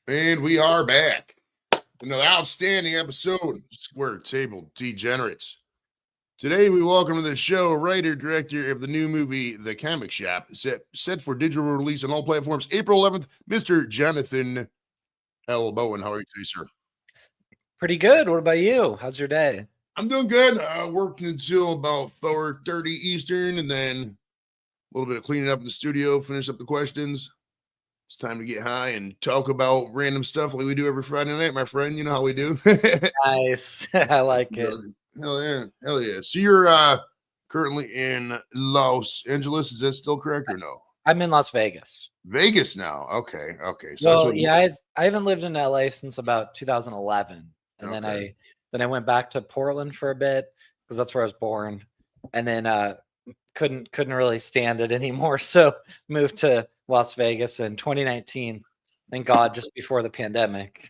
And we are back. Another outstanding episode of Square Table Degenerates. Today we welcome to the show writer, director of the new movie The Comic Shop, set for digital release on all platforms April 11th, Mr. Jonathan L Bowen. How are you today, sir? Pretty good. What about you? How's your day? I'm doing good. Worked until about 4:30 Eastern, and then a little bit of cleaning up in the studio, finish up the questions. It's time to get high and talk about random stuff like we do every Friday night, my friend. You know how we do. Nice. I like it. Hell yeah. Hell yeah. So you're currently in Los Angeles. Is that still correct or no? I'm in Las Vegas. Vegas now. Okay. Okay. So Well, yeah, I haven't lived in LA since about 2011, and then I went back to Portland for a bit because that's where I was born, and then couldn't really stand it anymore, so moved to Las Vegas in 2019. Thank God, just before the pandemic.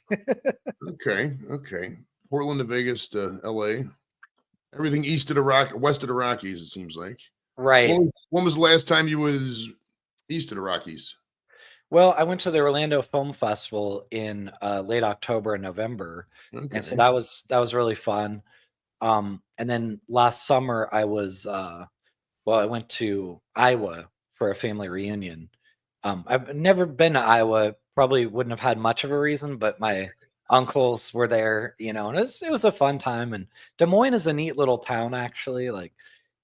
Okay. Okay. Portland to Vegas to LA. Everything east of the west of the Rockies, it seems like. Right. When was the last time you was east of the Rockies? Well, I went to the Orlando Film Festival in late October and November, and so Okay. that was really fun. And then last summer I was I went to Iowa for a family reunion. I've never been to Iowa, probably wouldn't have had much of a reason, but my uncles were there, and it was a fun time. And Des Moines is a neat little town, actually. Like,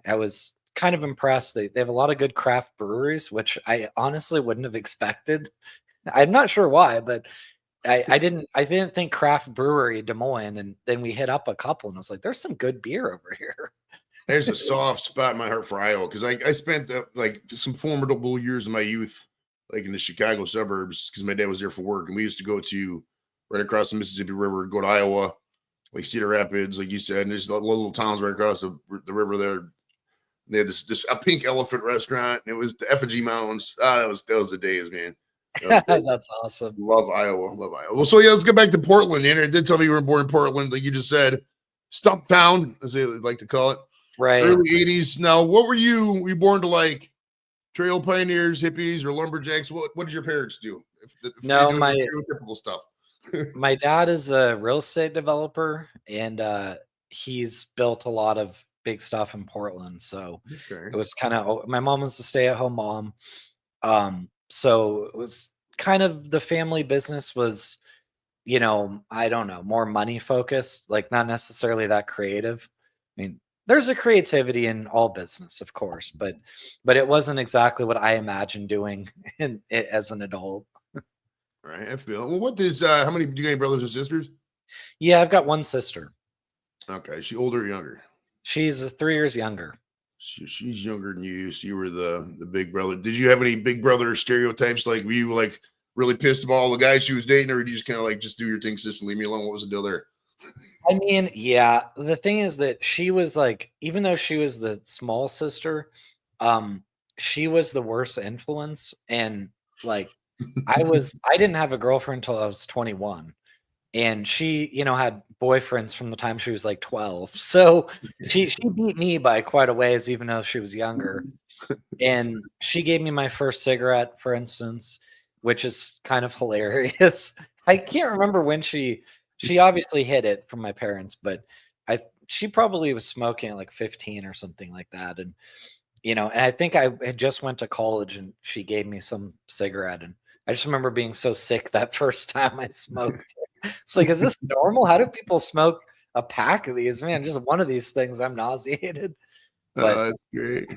I was kind of impressed. They have a lot of good craft breweries, which I honestly wouldn't have expected. I'm not sure why, but I didn't think craft brewery Des Moines, and then we hit up a couple, and I was like, there's some good beer over here. There's a soft spot in my heart for Iowa because I spent like some formidable years of my youth, like in the Chicago suburbs, because my dad was there for work, and we used to go to right across the Mississippi River, go to Iowa, like Cedar Rapids, like you said. And there's little towns right across the river there. They had this a Pink Elephant restaurant, and it was the Effigy Mountains. That was the days, man. That's awesome. Love Iowa. Love Iowa. Well, so yeah, let's get back to Portland. Andrew did tell me you were born in Portland, like you just said. Stump Town, as they like to call it. Right. Early 80s. Now, what were you? Were you born to like trail pioneers, hippies, or lumberjacks? What did your parents do? If No, my stereotypical stuff. my dad is a real estate developer, and he's built a lot of big stuff in Portland. So it was kind of, my mom was a stay-at-home mom. So it was kind of, the family business was, I don't know, more money focused, like not necessarily that creative. I mean, there's a creativity in all business, of course, but it wasn't exactly what I imagined doing as an adult. Right. I feel. Well, what is how many do you got, any brothers and sisters? Yeah, I've got one sister. Okay. Is she older or younger? She's 3 years younger. She's younger than you. So you were the big brother. Did you have any big brother stereotypes? Like, were you like really pissed about all the guys she was dating, or did you just kind of like just do your thing, sis, and leave me alone? What was the deal there? I mean, yeah, the thing is that she was like, even though she was the small sister, she was the worst influence. And like, I didn't have a girlfriend until I was 21. And she, had boyfriends from the time she was like 12. So she beat me by quite a ways, even though she was younger. And she gave me my first cigarette, for instance, which is kind of hilarious. I can't remember when she obviously hid it from my parents, but she probably was smoking at like 15 or something like that. And and I think I had just went to college, and she gave me some cigarette, and I just remember being so sick that first time I smoked. It's like, is this normal? How do people smoke a pack of these? Man, just one of these things, I'm nauseated. But That's great.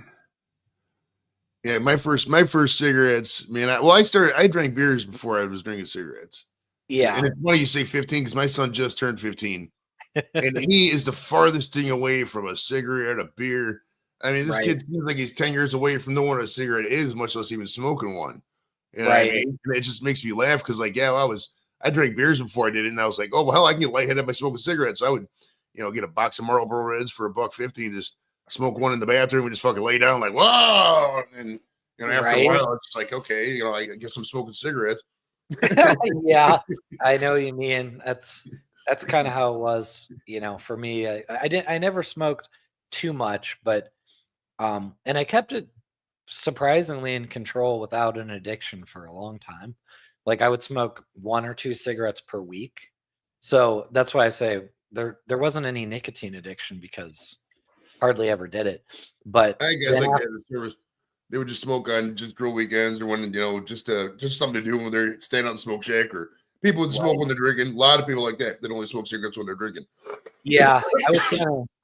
Yeah, my first cigarettes, man. I drank beers before I was drinking cigarettes. yeah, And it's funny you say 15 because my son just turned 15, and he is the farthest thing away from a cigarette, a beer. I mean, this right, kid seems like he's 10 years away from knowing what a cigarette is, much less even smoking one. And I right. mean, it just makes me laugh because, like, yeah, I drank beers before I did it, and I was like, oh, well, hell, I can get lightheaded by smoking cigarettes. So I would, get a box of Marlboro Reds for $1.50 and just smoke one in the bathroom and just fucking lay down, like, whoa. And after a Right. while, it's just like, okay, I guess I'm smoking cigarettes. Yeah, I know what you mean. That's kind of how it was, for me. I never smoked too much, but and I kept it surprisingly in control without an addiction for a long time. Like I would smoke 1 or 2 cigarettes per week. So that's why I say there wasn't any nicotine addiction because hardly ever did it. But I guess then like that service, they would just smoke on just grill weekends or when just something to do when they're staying out in smoke shack, or people would smoke right. when they're drinking. A lot of people like that only smoke cigarettes when they're drinking. Yeah,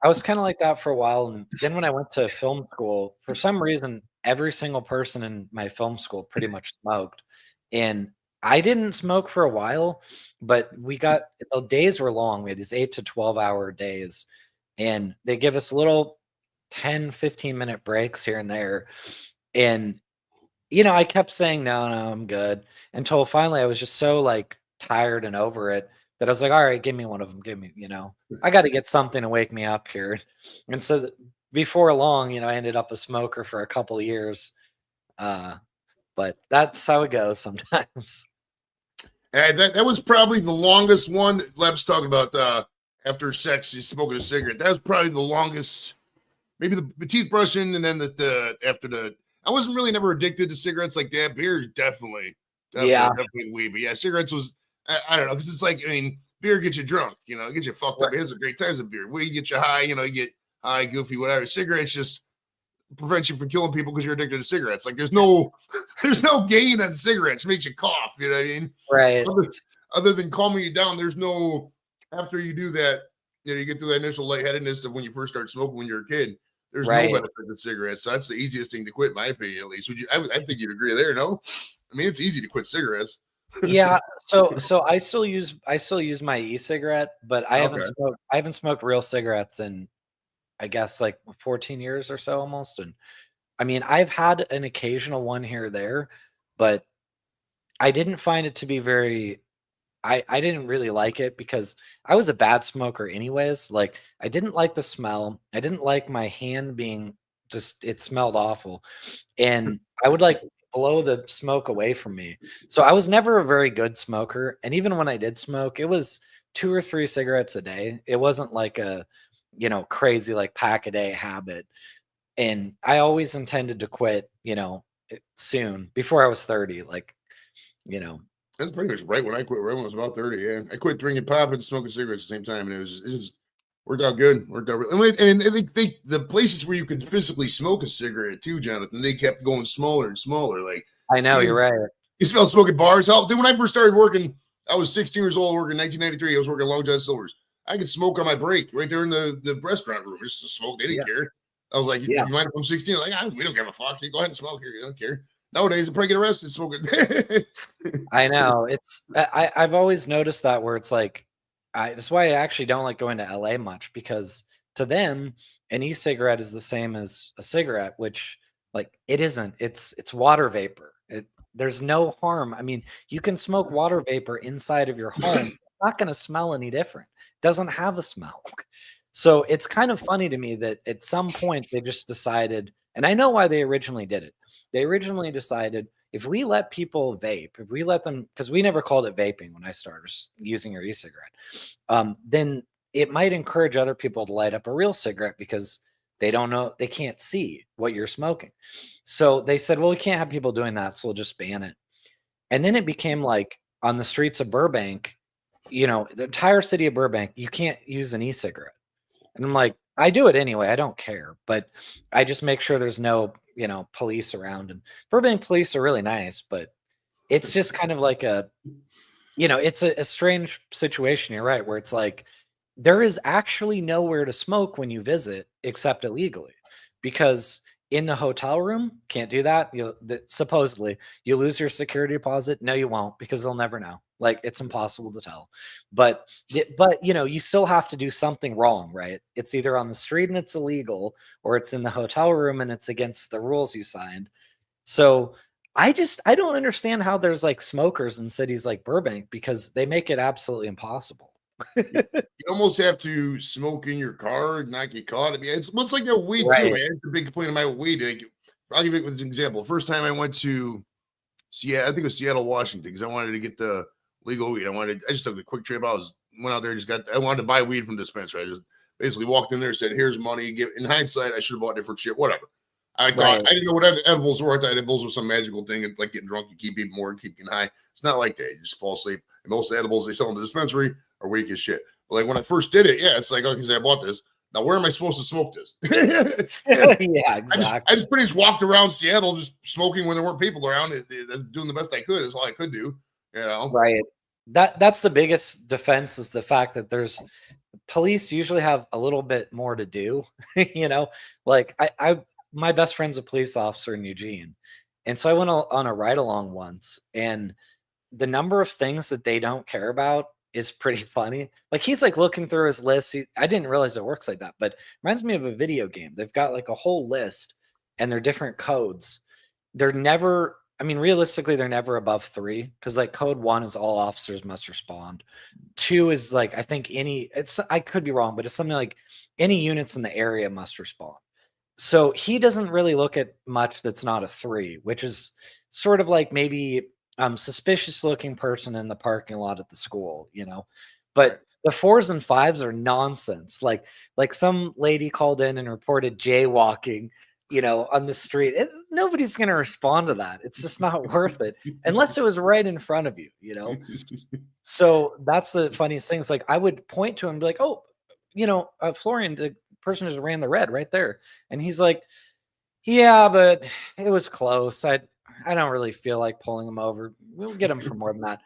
I was kinda like that for a while, and then when I went to film school, for some reason, every single person in my film school pretty much smoked, and I didn't smoke for a while, but the days were long. We had these 8 to 12-hour days, and they give us little 10, 15-minute breaks here and there, and I kept saying, "No, no, I'm good," until finally I was just so, like, tired and over it that I was like, "Alright, give me one of them. Give me," I gotta get something to wake me up here. And so before long, I ended up a smoker for a couple of years. Uh, but that's how it goes sometimes. And that was probably the longest one that Leb's talking about. After sex, he's smoking a cigarette. That was probably the longest. Maybe the teeth brushing, and then the after the. I wasn't really never addicted to cigarettes like that. Beer, definitely, Yeah, definitely weed. But yeah, cigarettes was. I don't know, because it's like, I mean, beer gets you drunk. It gets you fucked up. right, It has a great times of beer. Weed get you high. You get high, goofy, whatever. Cigarettes just prevents you from killing people because you're addicted to cigarettes. Like there's no gain on cigarettes. It makes you cough. You know what I mean? right, Other than calming you down, there's no, after you do that, you get through that initial lightheadedness of when you first start smoking when you're a kid. There's no right. benefit to cigarettes. So that's the easiest thing to quit, in my opinion, at least. Would you? I think you'd agree there, no? I mean, it's easy to quit cigarettes. Yeah, so I still use my e-cigarette, but Okay. I haven't smoked real cigarettes in, I guess, like, 14 years or so almost, and I mean, I've had an occasional one here or there, but I didn't find it to be very I didn't really like it because I was a bad smoker anyways. Like, I didn't like the smell. I didn't like my hand being just it smelled awful. And I would like blow the smoke away from me. So I was never a very good smoker. And even when I did smoke, it was 2 or 3 cigarettes a day. It wasn't like a, crazy like pack a day habit. And I always intended to quit, soon before I was 30, like, you know. That's pretty much right when I quit, right when I was about 30. Yeah. I quit drinking pop and smoking cigarettes at the same time. And it just worked out good. Worked out. And the places where you could physically smoke a cigarette too, Jonathan, they kept going smaller and smaller. Like, I know, you're you, right. you smell smoking bars. Then when I first started working, I was 16 years old, working in 1993. I was working at Long John Silver's. I could smoke on my break right there in the restaurant room. Just to smoke. They didn't Yeah. care. I was like, "You Yeah. mind if I'm 16?" Like, we don't give a fuck. You go ahead and smoke here. You don't care. Nowadays, they probably get arrested smoking. I know. I've always noticed that where it's like that's why I actually don't like going to LA much because to them an e-cigarette is the same as a cigarette, which like it isn't. It's water vapor. There's no harm. I mean, you can smoke water vapor inside of your home. It's not going to smell any different. It doesn't have a smell. So it's kind of funny to me that at some point they just decided, and I know why they originally did it. They originally decided if we let people vape, if we let them, because we never called it vaping when I started using your e-cigarette, then it might encourage other people to light up a real cigarette because they don't know, they can't see what you're smoking. So they said, well, we can't have people doing that, so we'll just ban it. And then it became like on the streets of Burbank, the entire city of Burbank, you can't use an e-cigarette. And I'm like, I do it anyway. I don't care, but I just make sure there's no, police around. And Burbank police are really nice, but it's just kind of like it's a strange situation. You're right, where it's like there is actually nowhere to smoke when you visit except illegally, because in the hotel room can't do that. Supposedly you lose your security deposit. No, you won't, because they'll never know. Like it's impossible to tell. But you still have to do something wrong, right? It's either on the street and it's illegal, or it's in the hotel room and it's against the rules you signed. So I don't understand how there's like smokers in cities like Burbank because they make it absolutely impossible. You almost have to smoke in your car and not get caught. I mean, it's like that weed too, Right. man. It's a big complaint of my weed. Like, I'll give you an example. First time I went to Seattle, I think it was Seattle, Washington, because I wanted to get the legal weed. I just took a quick trip. Went out there, I wanted to buy weed from the dispensary. I just basically walked in there, said, "Here's money." In hindsight, I should have bought different shit. Whatever. Right. I didn't know what edibles were. I thought edibles were some magical thing. It's like getting drunk, you keep eating more, keep getting high. It's not like that. You just fall asleep. And most of the edibles they sell in the dispensary are weak as shit. But like when I first did it, yeah, it's like, okay, so I bought this. Now where am I supposed to smoke this? And Yeah, I exactly. just pretty much walked around Seattle just smoking when there weren't people around, doing the best I could. That's all I could do, you know. Right. That's the biggest defense is the fact that there's police usually have a little bit more to do, you know? Like I my best friend's a police officer in Eugene. And so I went on a ride along once and the number of things that they don't care about is pretty funny. Like he's like looking through his list. I didn't realize it works like that, but reminds me of a video game. They've got like a whole list and they're different codes. They're never, I mean, realistically, they're never above 3 because like code 1 is all officers must respond. 2 is like, I think I could be wrong, but it's something like any units in the area must respond. So he doesn't really look at much that's not a 3, which is sort of like maybe suspicious looking person in the parking lot at the school, you know. Right. But the 4s and 5s are nonsense. Like some lady called in and reported jaywalking, you know, on the street. Nobody's going to respond to that. It's just not worth it unless it was right in front of you, you know. So that's the funniest thing. It's like I would point to him and be like, "Oh, you know, Florian, the person just ran the red right there," and he's like, "Yeah, but it was close. I don't really feel like pulling him over. We'll get him for more than that."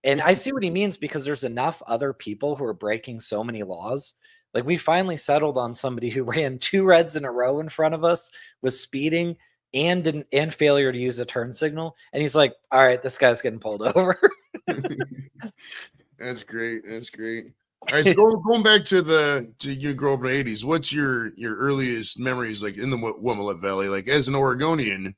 And I see what he means because there's enough other people who are breaking so many laws. Like we finally settled on somebody who ran 2 reds in a row in front of us, was speeding and didn't and failure to use a turn signal. And he's like, "All right, this guy's getting pulled over." That's great. That's great. All right, so going back to you grow up in the '80s. What's your earliest memories like in the Willamette Valley? Like as an Oregonian,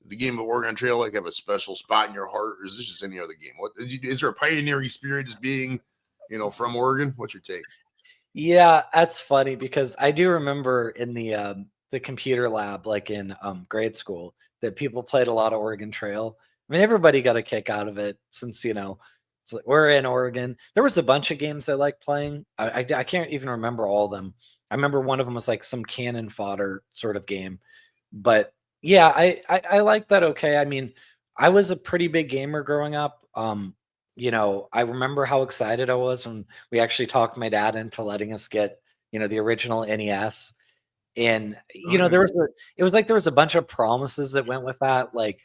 the game of Oregon Trail like have a special spot in your heart, or is this just any other game? What is there a pioneering spirit as being, from Oregon? What's your take? Yeah, that's funny because I do remember in the computer lab, like in grade school, that people played a lot of Oregon Trail. I mean, everybody got a kick out of it since it's like we're in Oregon. There was a bunch of games I like playing. I can't even remember all of them. I remember one of them was like some cannon fodder sort of game, but yeah, I like that. Okay, I mean, I was a pretty big gamer growing up. You know, I remember how excited I was when we actually talked my dad into letting us get, you know, the original NES. And, you Oh know, yeah. it was like there was a bunch of promises that went with that, like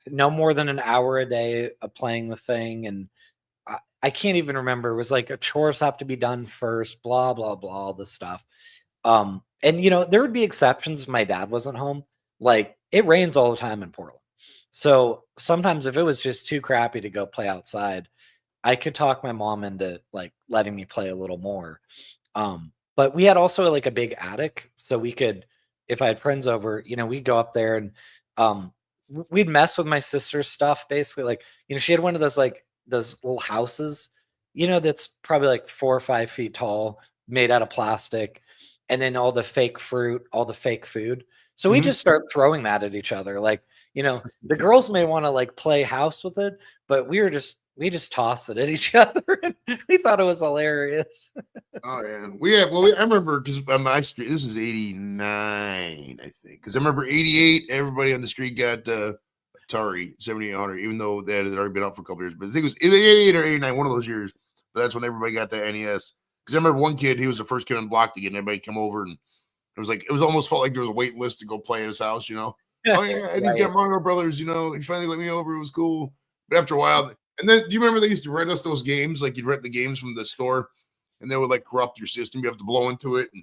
no more than an hour a day of playing the thing. And I can't even remember. It was like chores have to be done first, blah, blah, blah, all this stuff. And you know, there would be exceptions if my dad wasn't home. Like it rains all the time in Portland. So sometimes if it was just too crappy to go play outside, I could talk my mom into like letting me play a little more. But we had also like a big attic, so we could, if I had friends over, you know, we'd go up there and we'd mess with my sister's stuff. Basically, like you know, she had one of those little houses, you know, that's probably like 4 or 5 feet tall, made out of plastic, and then all the fake fruit, all the fake food. So we Mhm. just start throwing that at each other. Like, you know, the girls may want to like play house with it, but we just toss it at each other. And we thought it was hilarious. Oh yeah, I remember because my street. This is '89, I think. Because I remember '88, everybody on the street got the Atari 7800, even though that had already been out for a couple years. But I think it was either '88 or '89, one of those years. But that's when everybody got the NES. Because I remember one kid, he was the first kid on the block to get, and everybody come over, and it was almost felt like there was a wait list to go play at his house. Oh yeah, and he's Right. got Mario Brothers. He finally let me over. It was cool. But after a while, and then do you remember they used to rent us those games? Like you'd rent the games from the store and they would like corrupt your system. You have to blow into it, and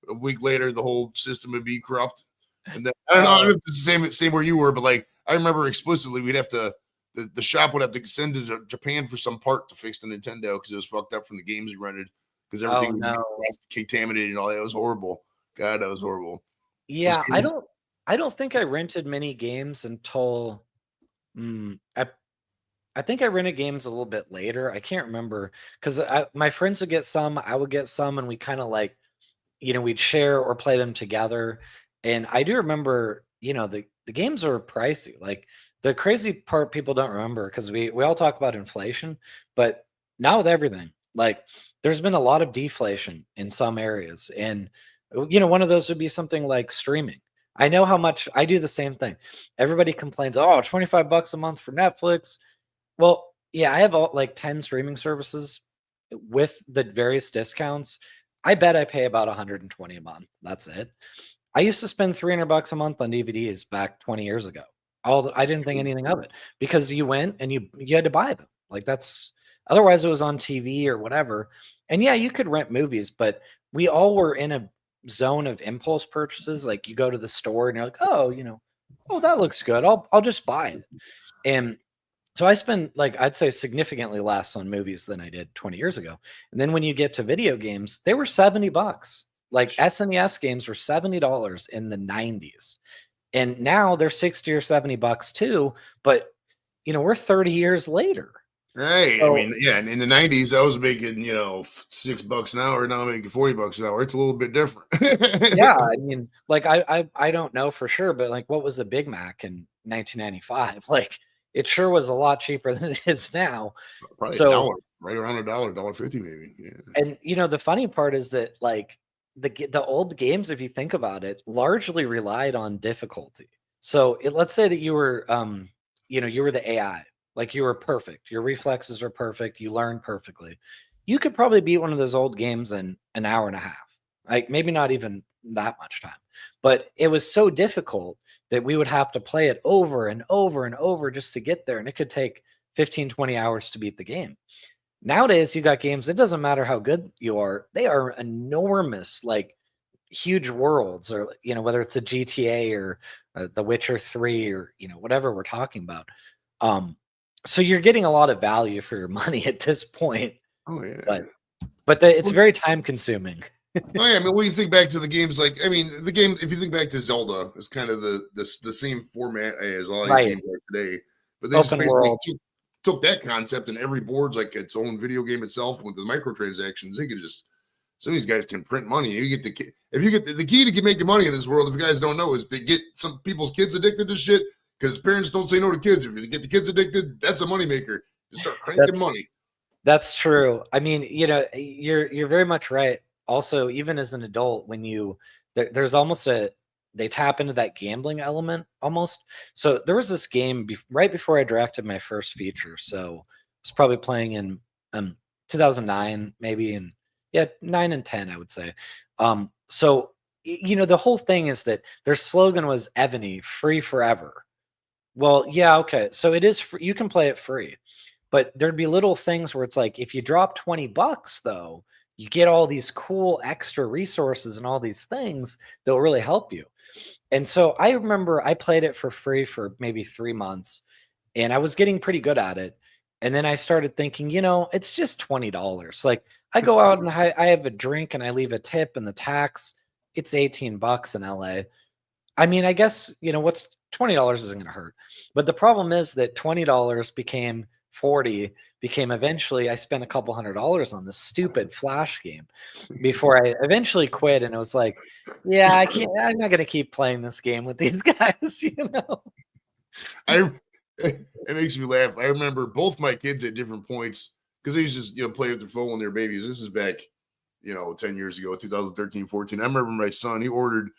a week later, the whole system would be corrupt. And then I don't know Oh, if it's the same where you were, but like I remember explicitly, we'd have to the shop would have to send to Japan for some part to fix the Nintendo because it was fucked up from the games we rented because oh everything would no. be contaminated and all that. It was horrible. God, that was horrible. Was Yeah, I don't think I rented many games until mm, I I think I rented games a little bit later. I can't remember because my friends would get some, I would get some, and we kind of like, you know, we'd share or play them together. And I do remember, you know, the games are pricey. Like the crazy part people don't remember because we all talk about inflation, but now with everything, like there's been a lot of deflation in some areas. And you know, one of those would be something like streaming. I know how much I do the same thing. Everybody complains, oh, $25 a month for Netflix. Well, yeah, I have like 10 streaming services with the various discounts. I bet I pay about 120 a month. That's it. I used to spend $300 a month on DVDs back 20 years ago. I didn't think anything of it because you went and you had to buy them. Like that's otherwise it was on TV or whatever. And yeah, you could rent movies, but we all were in a zone of impulse purchases. Like you go to the store and you're like, oh, oh, that looks good. I'll just buy it. And so I spend like I'd say significantly less on movies than I did 20 years ago. And then when you get to video games, they were $70. Like SNES games were $70 in the 90s. And now they're 60 or $70 too, but we're 30 years later. Hey, I So mean, yeah, and in the '90s, I was making $6 an hour. Now I'm making $40 an hour. It's a little bit different. yeah, I mean, like I don't know for sure, but like what was a Big Mac in 1995? Like it sure was a lot cheaper than it is now. Probably a So dollar, right around a dollar, $1.50 maybe. Yeah. and the funny part is that like the old games, if you think about it, largely relied on difficulty. So let's say that you were you were the AI, like you were perfect, your reflexes are perfect, you learn perfectly. You could probably beat one of those old games in an hour and a half, like maybe not even that much time. But it was so difficult that we would have to play it over and over and over just to get there, and it could take 15-20 hours to beat the game. Nowadays, you got games, it doesn't matter how good you are, they are enormous, like huge worlds, or whether it's a GTA or The Witcher 3 or whatever we're talking about. Um, so you're getting a lot of value for your money at this point, Oh yeah. but it's very time consuming. Oh yeah, I mean, when you think back to the games, like I mean, the game. If you think back to Zelda, it's kind of the same format as a lot of these Right. games are today. But they just Open basically world. took that concept, and every board's like its own video game itself with the microtransactions. They could just some of these guys can print money. You get if you get the key to making money in this world, if you guys don't know, is to get some people's kids addicted to shit because parents don't say no to kids. If you get the kids addicted, that's a moneymaker. Just start cranking money. That's true. I mean, you're very much right. Also, even as an adult, when there's almost they tap into that gambling element almost. So there was this game right before I directed my first feature. So I was probably playing in 2009, maybe, and yeah, 9 and 10, I would say. So the whole thing is that their slogan was Evany, free forever. Well, yeah, okay. So it is free. You can play it free. But there'd be little things where it's like, if you drop $20 though, you get all these cool extra resources and all these things that will really help you. And so I remember I played it for free for maybe 3 months and I was getting pretty good at it. And then I started thinking, it's just $20. Like I go out and I have a drink and I leave a tip and the tax, it's $18 in LA. I mean, I guess, what's $20 isn't going to hurt. But the problem is that $20 became 40, became eventually I spent a couple $100 on this stupid flash game before I eventually quit. And it was like, yeah, I'm not going to keep playing this game with these guys, It makes me laugh. I remember both my kids at different points because they used to just play with their phone when they were babies. This is back 10 years ago, 2013, 14. I remember my son, he ordered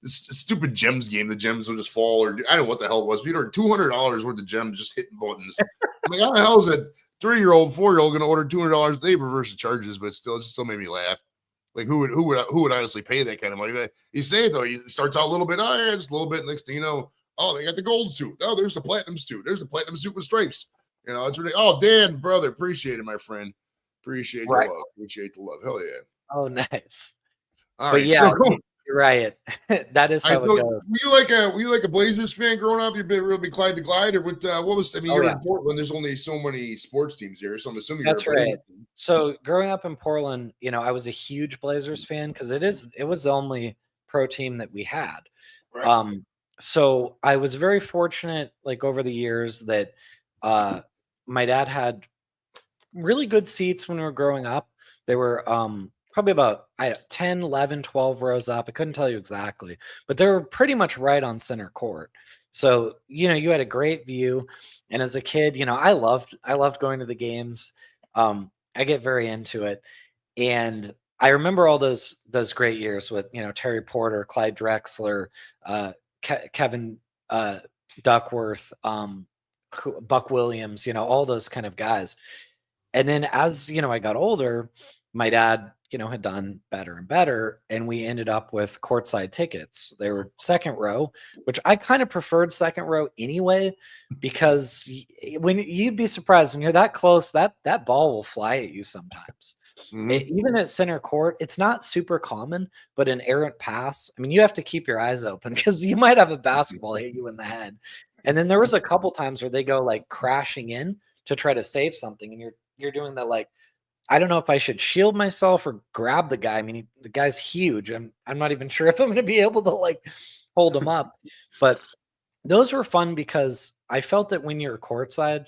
this stupid gems game. The gems will just fall, or I don't know what the hell it was. He ordered $200 worth of gems just hitting buttons. I'm like, how the hell is a 3-year-old, 4-year-old going to order $200? They reverse the charges, but still, it still made me laugh. Like who would honestly pay that kind of money? You say it though, it starts out a little bit, oh yeah, just a little bit. Next thing you know, oh, they got the gold suit. Oh, there's the platinum suit. There's the platinum suit with stripes. It's really, oh, Dan, brother, appreciate it, my friend. Appreciate the love. Appreciate the love. Hell yeah. Oh, nice. All but right, yeah, so you're right. That is how it goes. Were you like a Blazers fan growing up? You've been really Clyde to Glide, or what was? I mean, you're in Portland. There's only so many sports teams here, so I'm assuming that's right. So growing up in Portland, I was a huge Blazers fan because it was the only pro team that we had. Right. So I was very fortunate, like over the years, that my dad had really good seats when we were growing up. They were probably about 10, 11, 12 rows up. I couldn't tell you exactly, but they were pretty much right on center court. So, you had a great view. And as a kid, I loved going to the games. I get very into it. And I remember all those great years with, Terry Porter, Clyde Drexler, Kevin Duckworth, Buck Williams, all those kind of guys. And then as, I got older, my dad, had done better and better. And we ended up with courtside tickets. They were second row, which I kind of preferred second row anyway, because when you'd be surprised when you're that close, that ball will fly at you sometimes. Even at center court, it's not super common, but an errant pass, I mean, you have to keep your eyes open because you might have a basketball hit you in the head. And then there was a couple times where they go like crashing in to try to save something, and you're doing that, like, I don't know if I should shield myself or grab the guy. I mean, the guy's huge. I'm not even sure if I'm going to be able to like hold him up. But those were fun because I felt that when you're courtside,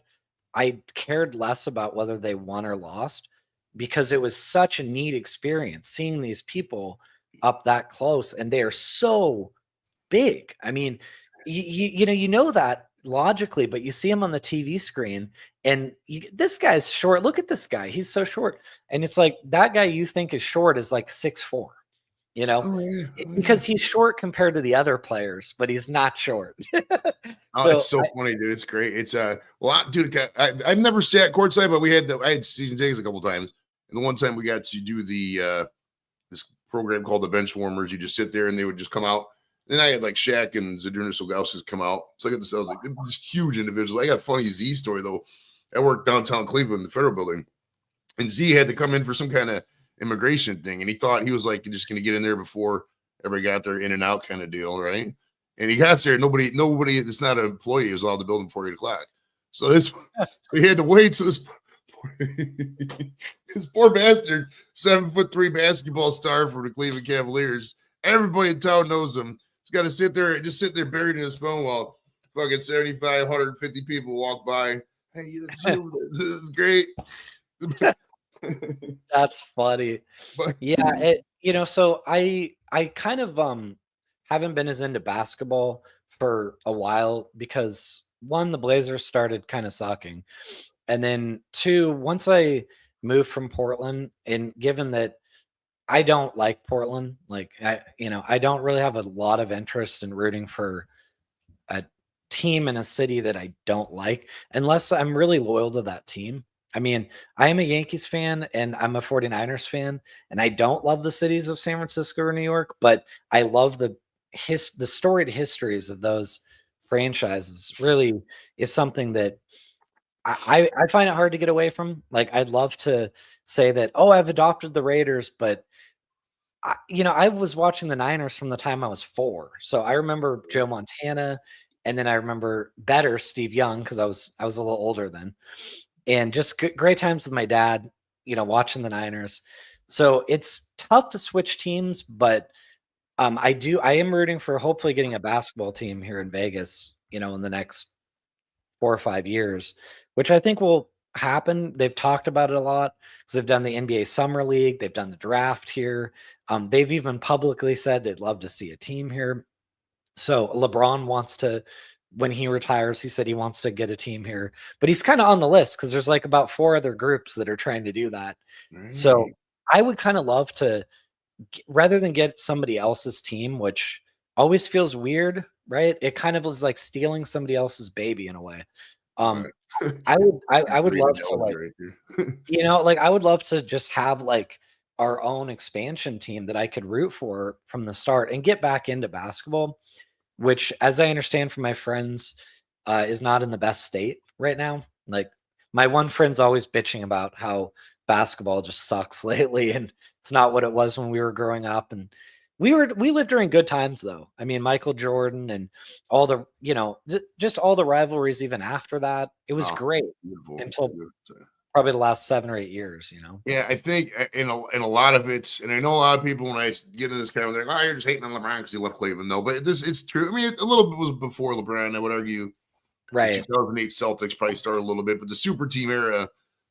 I cared less about whether they won or lost, because it was such a neat experience seeing these people up that close, and they are so big. I mean, you know that logically, but you see him on the TV screen, and this guy's short. Look at this guy; he's so short, and it's like that guy you think is short is like 6'4", Oh, yeah. because he's short compared to the other players, but he's not short. Oh, it's so funny, dude. It's great. It's dude, I've never sat courtside, but I had season tickets a couple times, and the one time we got to do the this program called the Bench Warmers. You just sit there, and they would just come out. Then I had like Shaq and Zydrunas Ilgauskas come out. So I got this. I was like, just huge individual. I got a funny Z story though. I worked downtown Cleveland, the Federal Building, and Z had to come in for some kind of immigration thing, and he thought he was like just going to get in there before everybody got there, in and out kind of deal, right? And he got there. Nobody that's not an employee was allowed to build him before 8 o'clock. So so he had to wait. So this poor bastard, 7'3" basketball star for the Cleveland Cavaliers. Everybody in town knows him. He's got to sit there buried in his phone while fucking 75, 150 people walk by. Hey, this is great. That's funny. But, Yeah, so I kind of haven't been as into basketball for a while because, one, the Blazers started kind of sucking. And then two, once I moved from Portland, and given that I don't like Portland, like I don't really have a lot of interest in rooting for a team in a city that I don't like unless I'm really loyal to that team. I mean, I am a Yankees fan and I'm a 49ers fan, and I don't love the cities of San Francisco or New York, but I love the storied histories of those franchises. Really is something that I find it hard to get away from. Like, I'd love to say that, oh, I've adopted the Raiders, but I was watching the Niners from the time I was 4. So I remember Joe Montana, and then I remember better Steve Young because I was a little older then, and just great times with my dad, watching the Niners. So it's tough to switch teams, but I am rooting for hopefully getting a basketball team here in Vegas, in the next 4 or 5 years, which I think will happen. They've talked about it a lot because they've done the NBA Summer League, they've done the draft here. They've even publicly said they'd love to see a team here. So LeBron wants to, when he retires, he said he wants to get a team here, but he's kind of on the list because there's like about 4 other groups that are trying to do that. So I would kind of love to, rather than get somebody else's team, which always feels weird, right? It kind of was like stealing somebody else's baby in a way. right. I would love to, like, right I would love to just have like our own expansion team that I could root for from the start and get back into basketball, which, as I understand from my friends, is not in the best state right now. Like, my one friend's always bitching about how basketball just sucks lately, and it's not what it was when we were growing up. And we lived during good times, though. I mean, Michael Jordan and all the, just all the rivalries even after that. It was great until probably the last 7 or 8 years, Yeah, I think in a lot of it, and I know a lot of people when I get into this kind of, they're like, "Oh, you're just hating on LeBron because he left Cleveland." No, but it's true. I mean, a little bit was before LeBron. I would argue, right? The 2008 Celtics probably started a little bit, but the super team era,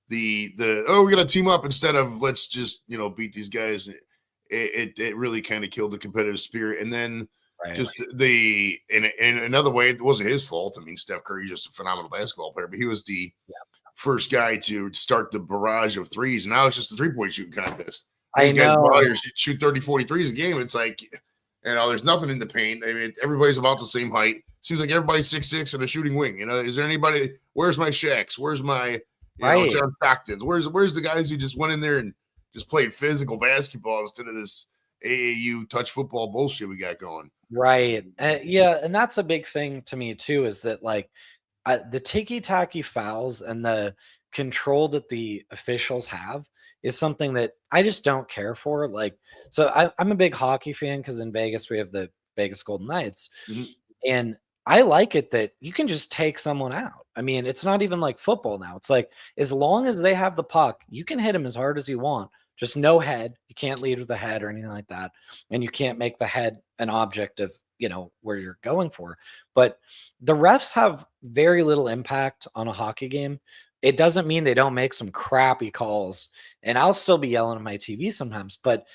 we got to team up instead of let's just beat these guys. It really kind of killed the competitive spirit, and then just in another way, it wasn't his fault. I mean, Steph Curry's just a phenomenal basketball player, but he was the first guy to start the barrage of threes, and now it's just a 3-point shooting contest. These guys go out here shoot 30, 40 threes a game. It's like, You know, there's nothing in the paint. I mean, everybody's about the same height. Seems like everybody's 6'6" and a shooting wing. You know, is there anybody? Where's my Shaqs? Where's my, Right. John Stockton's? Where's the guys who just went in there and just played physical basketball instead of this AAU touch football bullshit we got going? Right. Yeah, and that's a big thing to me too, is that like the ticky-tacky fouls and the control that the officials have is something that I just don't care for. Like, so I'm a big hockey fan because in Vegas we have the Vegas Golden Knights, Mhm. and I like it that you can just take someone out. I mean, it's not even like football now. It's like as long as they have the puck, you can hit them as hard as you want. Just no head. You can't lead with the head or anything like that. And you can't make the head an object of, where you're going for. But the refs have very little impact on a hockey game. It doesn't mean they don't make some crappy calls. And I'll still be yelling at my TV sometimes, but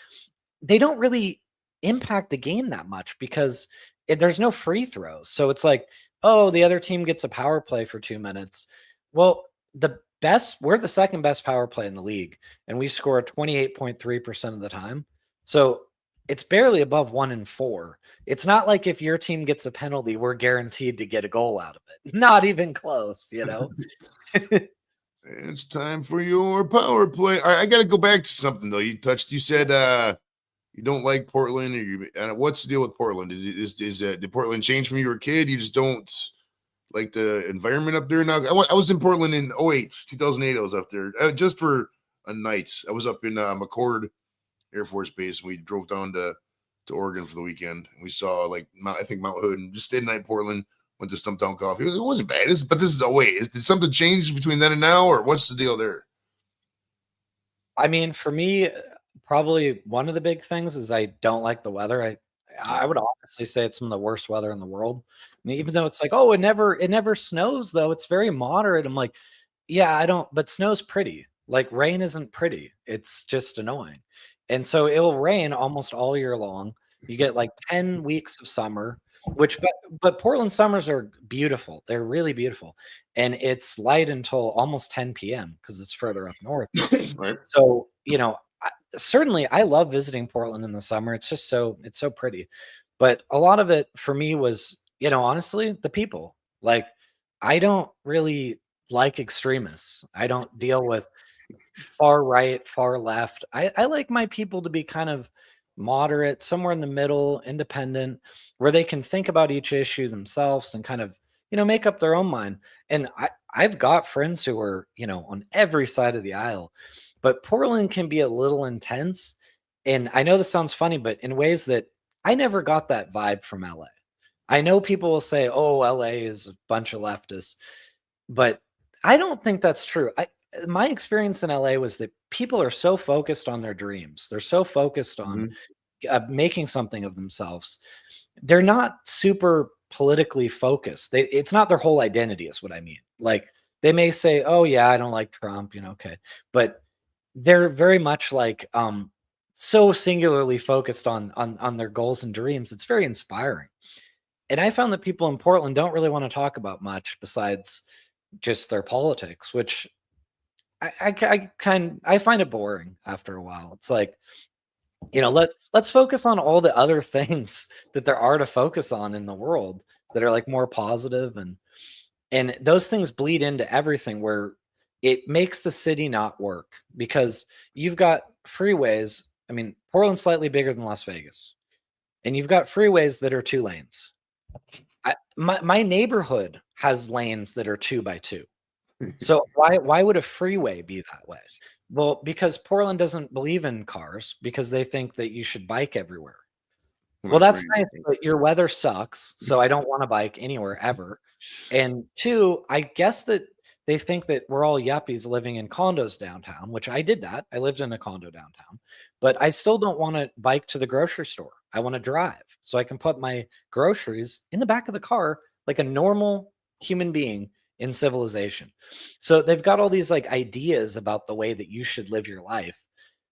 they don't really impact the game that much because there's no free throws. So it's like, oh, the other team gets a power play for 2 minutes. Well, we're the second best power play in the league, and we score 28.3% of the time. So it's barely above 1 in 4. It's not like if your team gets a penalty, we're guaranteed to get a goal out of it. Not even close. It's time for your power play. All right, I got to go back to something though. You said you don't like Portland, or what's the deal with Portland? Did Portland change from you were a kid? You just don't like the environment up there now? I was in Portland in 2008. I was up there just for a night. I was up in McCord Air Force Base. And we drove down to Oregon for the weekend. And we saw like I think Mount Hood, and just stayed the night in Portland. Went to Stumptown Coffee. It wasn't bad. But this is did something change between then and now, or what's the deal there? I mean, for me, probably one of the big things is I don't like the weather. I would honestly say it's some of the worst weather in the world. I mean, even though it's like, oh, it never snows though. It's very moderate. I'm like, yeah, I don't, but snow's pretty. Like rain isn't pretty. It's just annoying. And so it will rain almost all year long. You get like 10 weeks of summer, which but Portland summers are beautiful. They're really beautiful. And it's light until almost 10 p.m. because it's further up north. Right. So, certainly I love visiting Portland in the summer. It's so pretty. But a lot of it for me was, honestly, the people. Like I don't really like extremists. I don't deal with far right, far left. I like my people to be kind of moderate, somewhere in the middle, independent, where they can think about each issue themselves and kind of, make up their own mind. And I've got friends who are, on every side of the aisle, but Portland can be a little intense. And I know this sounds funny, but in ways that I never got that vibe from LA. I know people will say, oh, LA is a bunch of leftists, but I don't think that's true. My experience in LA was that people are so focused on their dreams. They're so focused on Mhm. making something of themselves. They're not super politically focused. It's not their whole identity, is what I mean. Like they may say, "Oh yeah, I don't like Trump," okay, but they're very much like so singularly focused on their goals and dreams. It's very inspiring. And I found that people in Portland don't really want to talk about much besides just their politics, which I find it boring after a while. It's like, let's focus on all the other things that there are to focus on in the world that are like more positive, and those things bleed into everything where it makes the city not work because you've got freeways. I mean, Portland's slightly bigger than Las Vegas, and you've got freeways that are 2 lanes. My neighborhood has lanes that are 2 by 2. So why would a freeway be that way? Well, because Portland doesn't believe in cars because they think that you should bike everywhere. Well, That's that's right. nice, but your weather sucks, so I don't wanna bike anywhere ever. And 2, I guess that they think that we're all yuppies living in condos downtown, which I did that. I lived in a condo downtown, but I still don't wanna bike to the grocery store. I wanna drive so I can put my groceries in the back of the car like a normal human being in civilization. So they've got all these, like, ideas about the way that you should live your life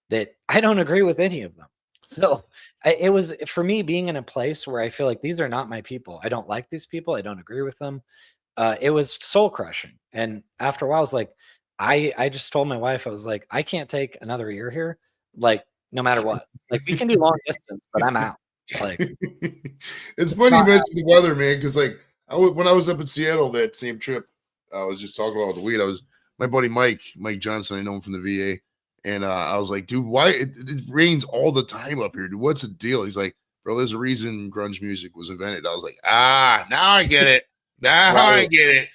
that I don't agree with any of them. So it was for me being in a place where I feel like these are not my people. I don't like these people. I don't agree with them. It was soul crushing. And after a while, I was like, I just told my wife, I was like, I can't take another year here. Like, no matter what. Like, we can do long distance, but I'm out. Like, It's it's funny you not mentioned the weather, man, because like when I was up in Seattle that same trip, I was just talking about the weed. I was my buddy Mike Johnson. I know him from the VA, and I was like, dude, why it rains all the time up here? Dude, what's the deal? He's like, bro, there's a reason grunge music was invented. I was like, now I get it. Now I right. get it.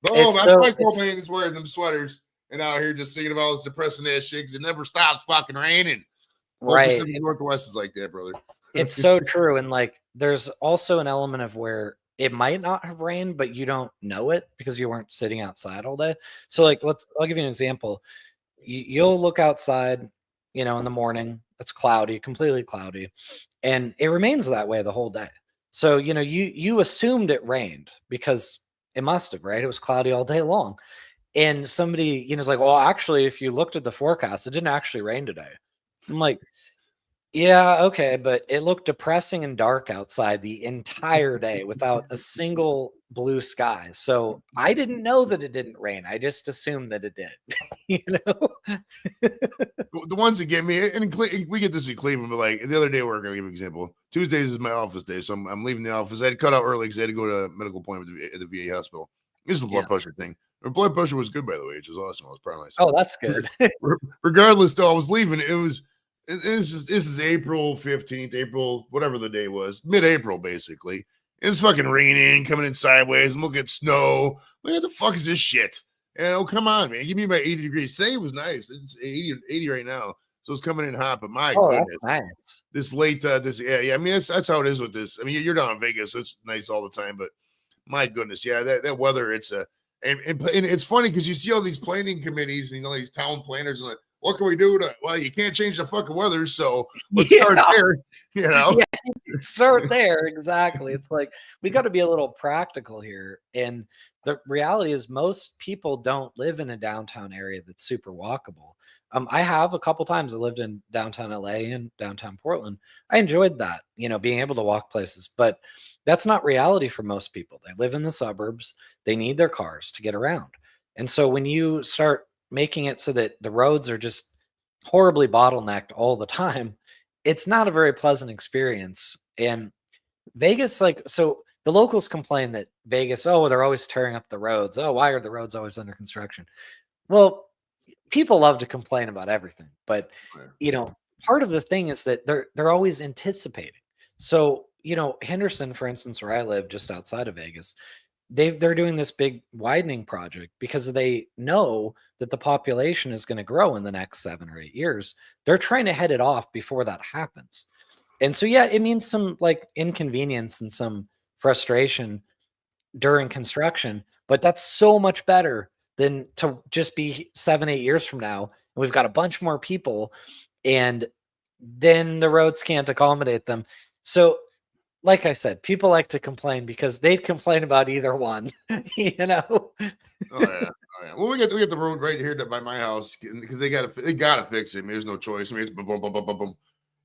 Boom! It's That's so why it's Cobain is wearing them sweaters and out here just singing about this depressing ass shit because it never stops fucking raining. Whole right. Pacific Northwest is like that, brother. It's so true, and, like, there's also an element of where it might not have rained, but you don't know it because you weren't sitting outside all day. So, like, I'll give you an example. You'll look outside, in the morning, it's cloudy, completely cloudy, and it remains that way the whole day. So, you assumed it rained because it must have, right? It was cloudy all day long. And somebody, is like, "Well, actually, if you looked at the forecast, it didn't actually rain today." I'm like, yeah, okay, but it looked depressing and dark outside the entire day without a single blue sky. So I didn't know that it didn't rain. I just assumed that it did. you know? The ones that get me, and we get this in Cleveland, but like the other day, we're going to give an example. Tuesdays is my office day, so I'm leaving the office. I had to cut out early because I had to go to a medical appointment at the VA hospital. This is the blood Yeah. pressure thing. My blood pressure was good, by the way, which was awesome. I was proud of myself. Oh, that's good. Regardless, though, I was leaving. This is April 15th, April, whatever the day was, mid-April, basically. It's fucking raining, coming in sideways. I'm looking at snow. Like, what the fuck is this shit? And oh, come on, man. Give me about 80 degrees. Today was nice. It's 80 right now. So it's coming in hot, but my Oh, goodness. that's nice. This late, yeah. I mean, that's how it is with this. I mean, you're down in Vegas, so it's nice all the time, but my goodness, yeah, that weather, it's and it's funny because you see all these planning committees and these town planners and like, what can we do well, you can't change the fucking weather, so let's start Yeah. there, Yeah, start there. Exactly. It's like we got to be a little practical here. And the reality is, most people don't live in a downtown area that's super walkable. I have a couple times I lived in downtown LA and downtown Portland. I enjoyed that, being able to walk places, but that's not reality for most people. They live in the suburbs, they need their cars to get around. And so when you start making it so that the roads are just horribly bottlenecked all the time, it's not a very pleasant experience. And Vegas, like, so the locals complain that Vegas, oh, they're always tearing up the roads. Oh, why are the roads always under construction? Well, people love to complain about everything, but part of the thing is that they're always anticipating. So, Henderson, for instance, where I live just outside of Vegas, they're doing this big widening project because they know that the population is going to grow in the next 7 or 8 years. They're trying to head it off before that happens. And so, yeah, it means some like inconvenience and some frustration during construction, but that's so much better than to just be 7, 8 years from now. And we've got a bunch more people and then the roads can't accommodate them. So, like I said, people like to complain because they'd complain about either one, you know? Oh yeah, oh yeah. Well, we got the road right here by my house because they gotta fix it. I mean, there's no choice. I mean, it's boom, boom, boom, boom, boom, boom.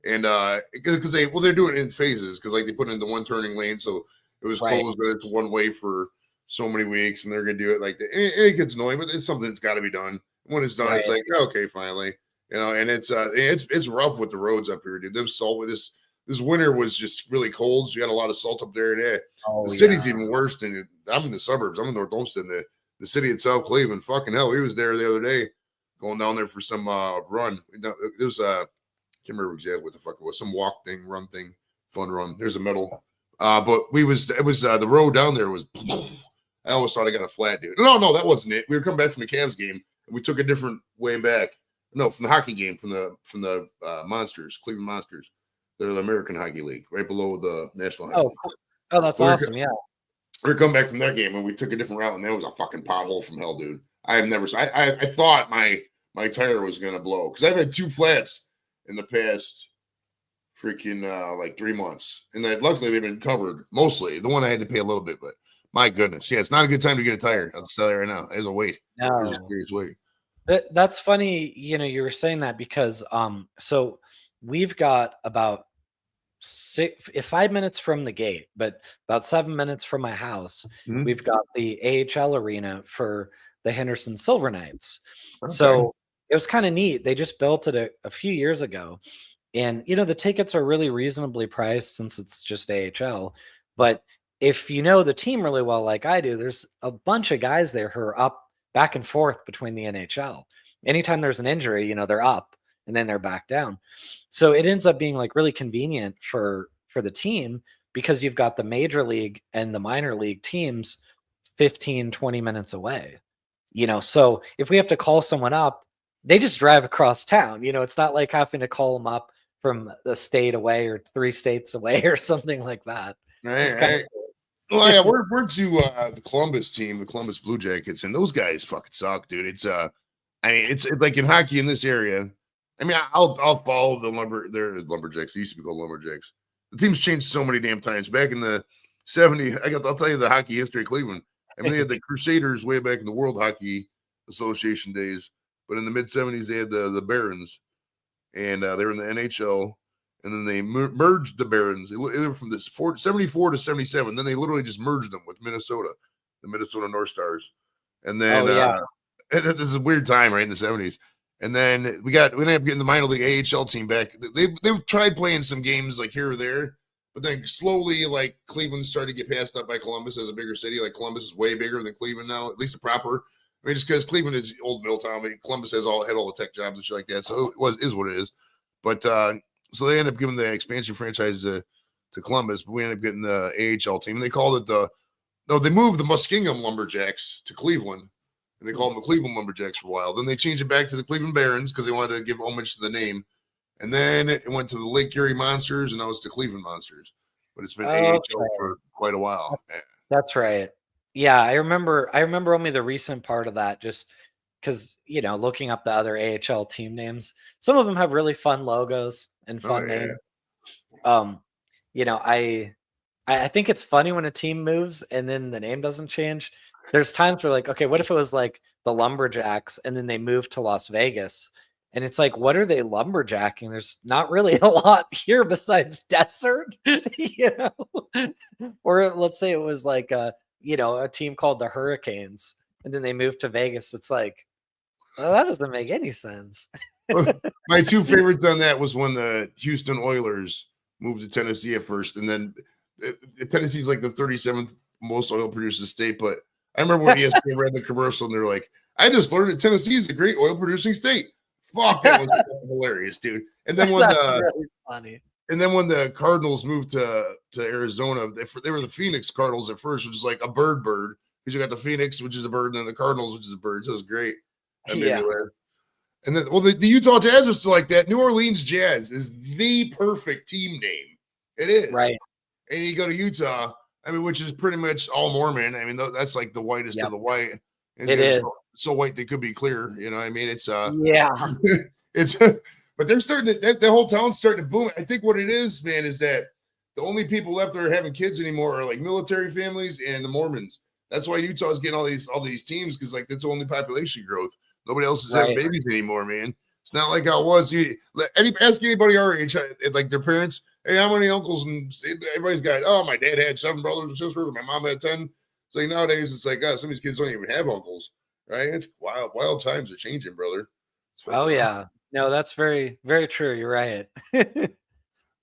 And because they're doing it in phases because like they put in the one turning lane, so it was Right, closed, but it's one way for so many weeks, and they're gonna do it like that. It gets annoying, but it's something that's got to be done. When it's done, it's right. like okay, finally, and it's rough with the roads up here, dude. Them salt with this winter was just really cold, so you had a lot of salt up there. And the Oh, city's yeah. even worse than it. I'm in the suburbs. I'm in North Olmsted. The city itself, Cleveland, fucking hell, we was there the other day, going down there for some run. It was can't remember exactly what the fuck it was. Some walk thing, run thing, fun run. There's a medal. But it was the road down there was. I always thought I got a flat, dude. No, that wasn't it. We were coming back from the Cavs game, and we took a different way back. No, from the hockey game, from the Monsters, Cleveland Monsters. They're the American Hockey League, right below the National Hockey Oh, League. cool. Oh, that's We were, awesome. Yeah. we were coming back from that game, and we took a different route, and there was a fucking pothole from hell, dude. I have never. I thought my tire was gonna blow because I've had 2 flats in the past freaking like 3 months, and luckily they've been covered mostly. The one I had to pay a little bit, but my goodness, yeah, it's not a good time to get a tire. I'll tell you right now. There's a wait. There's a No. serious wait. That's funny, you were saying that because so we've got about 5 minutes from the gate, but about 7 minutes from my house, Mhm. we've got the AHL arena for the Henderson Silver Knights. Okay. So it was kind of neat. They just built it a few years ago, And the tickets are really reasonably priced since it's just AHL. But if you know the team really well, like I do, there's a bunch of guys there who are up back and forth between the NHL. Anytime there's an injury, they're up and then they're back down. So it ends up being like really convenient for the team because you've got the major league and the minor league teams 15, 20 minutes away. So if we have to call someone up, they just drive across town. It's not like having to call them up from a state away or 3 states away or something like that. It's kind of cool. Well, yeah, we're to the Columbus team, the Columbus Blue Jackets, and those guys fucking suck, dude. It's it's like in hockey in this area. I mean, I'll follow the Lumberjacks. They used to be called Lumberjacks. The team's changed so many damn times. Back in the 70s, I'll tell you the hockey history of Cleveland. I mean, they had the Crusaders way back in the World Hockey Association days, but in the mid 70s they had the Barons, and they were in the NHL. And then they merged the Barons. They were from this 74 to 77. Then they literally just merged them with Minnesota, the Minnesota North Stars. And then this is a weird time, right, in the 70s. And then we ended up getting the minor league AHL team back. They tried playing some games like here or there, but then slowly, like, Cleveland started to get passed up by Columbus as a bigger city. Like, Columbus is way bigger than Cleveland now, at least the proper. I mean, just because Cleveland is old mill town, but Columbus had all the tech jobs and shit like that. So is what it is. But so they ended up giving the expansion franchise to Columbus, but we ended up getting the AHL team. They called it they moved the Muskingum Lumberjacks to Cleveland, and they called them the Cleveland Lumberjacks for a while. Then they changed it back to the Cleveland Barons because they wanted to give homage to the name. And then it went to the Lake Erie Monsters, and now it's the Cleveland Monsters. But it's been AHL for quite a while. That's right. Yeah, I remember only the recent part of that, just because looking up the other AHL team names, some of them have really fun logos and fun names. I think it's funny when a team moves and then the name doesn't change. There's times where, like, okay, what if it was like the Lumberjacks and then they moved to Las Vegas? And it's like, what are they lumberjacking? There's not really a lot here besides desert, Or let's say it was like a team called the Hurricanes, and then they moved to Vegas. It's like, well, that doesn't make any sense. My two favorites on that was when the Houston Oilers moved to Tennessee at first, and then Tennessee's like the 37th most oil producing state. But I remember when ESPN ran the commercial, and they're like, "I just learned that Tennessee is a great oil producing state." Fuck, that was hilarious, dude. And then when really funny. And then when the Cardinals moved to Arizona, they were the Phoenix Cardinals at first, which is like a bird, because you got the Phoenix, which is a bird, and then the Cardinals, which is a bird. So it was great. Yeah. And then, the Utah Jazz are still like that. New Orleans Jazz is the perfect team name. It is. Right. And you go to Utah, I mean, which is pretty much all Mormon. I mean, that's like the whitest of the white. It is. So white they could be clear. I mean, it's but they're starting to, the whole town's starting to boom. I think what it is, man, is that the only people left that are having kids anymore are like military families and the Mormons. That's why Utah is getting all these teams, because like that's only population growth. Nobody else is having babies anymore, man. It's not like how it was. Ask anybody our age, like their parents, hey, how many uncles? And everybody's got, oh, my dad had 7 brothers and sisters, my mom had 10. So like nowadays, it's like, some of these kids don't even have uncles, right? It's wild times are changing, brother. Oh, yeah. No, that's very, very true. You're right. All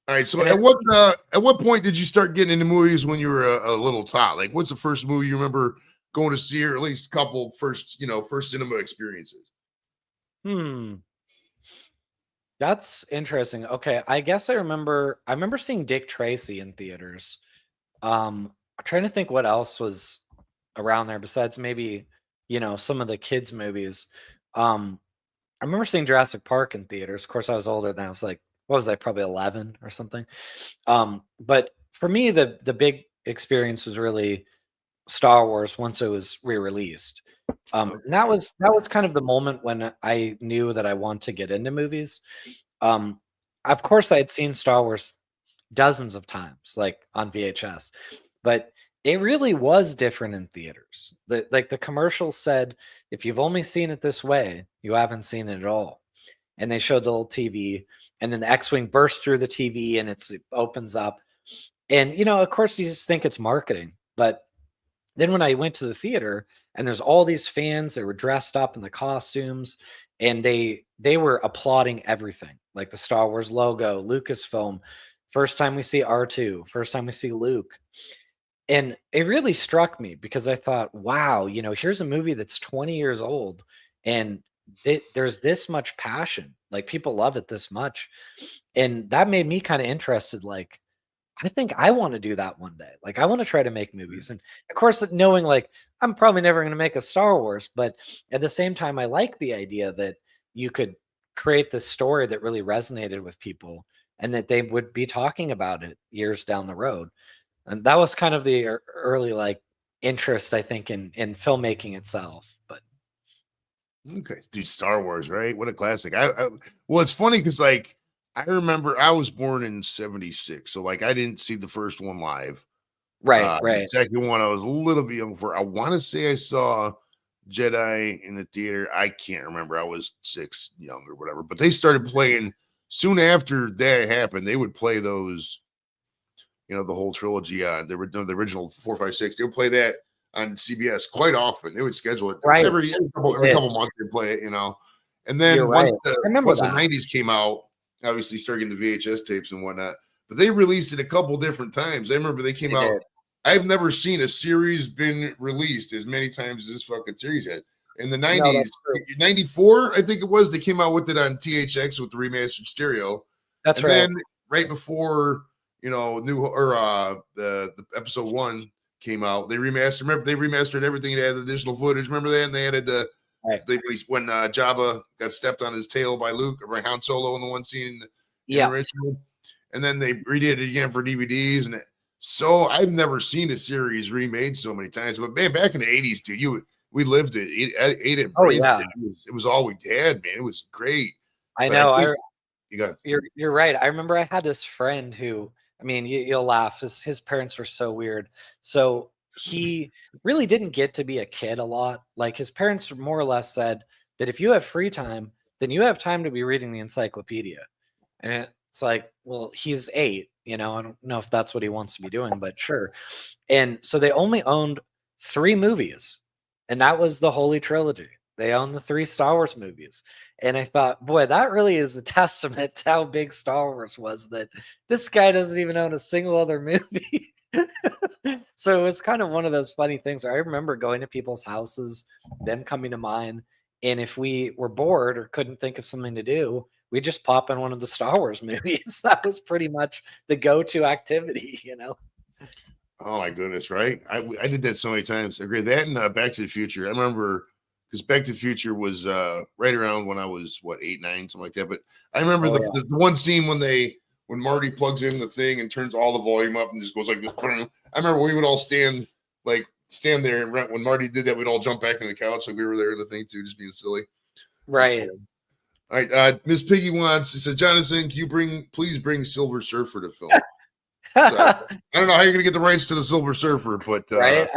right. So at what point did you start getting into movies when you were a little tot? Like, what's the first movie you remember going to see, or at least a couple first cinema experiences? That's interesting. Okay, I guess I remember seeing Dick Tracy in theaters. I'm trying to think what else was around there besides maybe, some of the kids movies. I remember seeing Jurassic Park in theaters. Of course, I was older than I was like, what was I, probably 11 or something. But for me, the big experience was really Star Wars once it was re-released. And that was kind of the moment when I knew that I want to get into movies. Of course, I had seen Star Wars dozens of times, like on VHS, but it really was different in theaters. The commercial said, if you've only seen it this way, you haven't seen it at all. And they showed the little TV, and then the X-Wing bursts through the TV and it opens up. And, of course, you just think it's marketing, but Then when I went to the theater and there's all these fans that were dressed up in the costumes and they were applauding everything, like the Star Wars logo, Lucasfilm, first time we see R2, first time we see Luke. And it really struck me because I thought, wow, here's a movie that's 20 years old and there's this much passion. Like people love it this much. And that made me kind of interested. Like, I think I want to do that one day. Like, I want to try to make movies. And of course, knowing like I'm probably never going to make a Star Wars, but at the same time, I like the idea that you could create this story that really resonated with people and that they would be talking about it years down the road. And that was kind of the early like interest, I think, in filmmaking itself. But Okay, dude, Star Wars, right? What a classic. Well, it's funny because like I remember I was born in '76, so like I didn't see the first one live. right, The right. second one I was a little bit young for. I want to say I saw Jedi in the theater. I can't remember. I was 6, young or whatever. But they started playing soon after that happened. They would play those, the whole trilogy. The original 4, 5, 6. They would play that on CBS quite often. They would schedule it Right. every couple months. They'd play it, And You're then right. once I remember the that. '90s came out, obviously starting the VHS tapes and whatnot. But they released it a couple different times. I remember they came They out. did. I've never seen a series been released as many times as this fucking series had. In the No, '90s, that's true. '94, I think it was, they came out with it on THX with the remastered stereo. That's And right. then right before, the episode 1 came out, they remastered. Remember, they remastered everything. It had additional footage. Remember that? And they added Right. they released when Jabba got stepped on his tail by Luke or by Han Solo in the one scene in the Yeah. original. And then they redid it again for DVDs. And so I've never seen a series remade so many times. But man, back in the '80s, dude, we lived it, ate it, Oh breathed yeah. it. It was all we had, man. It was great. I But I know. think you got You're right. I remember I had this friend who, I mean, you'll laugh. His parents were so weird. So he really didn't get to be a kid a lot. Like his parents more or less said that if you have free time, then you have time to be reading the encyclopedia. And it's like, well, he's 8, I don't know if that's what he wants to be doing, but sure. And so they only owned 3 movies, and that was the Holy Trilogy. They owned the 3 Star Wars movies. And I thought, boy, that really is a testament to how big Star Wars was, that this guy doesn't even own a single other movie. So it was kind of one of those funny things where I remember going to people's houses, them coming to mine, and if we were bored or couldn't think of something to do, we just pop in one of the Star Wars movies. That was pretty much the go-to activity. Oh my goodness, right? I did that so many times. I agree. That and Back to the Future. I remember because Back to the Future was right around when I was 8, 9, something like that. But I remember Oh, the one scene when Marty plugs in the thing and turns all the volume up and just goes like this. I remember we would all stand there, and when Marty did that, we'd all jump back on the couch like we were there in the thing too, just being silly. right. All right, Miss Piggy she said, Jonathan, can you please bring Silver Surfer to film? So, I don't know how you're gonna get the rights to the Silver Surfer, but Right?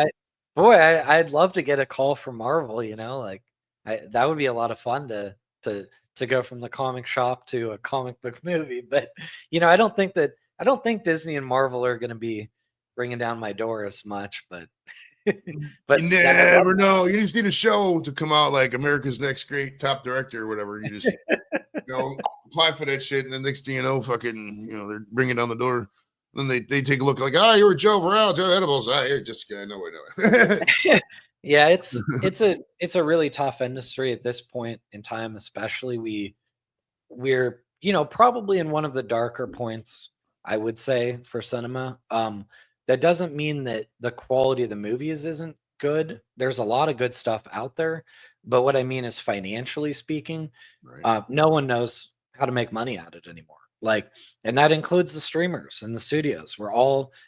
I'd love to get a call from Marvel, like that would be a lot of fun to go from the comic shop to a comic book movie. But I don't think Disney and Marvel are going to be bringing down my door as much. But but you yeah, I'd love never know. You just need a show to come out like America's Next Great Top Director or whatever. You just apply for that shit, and then next thing you know, fucking they're bringing down the door. Then they take a look like, you're Joe Varel, Joe Edibles. You're just a guy. No way. Yeah, it's a really tough industry at this point in time, especially we're probably in one of the darker points, I would say, for cinema. That doesn't mean that the quality of the movies isn't good. There's a lot of good stuff out there, but what I mean is financially speaking, Right. no one knows how to make money at it anymore. Like, and that includes the streamers and the studios.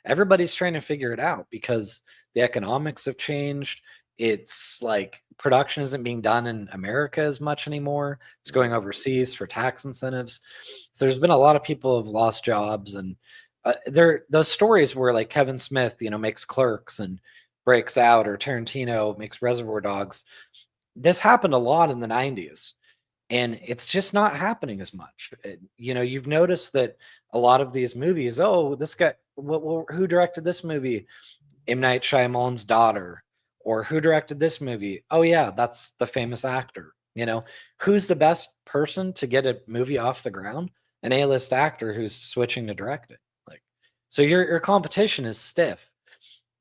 Everybody's trying to figure it out because the economics have changed. It's like production isn't being done in America as much anymore. It's going overseas for tax incentives. So there's been a lot of people who have lost jobs, and those stories where like Kevin Smith, makes Clerks and breaks out, or Tarantino makes Reservoir Dogs. This happened a lot in the 90s, and it's just not happening as much. You've noticed that a lot of these movies, oh, this guy, who directed this movie? M. Night Shyamalan's daughter, or who directed this movie? Oh yeah, that's the famous actor. You know, who's the best person to get a movie off the ground? An A-list actor who's switching to direct it. Like, so your competition is stiff.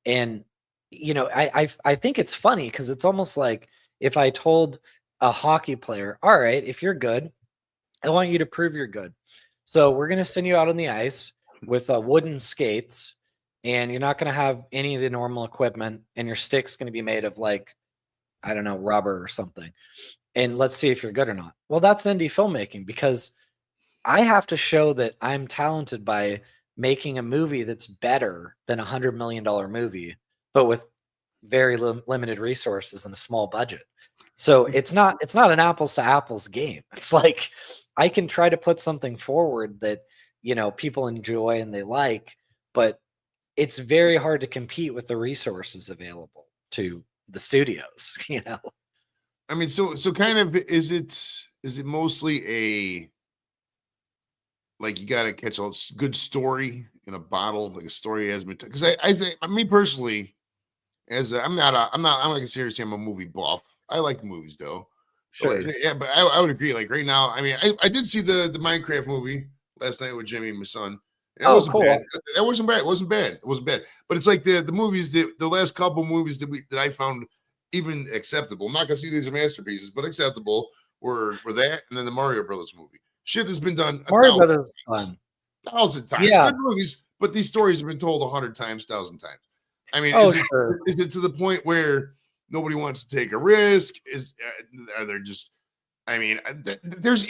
And you know, I think it's funny because it's almost like if I told a hockey player, all right, if you're good, I want you to prove you're good. So we're going to send you out on the ice with wooden skates, and you're not going to have any of the normal equipment, and your stick's going to be made of like, I don't know, rubber or something. And let's see if you're good or not. Well, that's indie filmmaking because I have to show that I'm talented by making a movie that's better than $100 million movie, but with very limited resources and a small budget. So it's not an apples to apples game. It's like I can try to put something forward that, you know, people enjoy and they like, but it's very hard to compete with the resources available to the studios, you know. I mean, so kind of is it mostly a, like, you got to catch a good story in a bottle, like a story has been, because I think, me personally, as I'm not I'm not gonna seriously, I'm a movie buff. I like movies though. Sure. Yeah, but I would agree. Like right now, I mean, I did see the Minecraft movie last night with Jimmy and my son. And that Oh, wasn't bad. cool. That wasn't bad. It wasn't bad. It wasn't bad. But it's like the movies that the last couple movies that I found even acceptable. I'm not gonna see these are masterpieces, but acceptable were that, and then the Mario Brothers movie. Shit has been done Mario Brothers is fun. thousand times. Yeah. Good movies, but these stories have been told 100 times, 1,000 times. I mean, Oh, sure. is it to the point where nobody wants to take a risk? Are there just? I mean, there's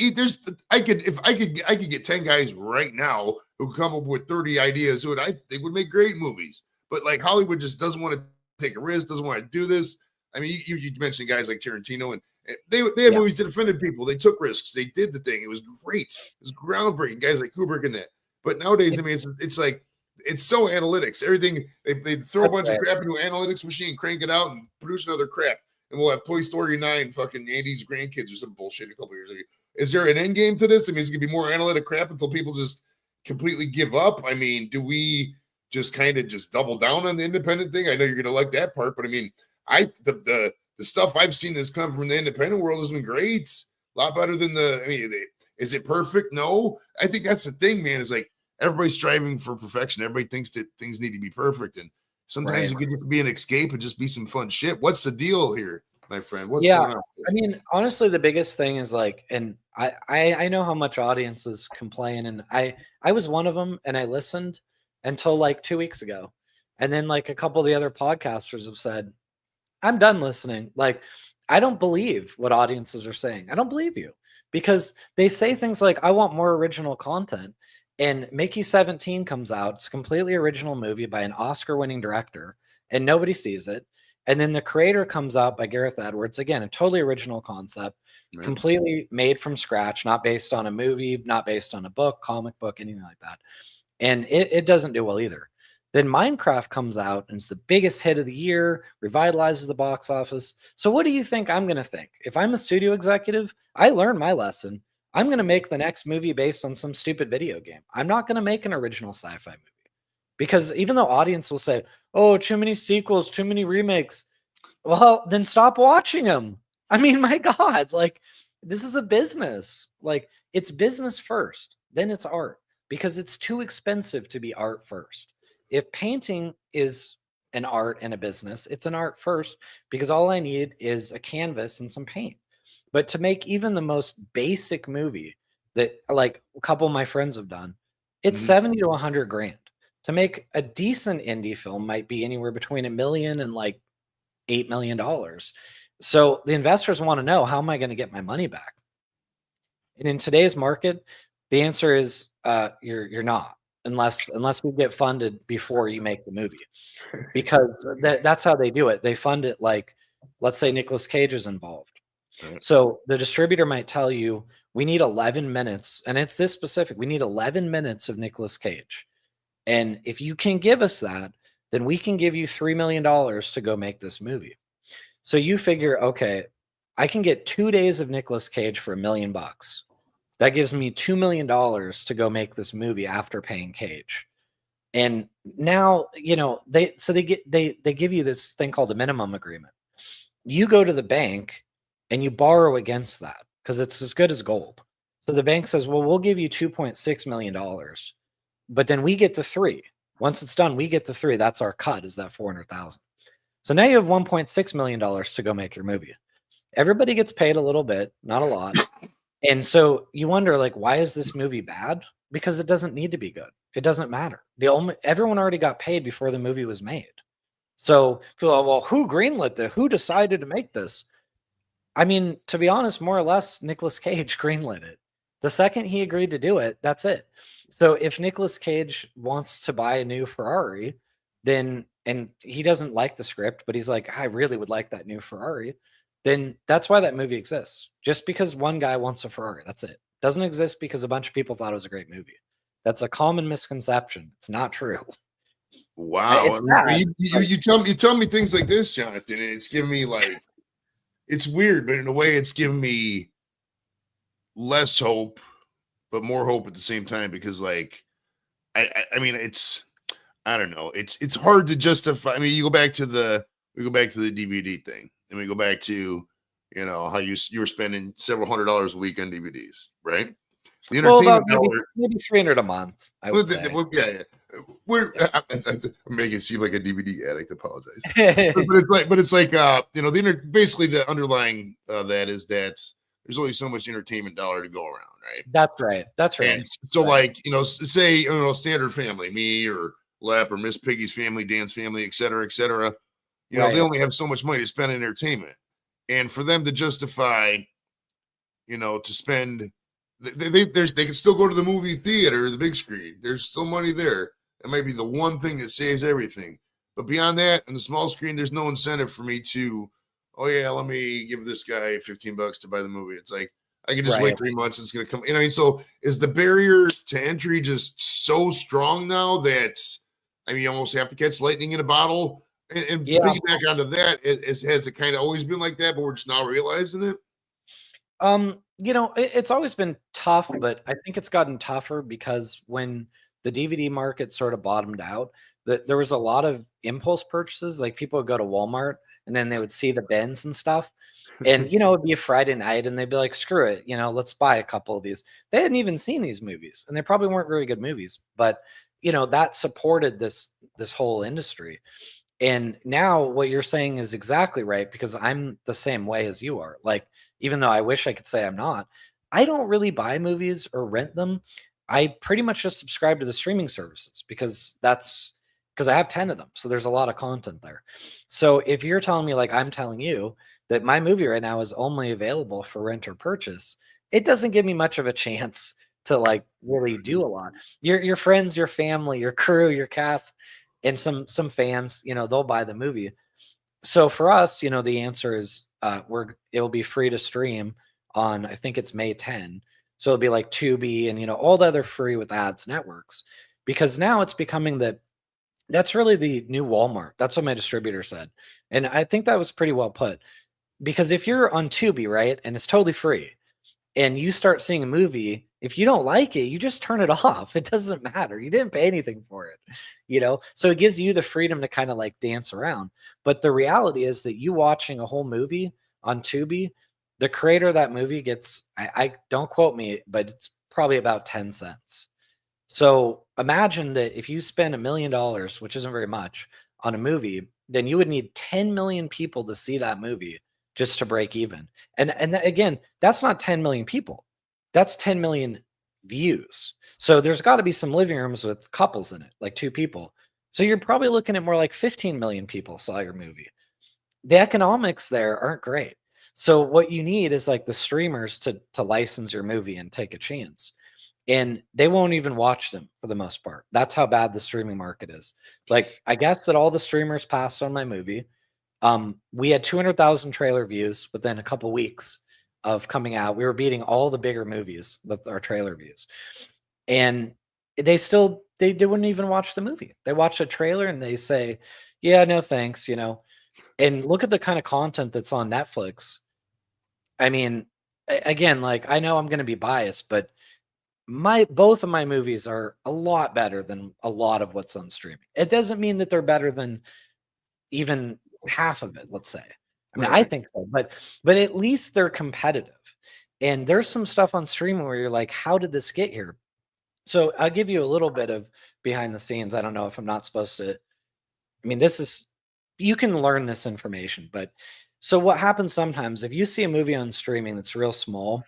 I could get 10 guys right now who come up with 30 ideas who they would make great movies, but like Hollywood just doesn't want to take a risk, doesn't want to do this. I mean, you mentioned guys like Tarantino, and they had Yeah. movies that offended people. They took risks. They did the thing. It was great. It was groundbreaking. Guys like Kubrick and that. But nowadays, I mean, it's like it's so analytics. Everything they throw a That's bunch right. of crap into an analytics machine, crank it out, and produce another crap. And we'll have Toy Story 9, fucking Andy's grandkids or some bullshit a couple years ago. Is there an end game to this? I mean, is it gonna be more analytic crap until people just completely give up? I mean, do we just kind of just double down on the independent thing? I know you're gonna like that part, but I mean, the stuff I've seen that's come from the independent world has been great. A lot better than the. I mean, is it perfect? No. I think that's the thing, man. Is like everybody's striving for perfection. Everybody thinks that things need to be perfect, and sometimes Right. it could just be an escape and just be some fun shit. What's the deal here, my friend? What's Yeah. going on? I mean, honestly, the biggest thing is like, and I know how much audiences complain, and I was one of them, and I listened until like 2 weeks ago, and then like a couple of the other podcasters have said, I'm done listening. Like, I don't believe what audiences are saying. I don't believe you because they say things like, I want more original content. And Mickey 17 comes out. It's a completely original movie by an Oscar winning director, and nobody sees it. And then The Creator comes out by Gareth Edwards. Again, a totally original concept, Right. completely made from scratch, not based on a movie, not based on a book, comic book, anything like that. And it doesn't do well either. Then Minecraft comes out and it's the biggest hit of the year, revitalizes the box office. So what do you think I'm going to think? If I'm a studio executive, I learned my lesson. I'm going to make the next movie based on some stupid video game. I'm not going to make an original sci-fi movie. Because even though audience will say, "Oh, too many sequels, too many remakes." Well, then stop watching them. I mean, my God, like this is a business. Like it's business first, then it's art because it's too expensive to be art first. If painting is an art and a business, it's an art first because all I need is a canvas and some paint. But to make even the most basic movie that like a couple of my friends have done, it's 70 to 100 grand. To make a decent indie film might be anywhere between a million and like $8 million. So the investors want to know, how am I going to get my money back? And in today's market, the answer is you're not, unless we get funded before you make the movie, because that's how they do it. They fund it like, let's say Nicolas Cage is involved. Right. So the distributor might tell you, we need 11 minutes, and it's this specific. We need 11 minutes of Nicolas Cage. And if you can give us that, then we can give you $3 million to go make this movie. So you figure, okay, I can get 2 days of Nicolas Cage for $1 million. That gives me $2 million to go make this movie after paying Cage. And now, they give you this thing called a minimum agreement. You go to the bank and you borrow against that because it's as good as gold. So the bank says, well, we'll give you $2.6 million, but then we get the three. Once it's done, we get the three. That's our cut, is that 400,000. So now you have $1.6 million to go make your movie. Everybody gets paid a little bit, not a lot. And so you wonder, like, why is this movie bad? Because it doesn't need to be good. It doesn't matter. Everyone already got paid before the movie was made. So people are, well, who greenlit this? Who decided to make this? I mean, to be honest, more or less, Nicolas Cage greenlit it. The second he agreed to do it, that's it. So if Nicolas Cage wants to buy a new Ferrari, then, and he doesn't like the script, but he's like, I really would like that new Ferrari, then that's why that movie exists. Just because one guy wants a Ferrari, that's it. Doesn't exist because a bunch of people thought it was a great movie. That's a common misconception. It's not true. Wow. It's I sad. mean, you tell me things like this, Jonathan, and it's giving me like, it's weird, but in a way it's giving me less hope, but more hope at the same time, because like, I mean, I don't know. It's hard to justify. I mean, we go back to the DVD thing, and we go back to, how you were spending several $100s a week on DVDs, right? The Well, about entertainment dollar, maybe 300 a month, I would say. yeah. I'm making it seem like a DVD addict. Apologize, but it's like basically the underlying that is that there's only so much entertainment dollar to go around, right? That's right. That's right. And so, like, say, standard family, me or Lep or Miss Piggy's family, Dan's family, et cetera, et cetera. They only have so much money to spend on entertainment, and for them to justify, to spend, they can still go to the movie theater, the big screen. There's still money there. That might be the one thing that saves everything. But beyond that, on the small screen, there's no incentive for me to, oh yeah, let me give this guy $15 to buy the movie. It's like, I can just wait 3 months. It's going to come. So is the barrier to entry just so strong now that, I mean, you almost have to catch lightning in a bottle? And to piggyback onto that, has it kind of always been like that, but we're just now realizing it? It's always been tough, but I think it's gotten tougher because when the DVD market sort of bottomed out, there was a lot of impulse purchases. Like people would go to Walmart and then they would see the bins and stuff. And, it'd be a Friday night and they'd be like, screw it, let's buy a couple of these. They hadn't even seen these movies and they probably weren't very good movies, but that supported this whole industry. And now what you're saying is exactly right, because I'm the same way as you are. Like, even though I wish I could say I'm not, I don't really buy movies or rent them. I pretty much just subscribe to the streaming services because I have 10 of them. So there's a lot of content there. So if you're telling me, like I'm telling you, that my movie right now is only available for rent or purchase, it doesn't give me much of a chance to like really do a lot. Your friends, your family, your crew, your cast, and some fans, they'll buy the movie. So for us, the answer is it'll be free to stream on, I think it's May 10. So it'll be like Tubi and all the other free with ads networks, because now it's becoming that's really the new Walmart. That's what my distributor said. And I think that was pretty well put, because if you're on Tubi, right, and it's totally free, and you start seeing a movie, if you don't like it, you just turn it off. It doesn't matter. You didn't pay anything for it, So it gives you the freedom to kind of like dance around. But the reality is that you watching a whole movie on Tubi, the creator of that movie gets, I don't quote me, but it's probably about 10 cents. So imagine that if you spend $1 million, which isn't very much, on a movie, then you would need 10 million people to see that movie just to break even. And again, that's not 10 million people. That's 10 million views. So there's got to be some living rooms with couples in it, like 2 people. So you're probably looking at more like 15 million people saw your movie. The economics there aren't great. So what you need is like the streamers to license your movie and take a chance. And they won't even watch them for the most part. That's how bad the streaming market is. Like, I guess that all the streamers passed on my movie. We had 200,000 trailer views within a couple weeks of coming out. We were beating all the bigger movies with our trailer views. And they wouldn't even watch the movie. They watch a trailer and they say, yeah, no thanks, And look at the kind of content that's on Netflix. I mean, again, like I know I'm going to be biased, but both of my movies are a lot better than a lot of what's on streaming. It doesn't mean that they're better than even half of it, let's say. I mean, I Right. think so, but at least they're competitive. And there's some stuff on streaming where you're like, how did this get here? So I'll give you a little bit of behind the scenes. I don't know if I'm not supposed to. I mean, this is you can learn this information, but so what happens sometimes if you see a movie on streaming that's real small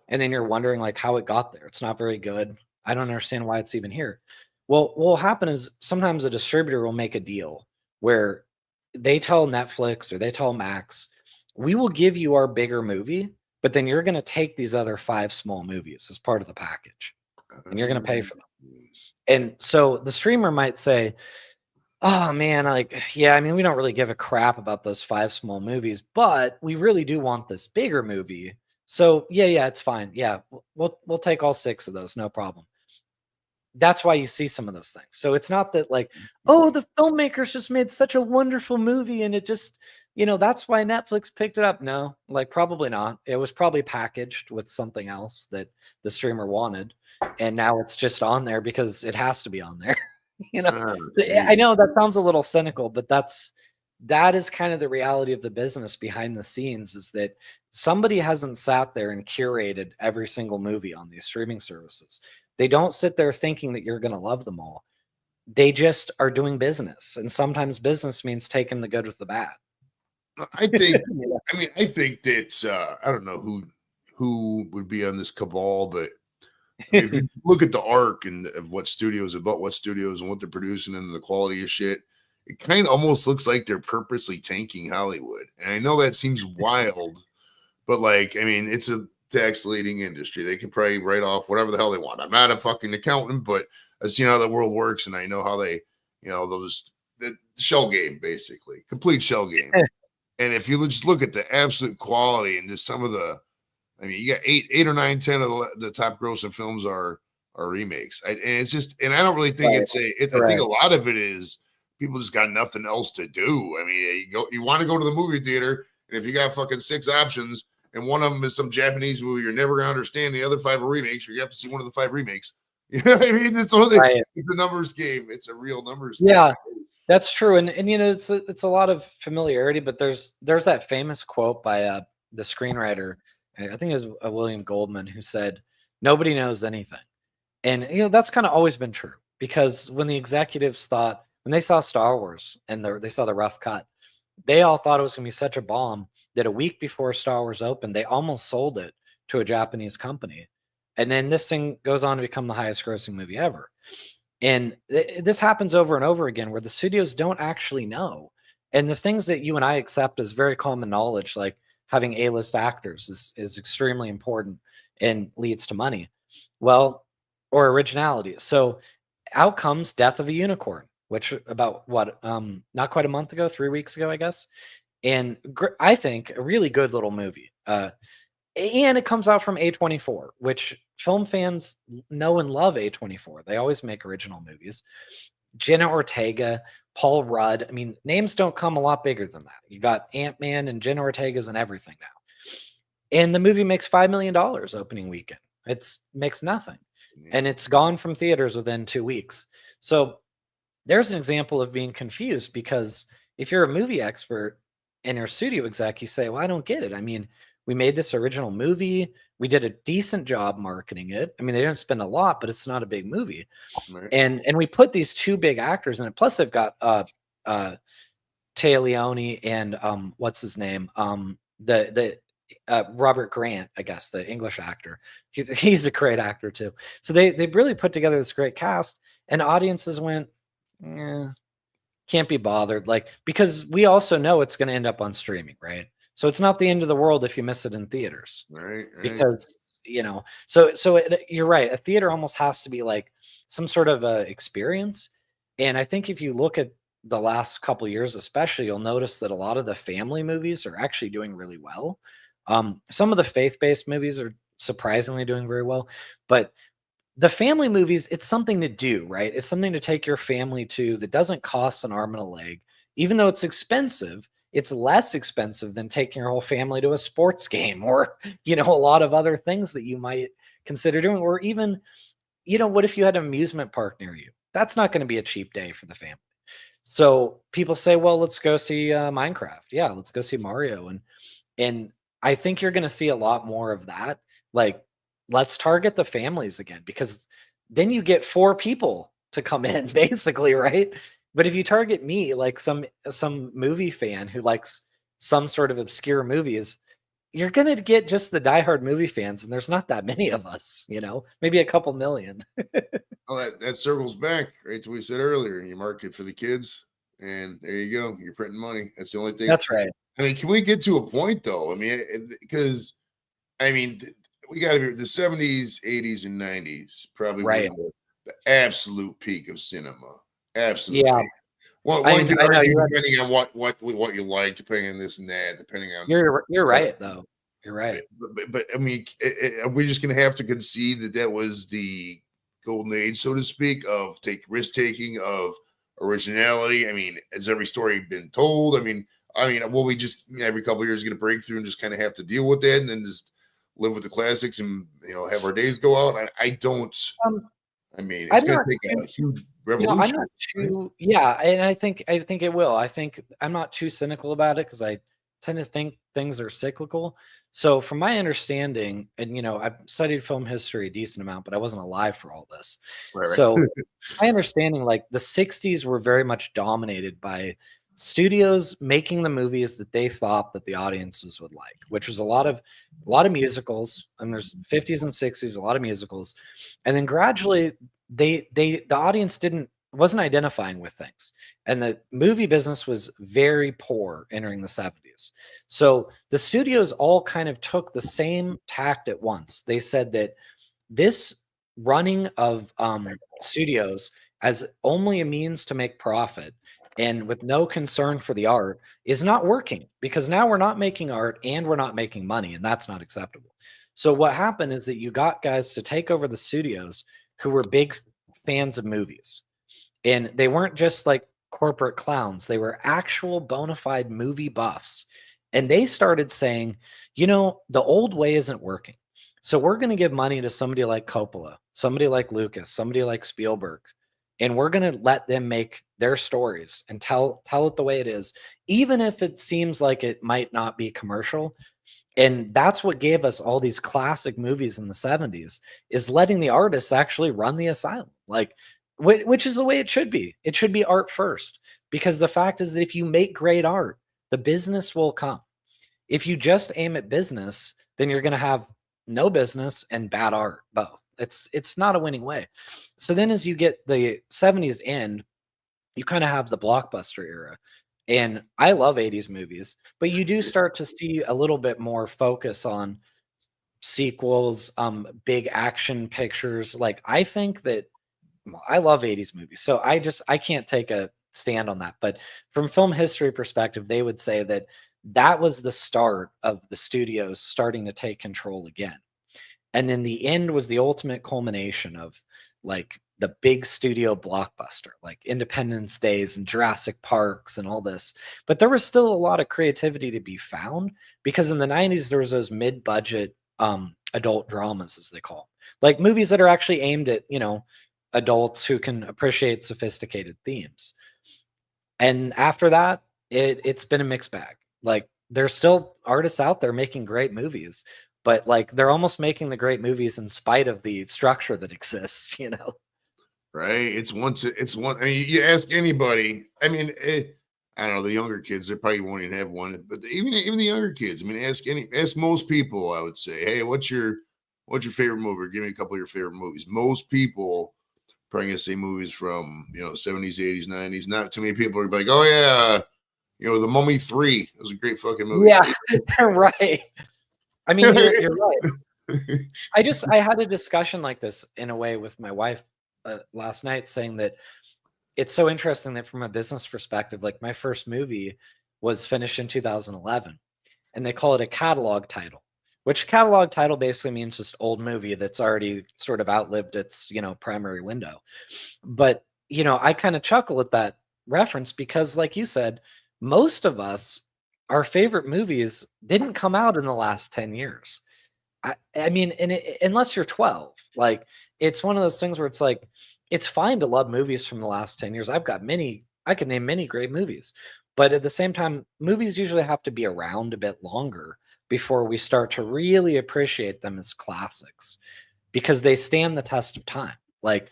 and then you're wondering like how it got there. It's not very good. I don't understand why it's even here. Well, what will happen is sometimes a distributor will make a deal where they tell Netflix or they tell Max, we will give you our bigger movie, but then you're going to take these other 5 small movies as part of the package and you're going to pay Um, for them. And so the streamer might say, oh man, like, yeah, I mean, we don't really give a crap about those 5 small movies, but we really do want this bigger movie. So yeah, it's fine. Yeah, we'll take all 6 of those, no problem. That's why you see some of those things. So it's not that like, oh, the filmmakers just made such a wonderful movie and it just, that's why Netflix picked it up. No, like probably not. It was probably packaged with something else that the streamer wanted, and now it's just on there because it has to be on there. You know, ah, I geez. know that sounds a little cynical, but that is kind of the reality of the business behind the scenes is that somebody hasn't sat there and curated every single movie on these streaming services. They don't sit there thinking that you're going to love them all. They just are doing business. And sometimes business means taking the good with the bad. I think, Yeah. I think that I don't know who would be on this cabal, but I mean, if you look at the arc and of what studios about what studios and what they're producing and the quality of shit, it kind of almost looks like they're purposely tanking Hollywood. And I know that seems wild, but like, I mean, it's a tax leading industry. They could probably write off whatever the hell they want. I'm not a fucking accountant, but I've seen how the world works and I know how they, those the shell game basically, complete shell game. And if you just look at the absolute quality and just some of the, I mean, you got eight or nine, 10 of the top grossing films are remakes. And it's just, and I don't really think Right. I think a Correct. lot of it is people just got nothing else to do. I mean, you want to go to the movie theater, and if you got fucking 6 options, and one of them is some Japanese movie, you're never gonna understand. The other 5 are remakes. You have to see one of the 5 remakes. You know what I mean? Right. It's a numbers game. It's a real numbers game. Yeah, that's true. And it's a lot of familiarity, but there's that famous quote by the screenwriter, I think it was William Goldman, who said, nobody knows anything. And that's kind of always been true because when the executives thought when they saw Star Wars and they saw the rough cut, they all thought it was going to be such a bomb that a week before Star Wars opened, they almost sold it to a Japanese company. And then this thing goes on to become the highest grossing movie ever. And this happens over and over again where the studios don't actually know. And the things that you and I accept as very common knowledge, like having A-list actors is extremely important and leads to money. Well, or originality. So out comes Death of a Unicorn, which about what not quite a month ago, 3 weeks ago, I guess. And I think a really good little movie. And it comes out from A24, which film fans know and love A24. They always make original movies. Jenna Ortega, Paul Rudd. I mean, names don't come a lot bigger than that. You got Ant-Man and Jenna Ortega's and everything now. And the movie makes $5 million opening weekend. It's makes nothing. Yeah. And it's gone from theaters within 2 weeks. So there's an example of being confused because if you're a movie expert and you're a studio exec, you say, well, I don't get it. I mean, we made this original movie. We did a decent job marketing it. I mean, they didn't spend a lot, but it's not a big movie. Right. And we put these 2 big actors in it. Plus they've got Taya Leone and what's his name? The Robert Grant, I guess, the English actor. He's a great actor too. So they really put together this great cast, and audiences went, can't be bothered. Like, because we also know it's going to end up on streaming, right? So it's not the end of the world if you miss it in theaters, Right. because you're right. A theater almost has to be like some sort of a experience. And I think if you look at the last couple years, especially, you'll notice that a lot of the family movies are actually doing really well. Some of the faith-based movies are surprisingly doing very well, but the family movies, it's something to do, right? It's something to take your family to that doesn't cost an arm and a leg. Even though it's expensive, it's less expensive than taking your whole family to a sports game or, a lot of other things that you might consider doing. Or even, what if you had an amusement park near you? That's not going to be a cheap day for the family. So people say, well, let's go see Minecraft. Yeah, let's go see Mario. And I think you're going to see a lot more of that. Like, let's target the families again, because then you get 4 people to come in basically, right? But if you target me, like some movie fan who likes some sort of obscure movies, you're going to get just the diehard movie fans, and there's not that many of us, maybe a couple million. Oh, that circles back right to what we said earlier. You market for the kids, and there you go. You're printing money. That's the only thing. That's right. I mean, can we get to a point though? I mean, because I mean, we got to be the 70s, 80s, and 90s probably Right. were the absolute peak of cinema. Absolute Yeah. peak. Well, I one can know argue depending on what you like, depending on this and that, depending on you're right though. You're right. but I mean, are we just going to have to concede that was the golden age, so to speak, of risk taking, of originality? I mean, has every story been told? I mean, will we just every couple of years get a breakthrough and just kind of have to deal with that, and then just live with the classics and have our days go out? I don't. I mean, it's going to take a huge revolution. I'm not too, yeah, and I think it will. I think I'm not too cynical about it because I tend to think things are cyclical. So from my understanding, and I've studied film history a decent amount, but I wasn't alive for all this. Right. So my understanding, like the 60s were very much dominated by studios making the movies that they thought that the audiences would like, which was a lot of musicals. And there's 50s and 60s, a lot of musicals. And then gradually the audience wasn't identifying with things, and the movie business was very poor entering the 70s. So the studios all kind of took the same tact at once. They said that this running of studios as only a means to make profit and with no concern for the art is not working, because now we're not making art and we're not making money, and that's not acceptable. So what happened is that you got guys to take over the studios who were big fans of movies, and they weren't just like corporate clowns. They were actual bona fide movie buffs. And they started saying, the old way isn't working. So we're going to give money to somebody like Coppola, somebody like Lucas, somebody like Spielberg, and we're going to let them make their stories and tell it the way it is, even if it seems like it might not be commercial. And that's what gave us all these classic movies in the 70s, is letting the artists actually run the asylum. Like, which is the way it should be. It should be art first, because the fact is that if you make great art, the business will come. If you just aim at business, then you're going to have no business and bad art both. It's not a winning way. So then as you get the 70s end, you kind of have the blockbuster era. And I love 80s movies, but you do start to see a little bit more focus on sequels, big action pictures. Like, I think that I love 80s movies. So I can't take a stand on that. But from film history perspective, they would say that that was the start of the studios starting to take control again. And then the end was the ultimate culmination of like the big studio blockbuster, like Independence Days and Jurassic Parks and all this. But there was still a lot of creativity to be found, because in the 90s, there was those mid-budget adult dramas, as they call them, like movies that are actually aimed at, adults who can appreciate sophisticated themes. And after that, it's been a mixed bag. Like, there's still artists out there making great movies, but like they're almost making the great movies in spite of the structure that exists, Right. It's one. I mean, you ask anybody. I mean, I don't know, the younger kids, they probably won't even have one. But even the younger kids, I mean, ask most people. I would say, hey, what's your favorite movie? Or give me a couple of your favorite movies. Most people probably gonna say movies from 70s, 80s, 90s. Not too many people are like, oh yeah, The Mummy 3. It was a great fucking movie. Yeah, right. I mean, you're right. I had a discussion like this in a way with my wife last night, saying that it's so interesting that from a business perspective, like my first movie was finished in 2011, and they call it a catalog title, which catalog title basically means just old movie that's already sort of outlived its, primary window. But, I kind of chuckle at that reference because, like you said, most of us our favorite movies didn't come out in the last 10 years. I mean, unless you're 12, like it's one of those things where it's like it's fine to love movies from the last 10 years. I could name many great movies, but at the same time, movies usually have to be around a bit longer before we start to really appreciate them as classics because they stand the test of time. Like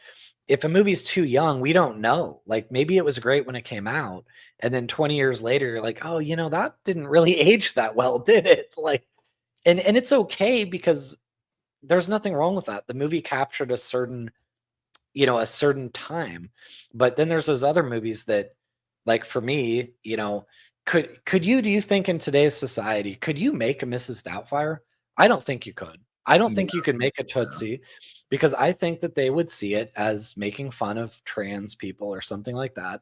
if a movie's too young, we don't know. Like maybe it was great when it came out, and then 20 years later, you're like, oh, that didn't really age that well, did it? Like, and it's okay because there's nothing wrong with that. The movie captured a certain time. But then there's those other movies that, like for me, do you think in today's society, could you make a Mrs. Doubtfire? I don't think you could. I don't think you could make a Tootsie because I think that they would see it as making fun of trans people or something like that.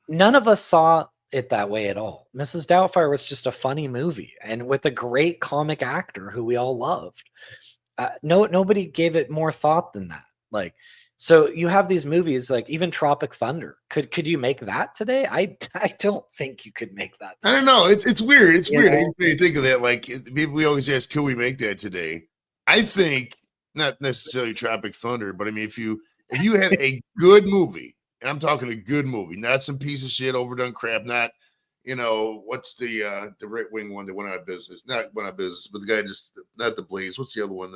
None of us saw it that way at all. Mrs. Doubtfire was just a funny movie and with a great comic actor who we all loved. Nobody gave it more thought than that. Like, so you have these movies like even Tropic Thunder. Could you make that today? I don't think you could make that today. I don't know. It's weird. It's weird. I think of that. Like we always ask, could we make that today? I think not necessarily Tropic Thunder, but I mean, if you had a good movie, and I'm talking a good movie, not some piece of shit, overdone crap, not what's the right wing one that went out of business? Not went out of business, but the guy just not the Blaze. What's the other one?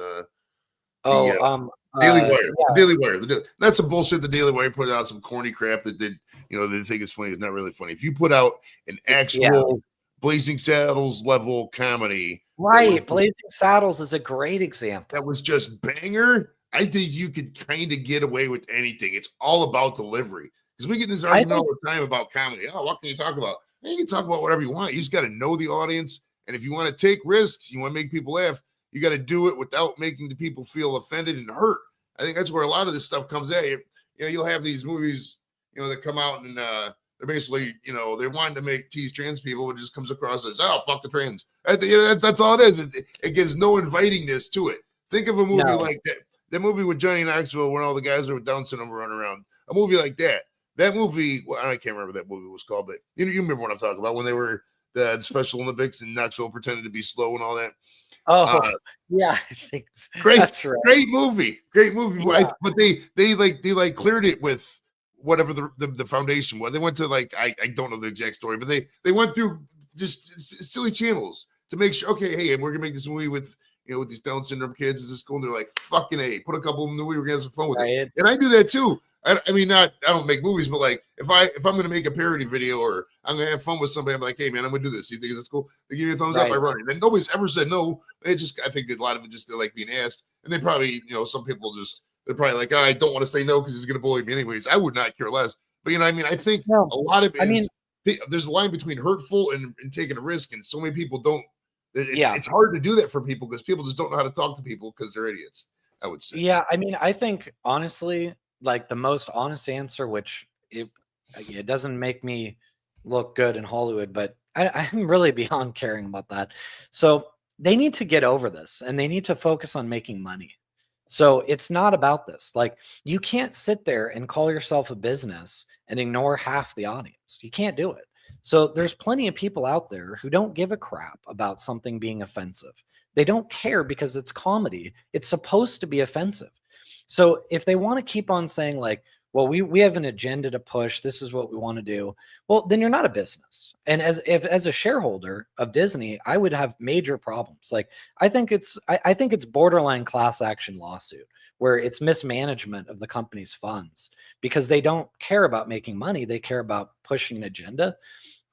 Daily Wire. Yeah. The Daily Wire. That's some bullshit. The Daily Wire put out some corny crap that they think is funny. It's not really funny. If you put out an actual Blazing Saddles level comedy, right? Blazing Saddles is a great example. That was just banger. I think you could kind of get away with anything. It's all about delivery. Because we get this argument all the time about comedy. Oh, what can you talk about? You can talk about whatever you want. You just got to know the audience. And if you want to take risks, you want to make people laugh, you got to do it without making the people feel offended and hurt. I think that's where a lot of this stuff comes at you. You'll have these movies, that come out and they're basically, they're wanting to tease trans people. It just comes across as, oh, fuck the trans. That's all it is. It gives no invitingness to it. Think of a movie like that. That movie with Johnny Knoxville when all the guys are with Down syndrome running around. A movie like that. That movie, well, I can't remember what that movie was called, but you remember what I'm talking about when they were the Special Olympics and Knoxville pretended to be slow and all that. Oh, yeah, I think great. That's right. Great movie. Yeah. But they cleared it with whatever the foundation was. They went to I don't know the exact story, but they went through just silly channels to make sure. Okay, hey, and we're gonna make this movie with with these Down syndrome kids at this school, and they're like, fucking A, put a couple of them in the movie, we're gonna have some fun with it. And I do that too. I mean, I don't make movies, but if I'm gonna make a parody video or I'm gonna have fun with somebody, I'm like, hey man, I'm gonna do this. You think that's cool? They give me a thumbs up, I run it. And nobody's ever said no. I think a lot of it just they like being asked. And they probably, some people they're probably like, oh, I don't want to say no because he's gonna bully me anyways. I would not care less. But I think a lot of it is there's a line between hurtful and taking a risk, and so many people don't. It's hard to do that for people because people just don't know how to talk to people because they're idiots, I would say. Yeah, I mean, I think honestly, the most honest answer, which it doesn't make me look good in Hollywood, but I'm really beyond caring about that. So they need to get over this and they need to focus on making money. So it's not about this. You can't sit there and call yourself a business and ignore half the audience. You can't do it. So there's plenty of people out there who don't give a crap about something being offensive. They don't care because it's comedy. It's supposed to be offensive. So if they want to keep on saying well, we have an agenda to push, this is what we want to do, well, then you're not a business. And as a shareholder of Disney, I would have major problems. I think it's borderline class action lawsuit where it's mismanagement of the company's funds because they don't care about making money. They care about pushing an agenda.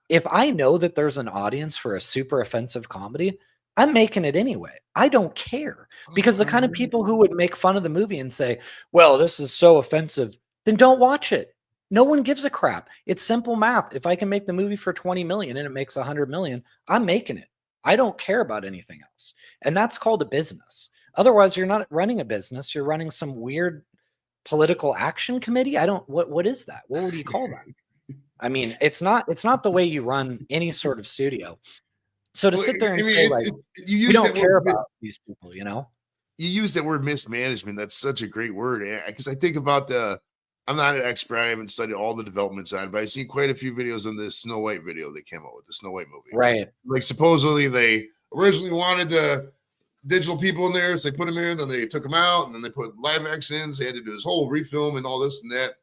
If I know that there's an audience for a super offensive comedy, I'm making it anyway. I don't care because the kind of people who would make fun of the movie and say, well, this is so offensive, then don't watch it. No one gives a crap. It's simple math. If I can make the movie for 20 million and it makes 100 million, I'm making it. I don't care about anything else. And that's called a business. Otherwise, you're not running a business. You're running some weird political action committee. What is that? What would you call that? I mean, it's not the way you run any sort of studio. So to sit there and say you don't care about these people, You use that word mismanagement. That's such a great word because I think about I'm not an expert. I haven't studied all the developments on it, but I've seen quite a few videos on this Snow White video they came out with, the Snow White movie. Right. Like supposedly they originally wanted the digital people in there, so they put them in, then they took them out, and then they put live actions. They had to do this whole refilm and all this and that.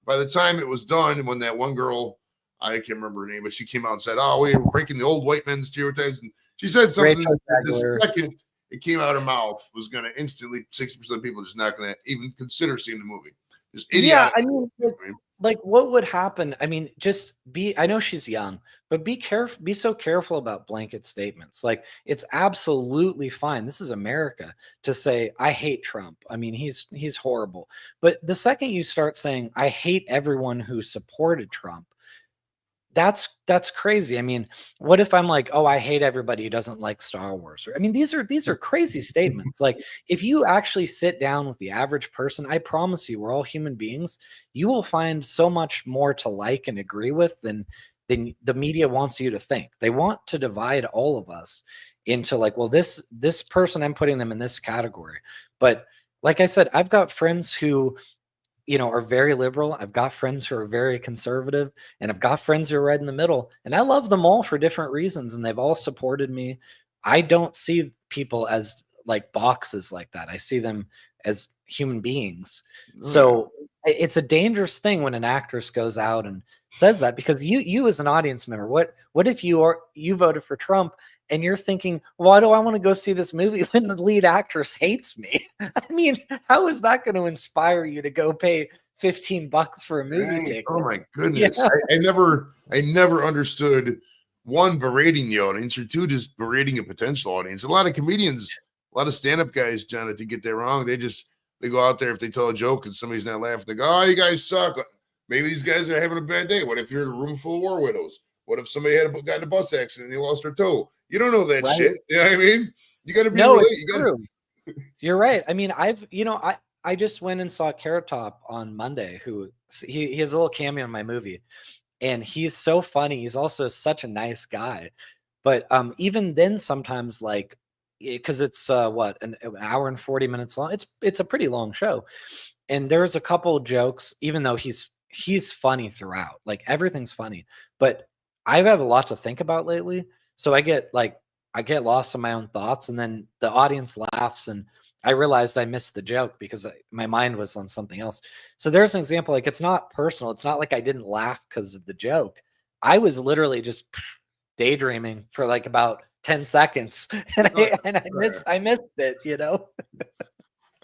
By the time it was done, when that one girl, I can't remember her name, but she came out and said, "Oh, we were breaking the old white men stereotypes," and she said something Rachel that the Zegler. second it came out of her mouth was going to instantly 60% of people just not going to even consider seeing the movie. Just Yeah, idiotic. I mean, like what would happen? I mean, just be, I know she's young, but be careful, be so careful about blanket statements. Like it's absolutely fine. This is America to say, I hate Trump. I mean, he's horrible. But the second you start saying, I hate everyone who supported Trump, that's crazy. I mean, what if I'm like, oh, I hate everybody who doesn't like Star Wars? Or, I mean, these are crazy statements. Like, if you actually sit down with the average person, I promise you, we're all human beings. You will find so much more to like and agree with than the media wants you to think. They want to divide all of us into like, well, this person, I'm putting them in this category. But like I said, I've got friends who are very liberal. I've got friends who are very conservative, and I've got friends who are right in the middle. And I love them all for different reasons, and they've all supported me. I don't see people as like boxes like that. I see them as human beings. So it's a dangerous thing when an actress goes out and says that, because you as an audience member, what if you voted for Trump and you're thinking, why do I want to go see this movie when the lead actress hates me? I mean, how is that going to inspire you to go pay $15 for a movie ticket? Oh my goodness. Yeah. I never understood, one, berating the audience, or two, just berating a potential audience. A lot of comedians, a lot of stand-up guys, Jonathan, to get that wrong. They go out there, if they tell a joke and somebody's not laughing, they go, oh, you guys suck. Maybe these guys are having a bad day. What if you're in a room full of war widows? What if somebody got in a bus accident and they lost their toe? You don't know that shit. You know what I mean? You got to be true. You're right. I mean, I just went and saw Carrot Top on Monday, who he has a little cameo in my movie, and he's so funny. He's also such a nice guy. But even then, sometimes, like, because it's an hour and 40 minutes long. It's a pretty long show, and there's a couple of jokes. Even though he's funny throughout, like everything's funny. But I have a lot to think about lately, so I get lost in my own thoughts, and then the audience laughs, and I realized I missed the joke because my mind was on something else. So there's an example. Like, it's not personal. It's not like I didn't laugh because of the joke. I was literally just daydreaming for like about 10 seconds, and I missed it. Oh,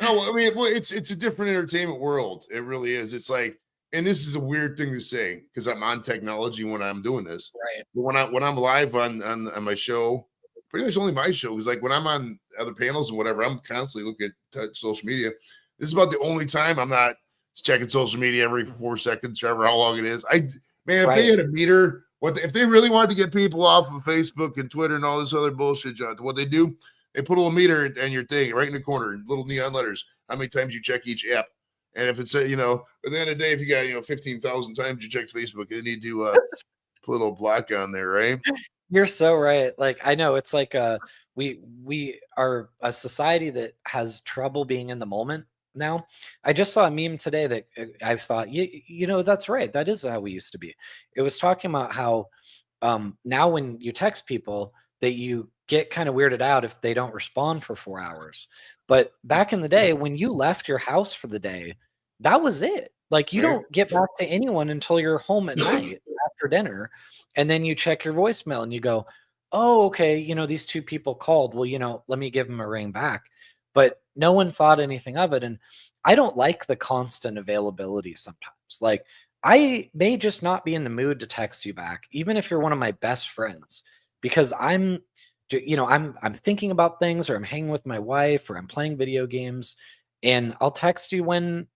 I mean, well, it's a different entertainment world. It really is. It's like, and this is a weird thing to say because I'm on technology when I'm doing this. Right. But when I'm live on my show, pretty much only my show, because like when I'm on other panels and whatever, I'm constantly looking at social media. This is about the only time I'm not checking social media every 4 seconds, however how long it is. If they had a meter, if they really wanted to get people off of Facebook and Twitter and all this other bullshit, Jonathan, what they do, they put a little meter in your thing right in the corner, little neon letters, how many times you check each app. And if it's, at the end of the day, if you got, 15,000 times you check Facebook, you need to put a little block on there, right? You're so right. Like, I know it's like we are a society that has trouble being in the moment now. I just saw a meme today that I thought, that's right. That is how we used to be. It was talking about how now when you text people, that you get kind of weirded out if they don't respond for 4 hours. But back in the day, when you left your house for the day, that was it. Like, you don't get back to anyone until you're home at night after dinner. And then you check your voicemail and you go, oh, okay, these two people called. Well, let me give them a ring back. But no one thought anything of it. And I don't like the constant availability sometimes. Like, I may just not be in the mood to text you back, even if you're one of my best friends, because I'm thinking about things, or I'm hanging with my wife, or I'm playing video games, and I'll text you when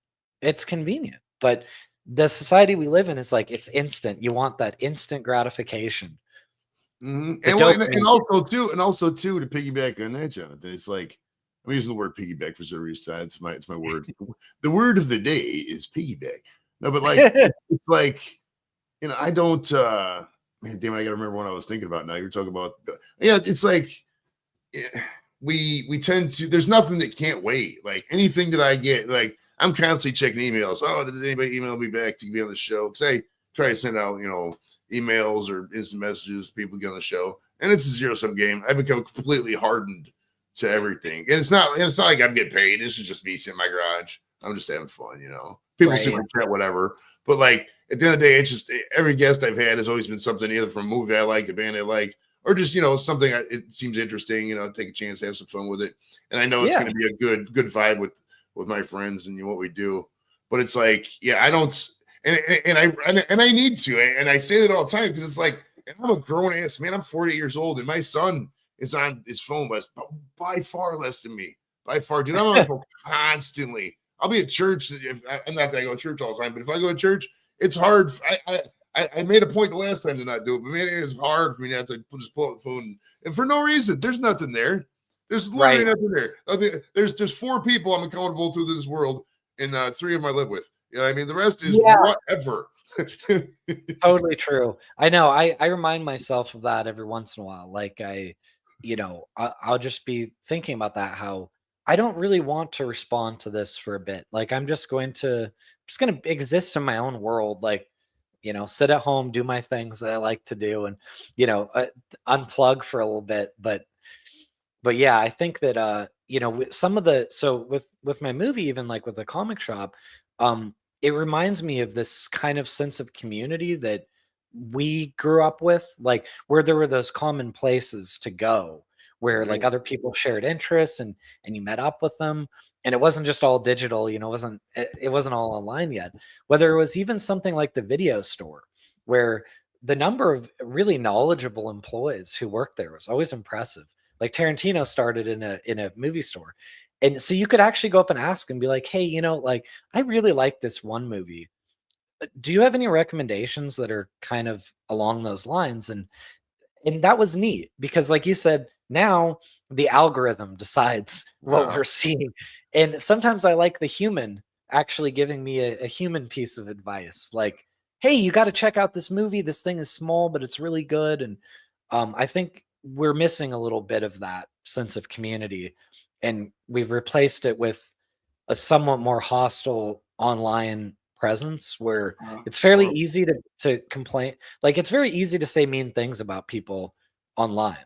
it's convenient. But the society we live in is like, it's instant. You want that instant gratification. Mm-hmm. And also too, to piggyback on that, Jonathan, it's like, I'm using the word piggyback for some reason. It's my word. The word of the day is piggyback. No, but like, it's like, I don't, man, damn it, I gotta remember what I was thinking about now. You're talking about, it's like, we tend to, there's nothing that can't wait. Like anything that I get, like, I'm constantly checking emails. Oh, did anybody email me back to be on the show? Because I try to send out, emails or instant messages to people get on the show. And it's a zero-sum game. I've become completely hardened to everything. And it's not like I'm getting paid. This is just me sitting in my garage. I'm just having fun, People Right. super chat, whatever. But like at the end of the day, it's just every guest I've had has always been something either from a movie I like, a band I like, or just something it seems interesting. Take a chance to have some fun with it. And I know it's going to be a good vibe with my friends and what we do. But it's like, I don't, and I need to, and I say that all the time because it's like, and I'm a grown ass man. I'm 48 years old, and my son is on his phone by far less than me. By far, dude. I'm on my phone constantly. I'll be at church. I'm not that I go to church all the time, but if I go to church, it's hard. I made a point the last time to not do it, but man, it is hard for me not to just pull out the phone and for no reason. There's nothing there. There's literally nothing there. There's 4 people I'm accountable to this world, and 3 of them I live with. I mean, the rest is whatever. Totally true. I know. I remind myself of that every once in a while. Like I'll just be thinking about that. How I don't really want to respond to this for a bit. Like I'm just going to exist in my own world. Like sit at home, do my things that I like to do, and unplug for a little bit. But yeah, I think that with some of the with my movie, even like with the comic shop, it reminds me of this kind of sense of community that we grew up with, like where there were those common places to go where like other people shared interests and you met up with them, and it wasn't just all digital, it wasn't all online yet. Whether it was even something like the video store, where the number of really knowledgeable employees who worked there was always impressive. Like Tarantino started in a movie store. And so you could actually go up and ask and be like, hey, like I really like this one movie. Do you have any recommendations that are kind of along those lines? And that was neat because like you said, now the algorithm decides what we're seeing. And sometimes I like the human actually giving me a human piece of advice. Like, hey, you got to check out this movie. This thing is small, but it's really good. And I think we're missing a little bit of that sense of community. And we've replaced it with a somewhat more hostile online presence where it's fairly easy to complain. Like it's very easy to say mean things about people online.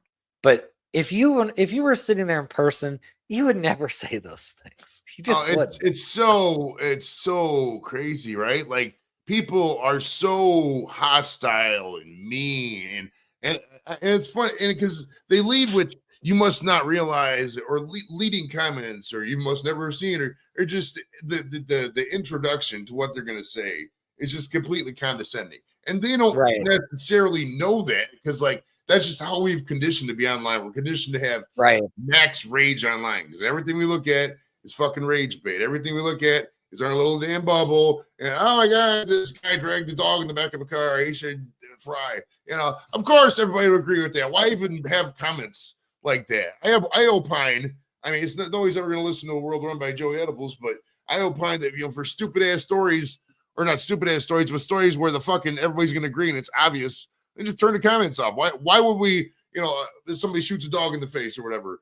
But if you were sitting there in person, you would never say those things. You just wouldn't. It's so crazy, right? Like people are so hostile and mean and it's fun and because they lead with you must not realize or leading comments or you must never have seen or just the introduction to what they're going to say is just completely condescending, and they don't necessarily know that because like that's just how we've conditioned to be online. We're conditioned to have max rage online because everything we look at is fucking rage bait. Everything we look at is our little damn bubble. And oh my god, this guy dragged the dog in the back of a car. He should fry. Of course, everybody would agree with that. Why even have comments like that? I opine. I mean, it's not nobody's ever going to listen to a world run by Joey Edibles, but I opine that for stupid ass stories, or not stupid ass stories, but stories where the fucking everybody's going to agree and it's obvious, and just turn the comments off. Why would we? If somebody shoots a dog in the face or whatever.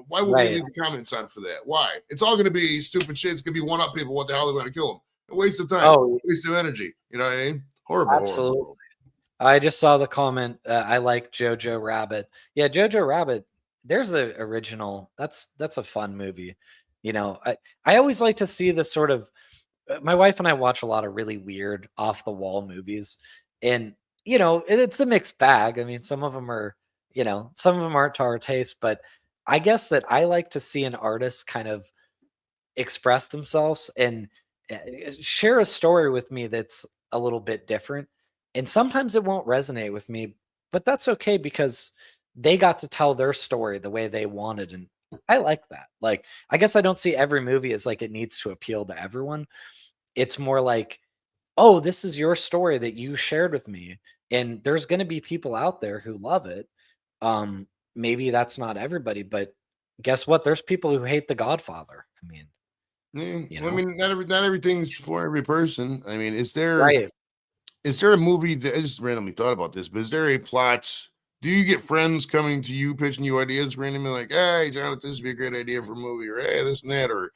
Why would we leave the comments on for that? Why? It's all going to be stupid shit. It's going to be one-up people. What the hell are they going to kill them? A waste of time. Waste of energy. You know what I mean? Horrible. Absolutely. Horrible. I just saw the comment. I like Jojo Rabbit. Yeah, Jojo Rabbit. There's a original. That's a fun movie. I always like to see the sort of. My wife and I watch a lot of really weird off the wall movies, and it's a mixed bag. I mean, some of them are, some of them aren't to our taste, but I guess that I like to see an artist kind of express themselves and share a story with me that's a little bit different. And sometimes it won't resonate with me, but that's okay because they got to tell their story the way they wanted. And I like that. Like, I guess I don't see every movie as like it needs to appeal to everyone. It's more like, oh, this is your story that you shared with me. And there's going to be people out there who love it. Maybe that's not everybody, but guess what? There's people who hate The Godfather. I mean, I mean, not everything's for every person. I mean, is there a movie that I just randomly thought about this, but is there a plot? Do you get friends coming to you pitching you ideas randomly like, hey, Jonathan, this would be a great idea for a movie, or hey, this and that, or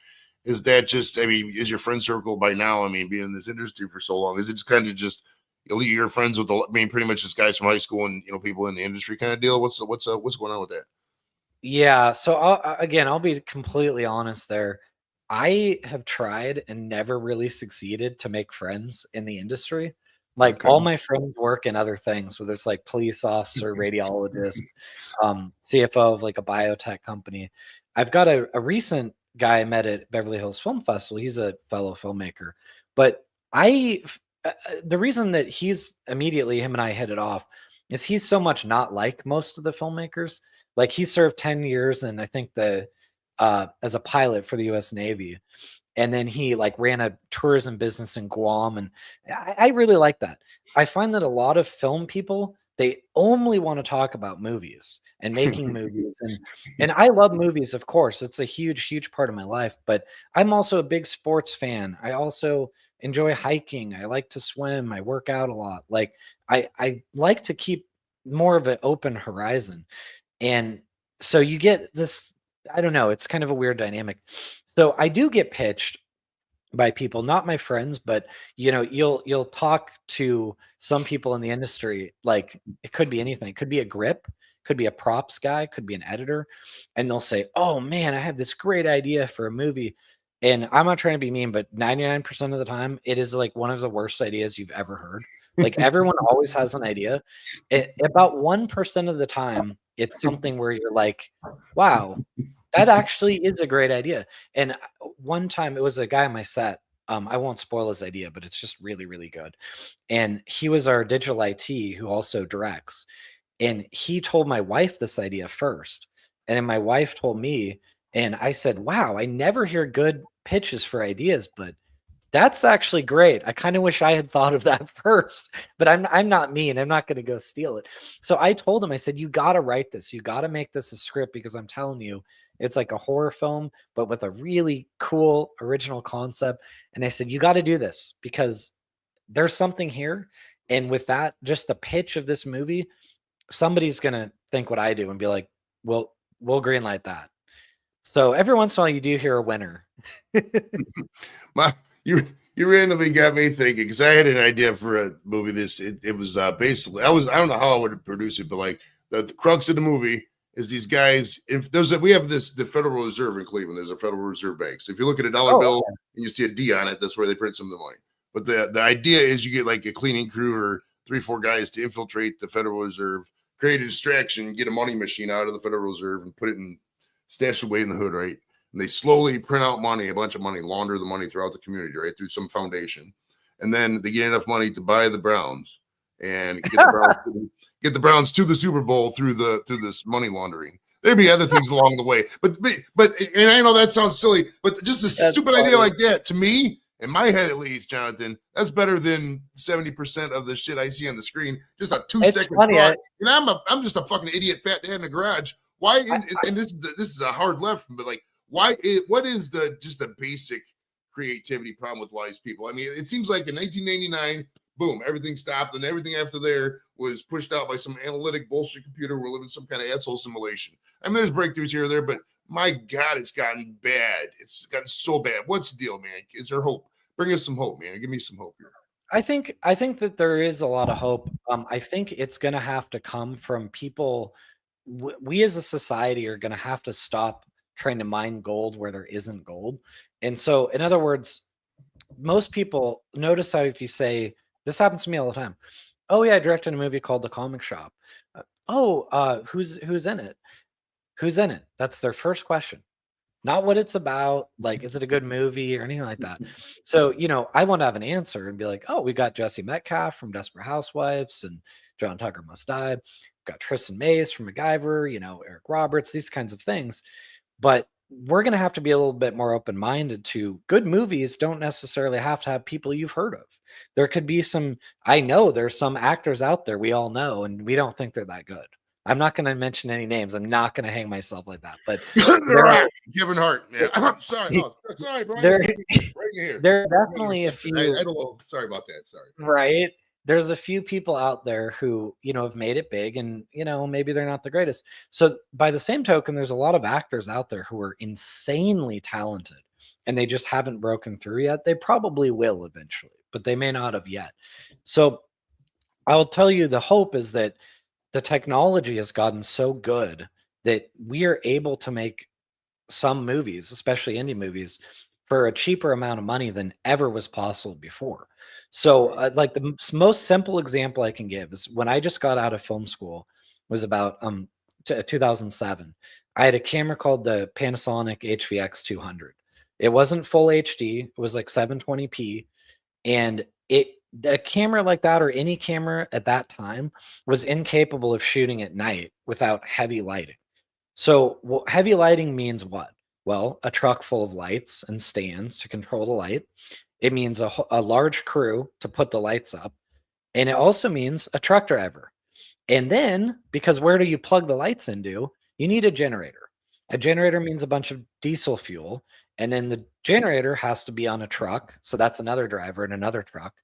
is that just, I mean, is your friend circle by now, I mean, being in this industry for so long, is it just kind of just you're friends with I mean, pretty much just guys from high school and, people in the industry kind of deal? What's going on with that? Yeah, so again, I'll be completely honest there. I have tried and never really succeeded to make friends in the industry. Like Okay. all my friends work in other things. So there's like police officer, radiologist, CFO of like a biotech company. I've got a recent guy I met at Beverly Hills Film Festival. He's a fellow filmmaker. But the reason that he's immediately, him and I hit it off is he's so much not like most of the filmmakers. Like he served 10 years and I think as a pilot for the US Navy. And then he like ran a tourism business in Guam. And I really like that. I find that a lot of film people, they only want to talk about movies and making movies. And I love movies, of course. It's a huge, huge part of my life. But I'm also a big sports fan. I also enjoy hiking. I like to swim. I work out a lot. Like I like to keep more of an open horizon. And so you get this, I don't know, it's kind of a weird dynamic. So I do get pitched by people, not my friends, but you'll talk to some people in the industry, like it could be anything. It could be a grip, could be a props guy, could be an editor, and they'll say, "Oh man, I have this great idea for a movie." And I'm not trying to be mean, but 99% of the time, it is like one of the worst ideas you've ever heard. Like everyone always has an idea. About 1% of the time, it's something where you're like, wow, that actually is a great idea. And one time it was a guy on my set. I won't spoil his idea, but it's just really, really good. And he was our digital IT who also directs. And he told my wife this idea first. And then my wife told me, and I said, wow, I never hear good pitches for ideas, but that's actually great. I kind of wish I had thought of that first, but I'm not mean. I'm not going to go steal it. So I told him, I said, you got to write this. You got to make this a script because I'm telling you, it's like a horror film, but with a really cool original concept. And I said, you got to do this because there's something here. And with that, just the pitch of this movie, somebody's going to think what I do and be like, well, we'll greenlight that. So every once in a while you do hear a winner. My, you randomly got me thinking because I had an idea for a movie. It was basically I don't know how I would produce it, but like the crux of the movie is these guys. If we have the Federal Reserve in Cleveland. There's a Federal Reserve Bank. So if you look at a dollar bill and you see a D on it, that's where they print some of the money. But the idea is you get like a cleaning crew or 3-4 guys to infiltrate the Federal Reserve, create a distraction, get a money machine out of the Federal Reserve, and put it in stash away in the hood, right? And they slowly print out money, a bunch of money, launder the money throughout the community, right? Through some foundation. And then they get enough money to buy the Browns and get the Browns to the Super Bowl through this money laundering. There'd be other things along the way. But and I know that sounds silly, but just a stupid idea like that, to me, in my head at least, Jonathan, that's better than 70% of the shit I see on the screen. Just a 2-second thought. And I'm just a fucking idiot fat dad in the garage. Why? And this is a hard left, but like, what is just the basic creativity problem with wise people? I mean, it seems like in 1999, boom, everything stopped, and everything after there was pushed out by some analytic bullshit computer. We're living some kind of asshole simulation. I mean, there's breakthroughs here or there, but my God, it's gotten bad. It's gotten so bad. What's the deal, man? Is there hope? Bring us some hope, man. Give me some hope here. I think that there is a lot of hope. I think it's going to have to come from people. We as a society are going to have to stop trying to mine gold where there isn't gold. And so, in other words, most people notice how if you say, this happens to me all the time. Oh yeah, I directed a movie called The Comic Shop. Who's in it? Who's in it? That's their first question. Not what it's about, like, is it a good movie or anything like that? So, I want to have an answer and be like, oh, we got Jesse Metcalf from Desperate Housewives and John Tucker Must Die. We've got Tristan Mays from MacGyver, Eric Roberts, these kinds of things. But we're going to have to be a little bit more open-minded to good movies don't necessarily have to have people you've heard of. There could be I know there's some actors out there we all know, and we don't think they're that good. I'm not going to mention any names. I'm not going to hang myself like that. But Kevin Hart. Yeah, I'm sorry. No, sorry, Brian. There are definitely a few. I don't know. Sorry about that. Sorry. Right. There's a few people out there who, have made it big and, maybe they're not the greatest. So by the same token, there's a lot of actors out there who are insanely talented and they just haven't broken through yet. They probably will eventually, but they may not have yet. So I'll tell you, the hope is that the technology has gotten so good that we are able to make some movies, especially indie movies, for a cheaper amount of money than ever was possible before. So, like the most simple example I can give is when I just got out of film school was about 2007. I had a camera called the Panasonic HVX 200. It wasn't full HD. It was like 720p, and a camera like that or any camera at that time was incapable of shooting at night without heavy lighting. So, heavy lighting means what? Well, a truck full of lights and stands to control the light. It means a large crew to put the lights up. And it also means a truck driver. And then, because where do you plug the lights into? You need a generator. A generator means a bunch of diesel fuel. And then the generator has to be on a truck. So that's another driver and another truck.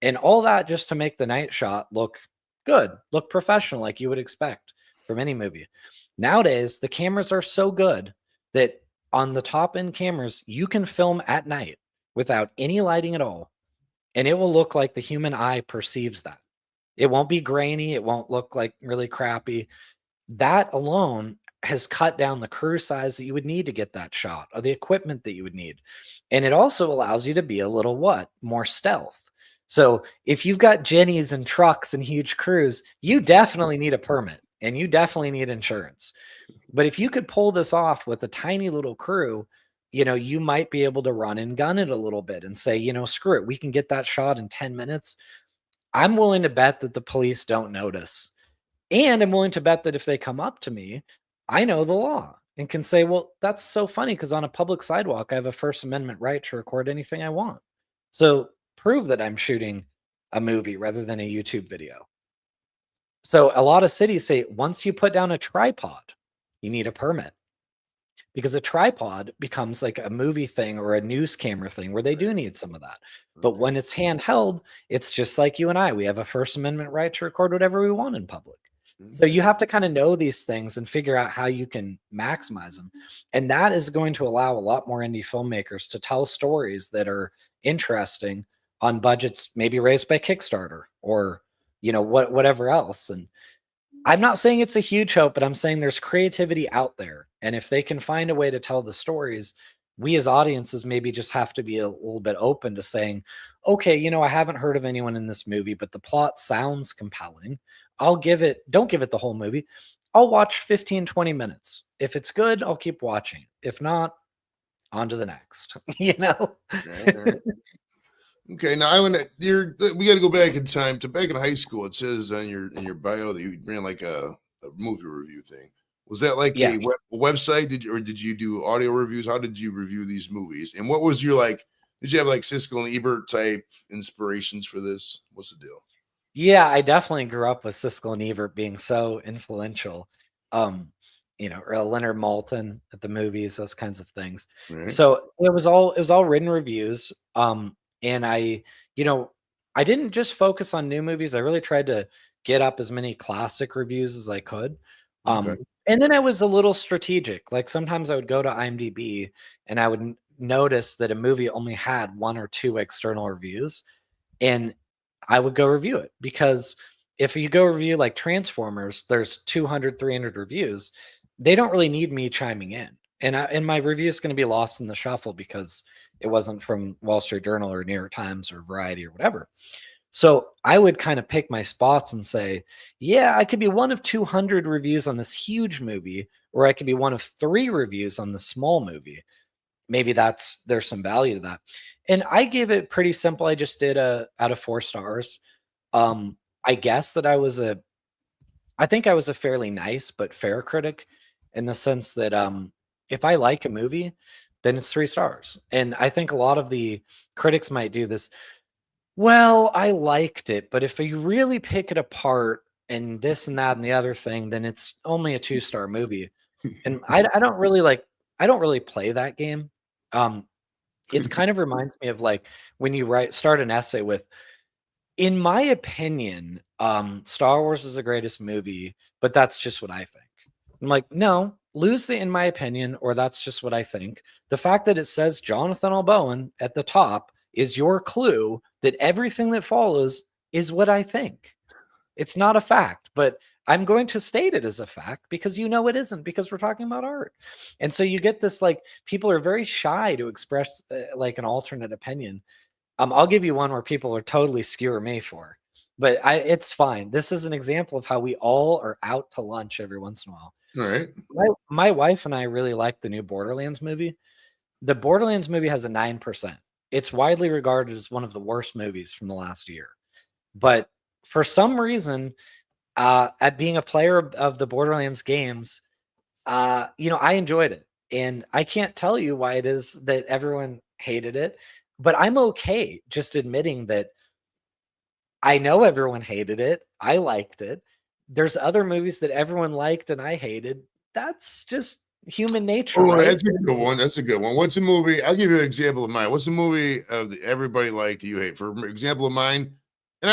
And all that just to make the night shot look good, look professional, like you would expect from any movie. Nowadays, the cameras are so good that on the top end cameras, you can film at night without any lighting at all, and it will look like the human eye perceives that. It won't be grainy, it won't look like really crappy. That alone has cut down the crew size that you would need to get that shot, or the equipment that you would need. And it also allows you to be a little what? More stealth. So if you've got jennies and trucks and huge crews, you definitely need a permit and you definitely need insurance. But if you could pull this off with a tiny little crew, you might be able to run and gun it a little bit and say, screw it, we can get that shot in 10 minutes. I'm willing to bet that the police don't notice. And I'm willing to bet that if they come up to me, I know the law and can say, well, that's so funny because on a public sidewalk, I have a First Amendment right to record anything I want. So prove that I'm shooting a movie rather than a YouTube video. So a lot of cities say once you put down a tripod, you need a permit because a tripod becomes like a movie thing or a news camera thing where they do need some of that. But when it's handheld, it's just like you and I. We have a First Amendment right to record whatever we want in public. So you have to kind of know these things and figure out how you can maximize them. And that is going to allow a lot more indie filmmakers to tell stories that are interesting on budgets maybe raised by Kickstarter or whatever else. And I'm not saying it's a huge hope, but I'm saying there's creativity out there. And if they can find a way to tell the stories, we as audiences maybe just have to be a little bit open to saying, okay, I haven't heard of anyone in this movie, but the plot sounds compelling. Don't give it the whole movie. I'll watch 15, 20 minutes. If it's good, I'll keep watching. If not, on to the next, Right. Okay, now we got to go back in time to back in high school. It says in your bio that you ran like a movie review thing. Was that like Yeah. a website? Did you do audio reviews? How did you review these movies? And what was your like? Did you have like Siskel and Ebert type inspirations for this? What's the deal? Yeah, I definitely grew up with Siskel and Ebert being so influential. Or Leonard Maltin at the movies, those kinds of things. Right. So it was all written reviews. And I didn't just focus on new movies. I really tried to get up as many classic reviews as I could. Okay. And then I was a little strategic. Like sometimes I would go to IMDb and I would notice that a movie only had one or two external reviews. And I would go review it because if you go review like Transformers, there's 200, 300 reviews. They don't really need me chiming in. And my review is going to be lost in the shuffle because it wasn't from Wall Street Journal or New York Times or Variety or whatever. So I would kind of pick my spots and say, yeah, I could be one of 200 reviews on this huge movie, or I could be one of 3 reviews on the small movie. Maybe there's some value to that. And I gave it pretty simple. I just did a out of 4 stars. I guess that I think I was a fairly nice but fair critic in the sense that if I like a movie, then it's 3 stars. And I think a lot of the critics might do this. Well, I liked it, but if you really pick it apart and this and that and the other thing, then it's only a 2-star movie. And I don't really play that game. It kind of reminds me of like when you start an essay with, in my opinion, Star Wars is the greatest movie, but that's just what I think. I'm like, no, lose the in my opinion, or that's just what I think. The fact that it says Jonathan L Bowen at the top is your clue that everything that follows is what I think. It's not a fact, but I'm going to state it as a fact because it isn't, because we're talking about art. And so you get this, like, people are very shy to express like an alternate opinion. I'll give you one where people are totally skewer me for, but it's fine. This is an example of how we all are out to lunch every once in a while. All right. My wife and I really like the new Borderlands movie. The Borderlands movie has a 9%. It's widely regarded as one of the worst movies from the last year. But for some reason, at being a player of the Borderlands games, I enjoyed it. And I can't tell you why it is that everyone hated it, but I'm okay just admitting that I know everyone hated it. I liked it. There's other movies that everyone liked and I hated. That's just human nature, Oh, right? that's a good one. That's a good one. What's a movie? I'll give you an example of mine. What's a movie of everybody liked that you hate? For example of mine, and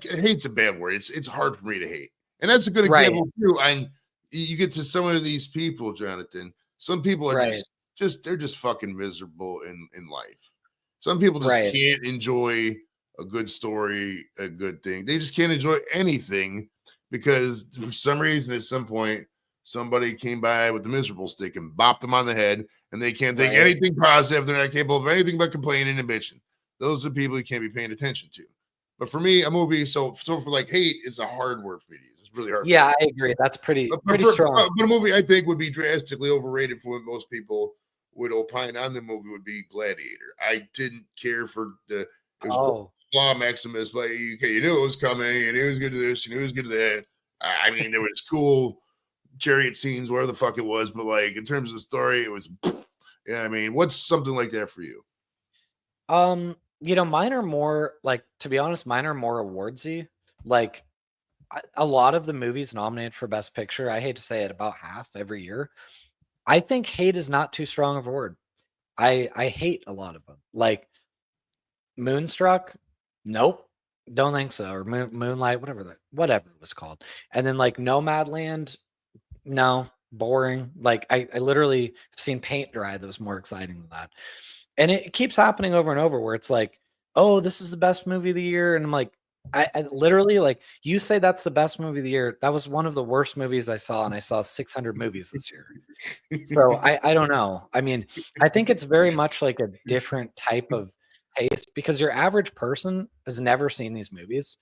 hate's a bad word. It's hard for me to hate, and that's a good Right. example too. And you get to some of these people, Jonathan. Some people are Right. they're just fucking miserable in life. Some people just Right. can't enjoy a good story, a good thing. They just can't enjoy anything because for some reason, at some point, somebody came by with the miserable stick and bopped them on the head, and they can't think Right. anything positive. They're not capable of anything but complaining and bitching. Those are people you can't be paying attention to. But for me, a movie, so for like hate is a hard word for me to use. It's really hard. Yeah, I agree. That's pretty strong. But a movie I think would be drastically overrated for what most people would opine on the movie would be Gladiator. I didn't care for it was Law Maximus, but you knew it was coming, and it was good to this, and it was good to that. I mean, there was cool chariot scenes, where the fuck it was, but like in terms of the story, it was yeah. I mean, what's something like that for you? Mine are more like, to be honest, mine are more awardsy. Like a lot of the movies nominated for Best Picture, I hate to say it, about half every year. I think hate is not too strong of a word. I hate a lot of them. Like Moonstruck, nope, don't think so. Or Moonlight, whatever it was called. And then like Nomadland, no, boring. Like I literally have seen paint dry that was more exciting than that. And it keeps happening over and over where it's like, oh, this is the best movie of the year. And I'm like, I literally, like, you say that's the best movie of the year. That was one of the worst movies I saw, and I saw 600 movies this year. So I don't know. I mean, I think it's very much like a different type of taste because your average person has never seen these movies.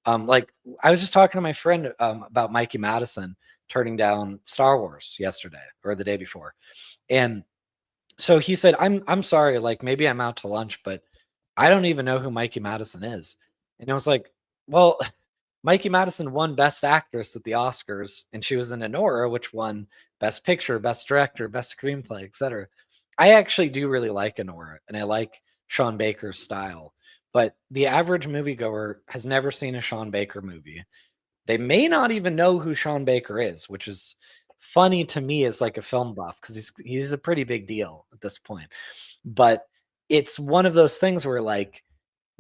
Like I was just talking to my friend about Mikey Madison turning down Star Wars yesterday or the day before. And so he said, I'm sorry, like maybe I'm out to lunch, but I don't even know who Mikey Madison is. And I was like, well, Mikey Madison won Best Actress at the Oscars, and she was in Anora, which won Best Picture, Best Director, Best Screenplay, etc. I actually do really like Anora, and I like Sean Baker's style. But the average moviegoer has never seen a Sean Baker movie. They may not even know who Sean Baker is, which is funny to me as like a film buff because he's a pretty big deal at this point. But it's one of those things where like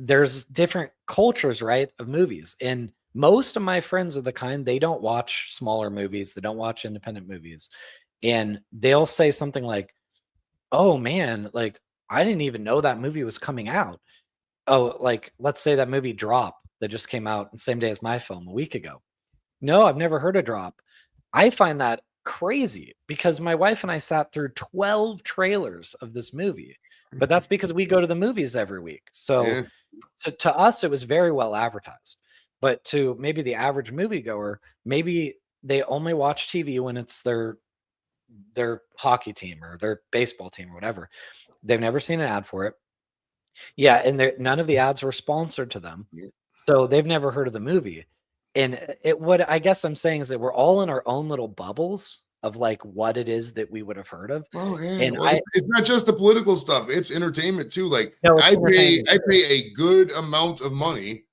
there's different cultures, right, of movies. And most of my friends are the kind, they don't watch smaller movies, they don't watch independent movies. And they'll say something like, "Oh man, like I didn't even know that movie was coming out." Oh, like let's say that movie Drop that just came out the same day as my film a week ago. No, I've never heard of Drop. I find that crazy because my wife and I sat through 12 trailers of this movie. But that's because we go to the movies every week. So to us, it was very well advertised. But to maybe the average moviegoer, maybe they only watch TV when it's their hockey team or their baseball team or whatever. They've never seen an ad for it. Yeah, and none of the ads were sponsored to them. So they've never heard of the movie. And what I guess I'm saying is that we're all in our own little bubbles of like what it is that we would have heard of. Oh yeah, And well, it's not just the political stuff; it's entertainment too. Like no, I pay a good amount of money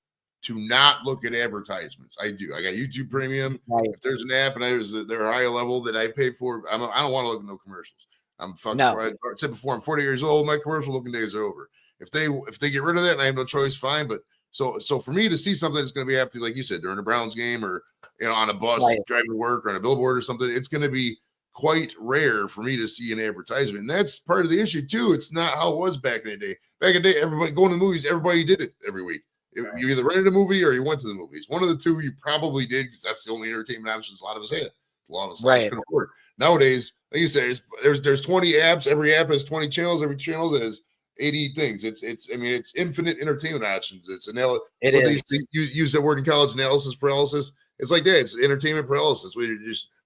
to not look at advertisements. I do. I got YouTube Premium. Right. If there's an app and they're higher level that I pay for, I don't want to look at no commercials. I'm fucking. No. I said before, I'm 40 years old. My commercial looking days are over. If they get rid of that and I have no choice, fine. But so for me to see something that's going to be after, like you said, during a Browns game or on a bus driving to work or on a billboard or something, it's going to be quite rare for me to see an advertisement. And that's part of the issue too. It's not how it was back in the day. Back in the day, everybody going to the movies, everybody did it every week. Right. You either rented a movie or you went to the movies. One of the two you probably did, because that's the only entertainment options a lot of us had. A lot of us Right. could afford. Nowadays, like you say, there's 20 apps. Every app has 20 channels. Every channel has 80 things. It's infinite entertainment options. It's It what they is. use that word in college, analysis paralysis. It's like that. It's entertainment paralysis.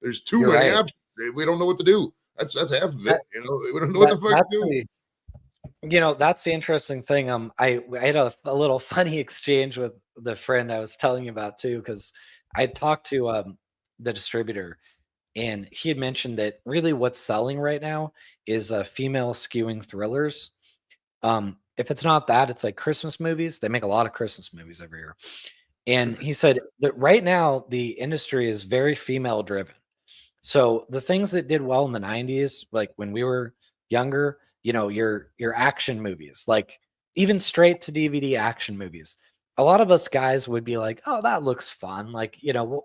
There's too You're many right. options. We don't know what to do. That's half of it. That, We don't know what the fuck to do. That's the interesting thing. I had a little funny exchange with the friend I was telling you about too, because I talked to the distributor, and he had mentioned that really what's selling right now is female skewing thrillers. If it's not that, it's like Christmas movies. They make a lot of Christmas movies every year. And he said that right now the industry is very female driven. So the things that did well in the 90s, like when we were younger, your action movies, like even straight to DVD action movies. A lot of us guys would be like, "Oh, that looks fun. Like,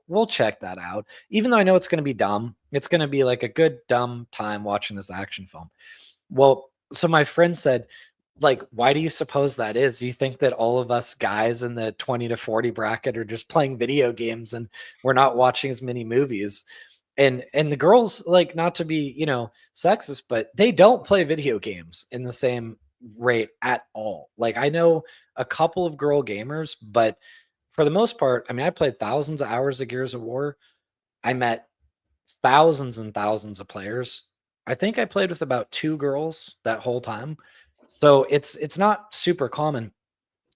we'll check that out." Even though I know it's going to be dumb. It's going to be like a good dumb time watching this action film. Well, so my friend said, like, why do you suppose that is? Do you think that all of us guys in the 20 to 40 bracket are just playing video games and we're not watching as many movies? And the girls, like, not to be sexist, but they don't play video games in the same rate at all. Like, I know a couple of girl gamers, but for the most part, I mean, I played thousands of hours of Gears of War. I met thousands and thousands of players. I think I played with about 2 girls that whole time. So it's not super common.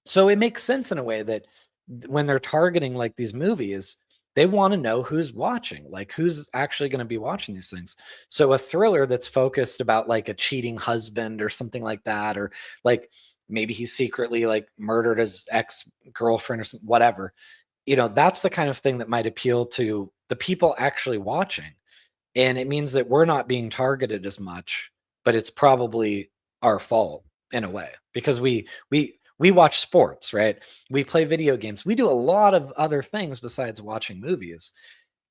So it makes sense in a way that when they're targeting like these movies, they want to know who's watching, like who's actually going to be watching these things. So a thriller that's focused about like a cheating husband or something like that, or like maybe he secretly like murdered his ex-girlfriend or something, whatever. That's the kind of thing that might appeal to the people actually watching. And it means that we're not being targeted as much, but it's probably our fault in a way, because we watch sports, right? We play video games. We do a lot of other things besides watching movies.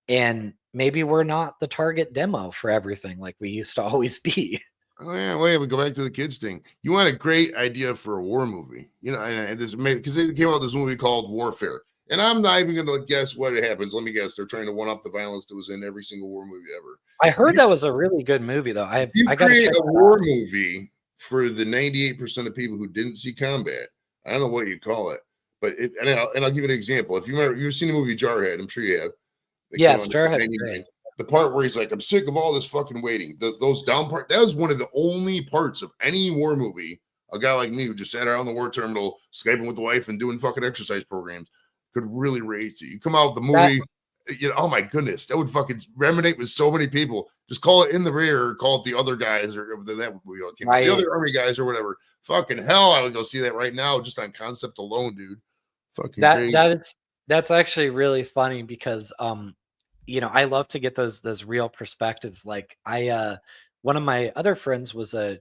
And maybe we're not the target demo for everything like we used to always be. Oh yeah, wait, we go back to the kids thing. You want a great idea for a war movie, and this because they came out with this movie called Warfare, and I'm not even going to guess what it happens. Let me guess, they're trying to one up the violence that was in every single war movie ever. I heard that was a really good movie, though. I got to create check a war movie for the 98% of people who didn't see combat. I don't know what you call it, but I'll give you an example. If you remember, you've seen the movie Jarhead, I'm sure you have. Yes, Jarhead. The part where he's like, I'm sick of all this fucking waiting. Those down part, that was one of the only parts of any war movie a guy like me who just sat around the war terminal, Skyping with the wife and doing fucking exercise programs could really relate to. You come out with the movie, oh my goodness, that would fucking resonate with so many people. Just call it In the Rear, or call it The Other Guys, or that movie came out, The Other Army Guys, or whatever. Fucking hell, I would go see that right now just on concept alone, dude. Fucking great. That's actually really funny because I love to get those real perspectives. Like one of my other friends was a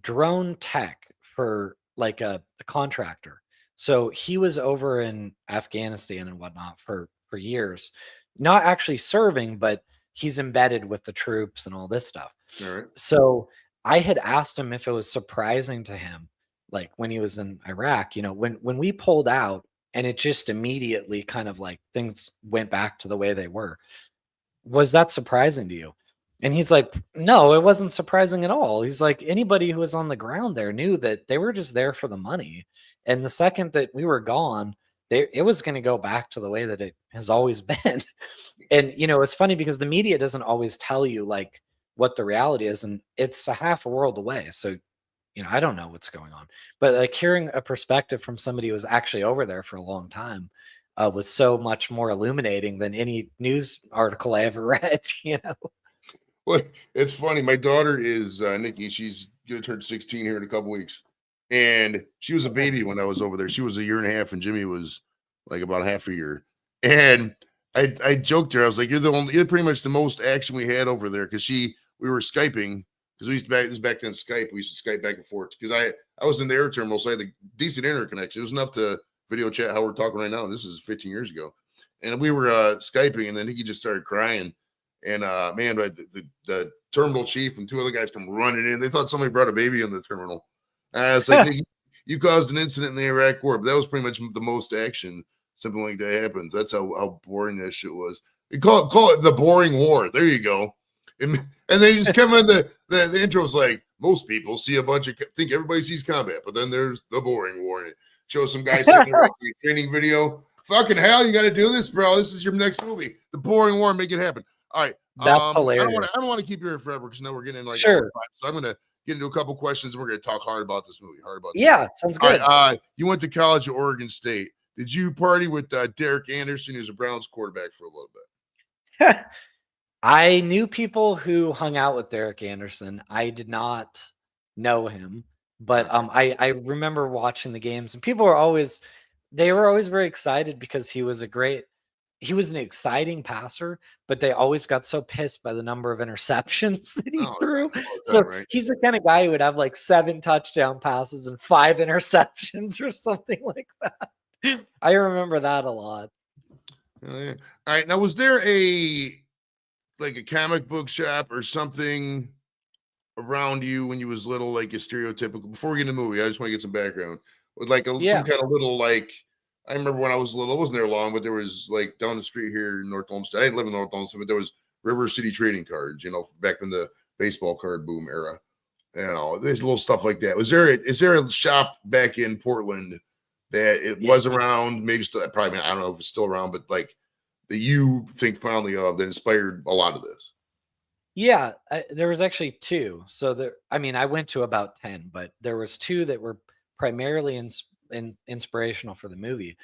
drone tech for like a contractor. So he was over in Afghanistan and whatnot for years, not actually serving, but he's embedded with the troops and all this stuff. All right. So I had asked him if it was surprising to him, like when he was in Iraq, when we pulled out and it just immediately kind of like things went back to the way they were. Was that surprising to you? And he's like, no, it wasn't surprising at all. He's like, anybody who was on the ground there knew that they were just there for the money. And the second that we were gone, it was going to go back to the way that it has always been. And, it's funny because the media doesn't always tell you like what the reality is. And it's a half a world away. So, I don't know what's going on. But like hearing a perspective from somebody who was actually over there for a long time was so much more illuminating than any news article I ever read, Well, it's funny. My daughter is Nikki. She's gonna turn 16 here in a couple weeks, and she was a baby when I was over there. She was a year and a half, and Jimmy was like about half a year. And I joked her. I was like, "You're pretty much the most action we had over there," because we were Skyping because we used to back then Skype. We used to Skype back and forth because I was in the air terminal, so I had a decent internet connection. It was enough to video chat how we're talking right now. This is 15 years ago, and we were Skyping, and then Nikki just started crying. And man, the terminal chief and two other guys come running in. They thought somebody brought a baby in the terminal. It's like, Nick, you caused an incident in the Iraq War, but that was pretty much the most action. Something like that happens. That's how boring that shit was. You call it the boring war. There you go. And they just come in the intro was like, most people see a bunch of think everybody sees combat, but then there's the boring war. And it shows some guy sitting there making a training video. Fucking hell, you got to do this, bro. This is your next movie. The boring war, make it happen. All right. That's hilarious. I don't want to keep you here forever because now we're getting in like sure. So I'm gonna get into a couple questions and we're gonna talk hard about this movie. Sounds good. All right, you went to college at Oregon State. Did you party with Derek Anderson, who's a Browns quarterback, for a little bit? I knew people who hung out with Derek Anderson. I did not know him, but I remember watching the games, and people were always very excited because he was an exciting passer, but they always got so pissed by the number of interceptions that he threw. So he's the kind of guy who would have like 7 touchdown passes and 5 interceptions or something like that. I remember that a lot. All right. Now, was there a comic book shop or something around you when you was little, like a stereotypical, before we get into the movie, I just want to get some background with some kind of little, I remember when I was little, it wasn't there long, but there was like down the street here in North Olmsted. I didn't live in North Olmsted, but there was River City trading cards, back in the baseball card boom era. There's little stuff like that. Is there a shop back in Portland that it was around, maybe still, probably, I don't know if it's still around, but like that you think fondly of that inspired a lot of this? Yeah, there was actually 2. So I went to about 10, but there was 2 that were primarily inspirational for the movie.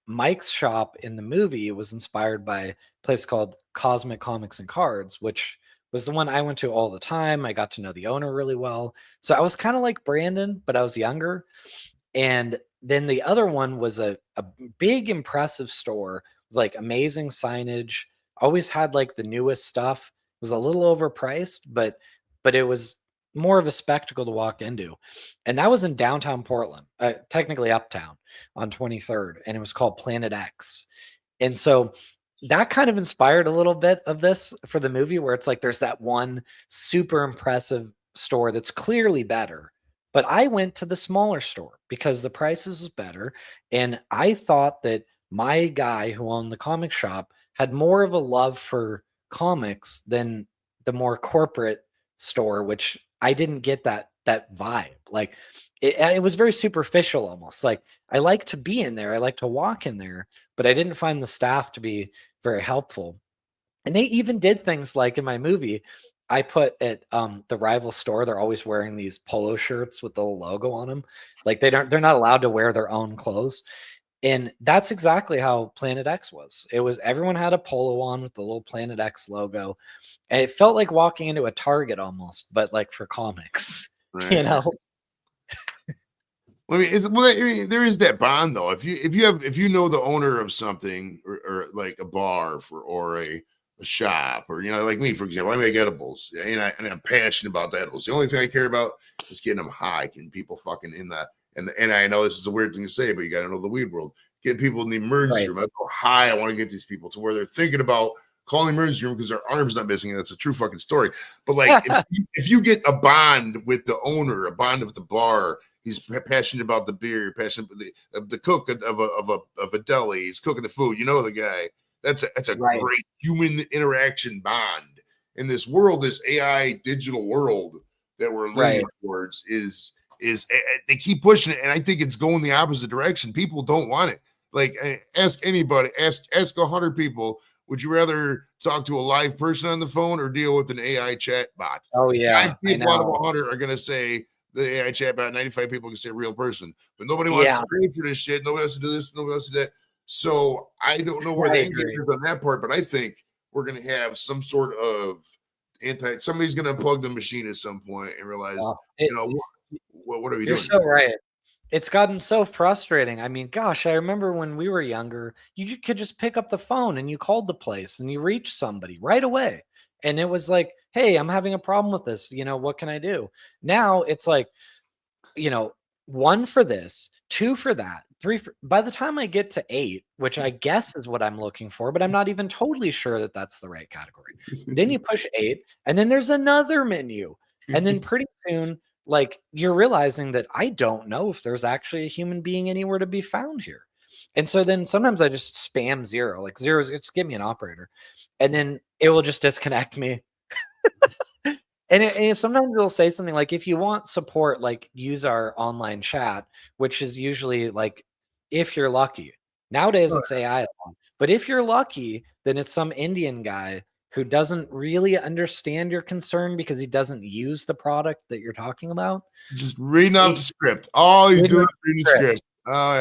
Mike's shop in the movie was inspired by a place called Cosmic Comics and Cards, which was the one I went to all the time. I got to know the owner really well. So I was kind of like Brandon, but I was younger. And then the other one was a big, impressive store, like amazing signage, always had like the newest stuff. It was a little overpriced, but it was more of a spectacle to walk into. And that was in downtown Portland, technically uptown on 23rd. And it was called Planet X. And so that kind of inspired a little bit of this for the movie, where it's like there's that one super impressive store that's clearly better. But I went to the smaller store because the prices was better. And I thought that my guy who owned the comic shop had more of a love for comics than the more corporate store, which I didn't get that vibe. Like it was very superficial almost. Like I like to be in there, I like to walk in there, but I didn't find the staff to be very helpful. And they even did things like in my movie, I put at the rival store, they're always wearing these polo shirts with the logo on them. Like they're not allowed to wear their own clothes. And that's exactly how Planet X was. It was everyone had a polo on with the little Planet X logo. And it felt like walking into a Target almost, but like for comics, right. Well, there is that bond though. If you know the owner of something or like a bar or a shop, or like me, for example, I make edibles, and I'm passionate about the edibles. The only thing I care about is getting them high, getting people fucking in that. And I know this is a weird thing to say, but you got to know the weed world. Getting people in the emergency room. I go high. I want to get these people to where they're thinking about calling the emergency room because their arm's not missing. And that's a true fucking story. But like, if you get a bond with the owner, a bond of the bar, he's passionate about the beer, passionate about the cook of a deli. He's cooking the food. You know the guy. That's a great human interaction bond in this world, this AI digital world that we're leaning towards is they keep pushing it, and I think it's going the opposite direction. People don't want it. Like, ask anybody, ask 100 people, would you rather talk to a live person on the phone or deal with an AI chat bot? Oh yeah, 5 people out of 100 are going to say the AI chat bot. 95 people can say real person, but nobody wants to pay for this shit. Nobody wants to do this. Nobody wants to do that. So I don't know where the end game is on that part, but I think we're going to have some sort of somebody's going to unplug the machine at some point and realize, what are we doing? You're so right. It's gotten so frustrating. I mean, gosh, I remember when we were younger, you could just pick up the phone and you called the place and you reached somebody right away. And it was like, hey, I'm having a problem with this. What can I do? Now it's like, 1 for this, 2 for that, 3 for by the time I get to 8, which I guess is what I'm looking for, but I'm not even totally sure that that's the right category. Then you push 8, and then there's another menu. And then pretty soon, like, you're realizing that I don't know if there's actually a human being anywhere to be found here. And so then sometimes I just spam 0, like 0 is just give me an operator. And then it will just disconnect me. And sometimes it'll say something like, if you want support, like use our online chat, which is usually like, if you're lucky. Nowadays it's AI, but if you're lucky, then it's some Indian guy who doesn't really understand your concern because he doesn't use the product that you're talking about. Just reading off the script. All he's doing is reading the script. Oh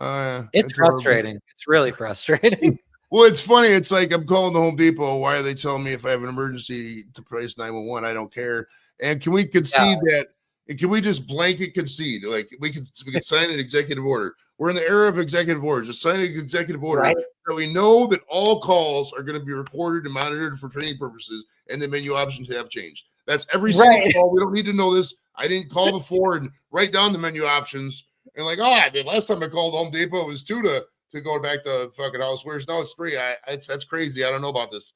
yeah. It's frustrating. It's really frustrating. Well, it's funny. It's like I'm calling the Home Depot. Why are they telling me if I have an emergency to price 911? I don't care. And can we concede that? And can we just blanket concede? Like we can sign an executive order. We're in the era of executive orders. Just sign an executive order so we know that all calls are going to be recorded and monitored for training purposes, and the menu options have changed. That's every single call. We don't need to know this. I didn't call before and write down the menu options. And like, I did last time I called Home Depot, it was 2 to go back to fucking housewares. No, it's 3. That's crazy. I don't know about this.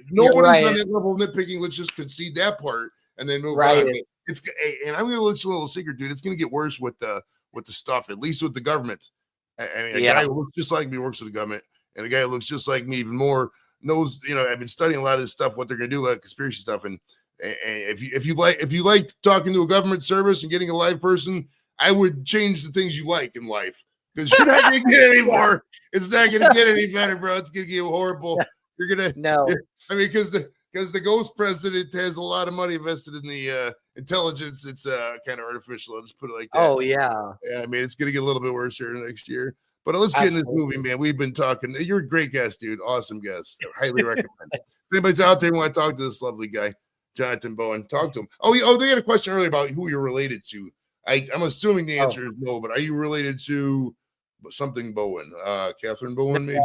Nobody's on that level of nitpicking. Let's just concede that part and then move on. And I'm gonna let you a little secret, dude. It's gonna get worse with the stuff, at least with the government. I mean, a guy who looks just like me works for the government, and a guy who looks just like me even more knows. I've been studying a lot of this stuff, what they're gonna do, like conspiracy stuff. And if you like talking to a government service and getting a live person, I would change the things you like in life. Because you're not going to get any more. It's not going to get any better, bro. It's going to get horrible. You're going to I mean, because the ghost president has a lot of money invested in the intelligence. It's kind of artificial. I'll just put it like that. Oh yeah. Yeah. I mean, it's going to get a little bit worse here next year. But let's get in this movie, man. We've been talking. You're a great guest, dude. Awesome guest. I highly recommend it. If anybody's out there who want to talk to this lovely guy, Jonathan Bowen, talk to him. Oh, they had a question earlier about who you're related to. I'm assuming the answer is no, but are you related to something Bowen? Catherine Bowen, maybe?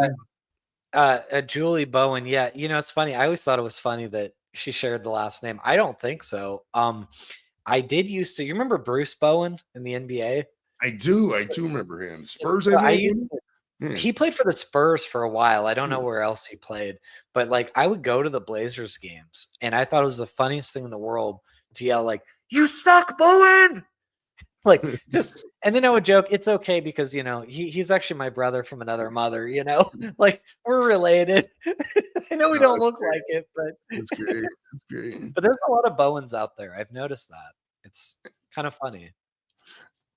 Julie Bowen. Yeah. It's funny. I always thought it was funny that she shared the last name. I don't think so. I did used to. You remember Bruce Bowen in the NBA? I do remember him. Spurs. He played for the Spurs for a while. I don't know where else he played, but like I would go to the Blazers games, and I thought it was the funniest thing in the world to yell like, "You suck, Bowen!" Like just, and then I would joke, it's okay because he's actually my brother from another mother. Like we're related. I know we don't look like it, but it's great. It's great. But there's a lot of Bowens out there. I've noticed that. It's kind of funny.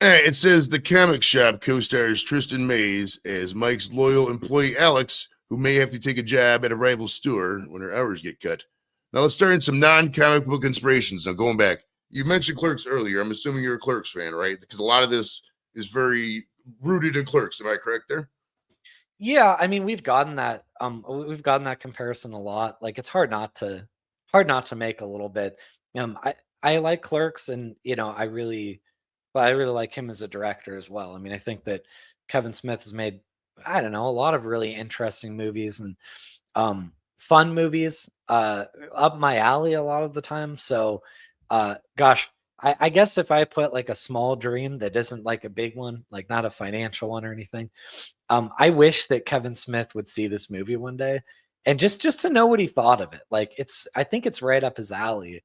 Hey, it says the comic shop co-stars Tristan Mays as Mike's loyal employee Alex, who may have to take a job at a rival store when her hours get cut. Now let's start in some non-comic book inspirations. Now going back, you mentioned Clerks earlier. I'm assuming you're a Clerks fan, right? Because a lot of this is very rooted in Clerks. Am I correct there? Yeah, I mean we've gotten that comparison a lot. Like it's hard not to make a little bit. I like Clerks, and I really like him as a director as well. I mean, I think that Kevin Smith has made, I don't know, a lot of really interesting movies and fun movies, up my alley a lot of the time. So, gosh, I guess if I put like a small dream that isn't like a big one, like not a financial one or anything, I wish that Kevin Smith would see this movie one day and just to know what he thought of it. Like I think it's right up his alley.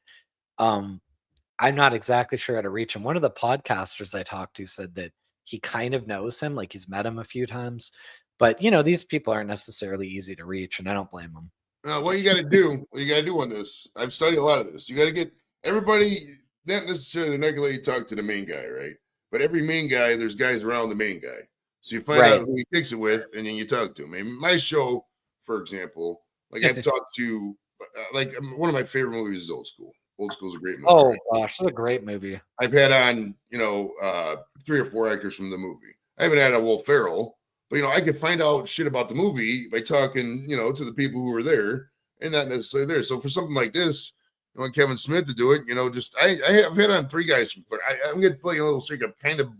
I'm not exactly sure how to reach him. One of the podcasters I talked to said that he kind of knows him, like he's met him a few times. But these people aren't necessarily easy to reach, and I don't blame them. What you got to do on this, I've studied a lot of this. You got to get everybody, not necessarily not gonna let you talk to the main guy, right? But every main guy, there's guys around the main guy. So you find out who he kicks it with, and then you talk to him. I mean, my show, for example, like I've talked to, like one of my favorite movies is Old School. Old School is a great movie. Oh gosh, it's a great movie. I've had on, 3 or 4 actors from the movie. I haven't had a Will Ferrell, but I can find out shit about the movie by talking, to the people who were there and not necessarily there. So for something like this, I want Kevin Smith to do it. I've had on 3 guys from Clerks. I'm going to play a little streak. I'm kind of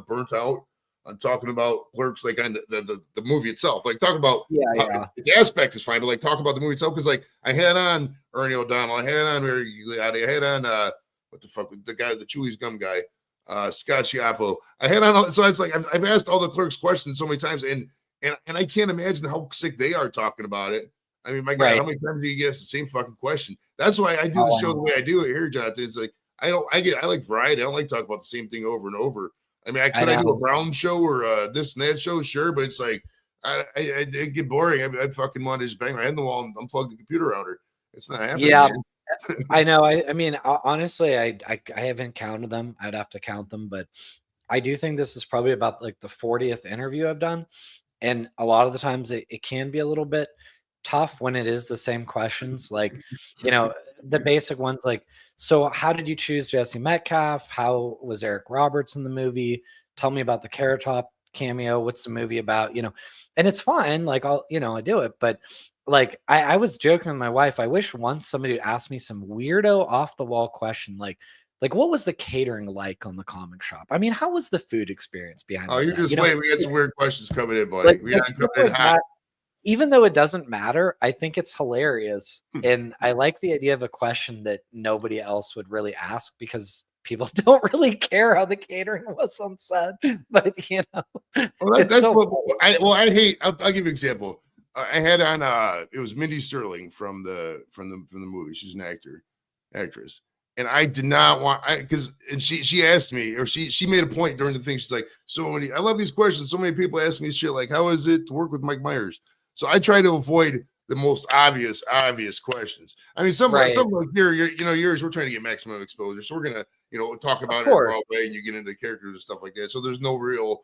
burnt out on talking about Clerks, like on the movie itself. Like talk about the aspect is fine, but like talk about the movie itself, because like I had on Ernie O'Donnell, I had on Mary Gigliotti, I had on what the fuck, the guy, the Chewie's Gum guy, Scott Schiaffo. I had on, so it's like I've asked all the clerks questions so many times, and I can't imagine how sick they are talking about it. I mean, my God, Right. how many times do you get the same fucking question? That's why I do the Oh, I show the know. way I do it here, Jonathan. It's like I like variety. I don't like talking about the same thing over and over. I mean, I I do a know. Brown show or this and that show, sure, but it's like it get boring. I fucking want to just bang my head in the wall and unplug the computer router. It's not happening, Yeah, man. I know. I mean, honestly, I haven't counted them. I'd have to count them, but I do think this is probably about like the 40th interview I've done. And a lot of the times it can be a little bit tough when it is the same questions. Like, the basic ones like, so how did you choose Jesse Metcalf? How was Eric Roberts in the movie? Tell me about the Carrot Top cameo. What's the movie about? And it's fine. Like I do it, but like I was joking with my wife. I wish once somebody would ask me some weirdo off the wall question like what was the catering like on the comic shop? I mean, how was the food experience behind Oh, the you're set? just waiting. We got some weird questions coming in, buddy. We Like got them stuff coming like in hot. that, even though it doesn't matter, I think it's hilarious. And I like the idea of a question that nobody else would really ask because people don't really care how the catering was on set. But Well, it's that's so what funny. I hate. I'll give you an example. I had on it was Mindy Sterling from the movie. She's an actress, and I did not want because she asked me or she made a point during the thing. She's like, so many. I love these questions. So many people ask me shit like, how is it to work with Mike Myers? So I try to avoid the most obvious questions. I mean, some like yours. We're trying to get maximum exposure, so we're gonna talk Of about it in a course. broad way, and you get into characters and stuff like that. So there's no real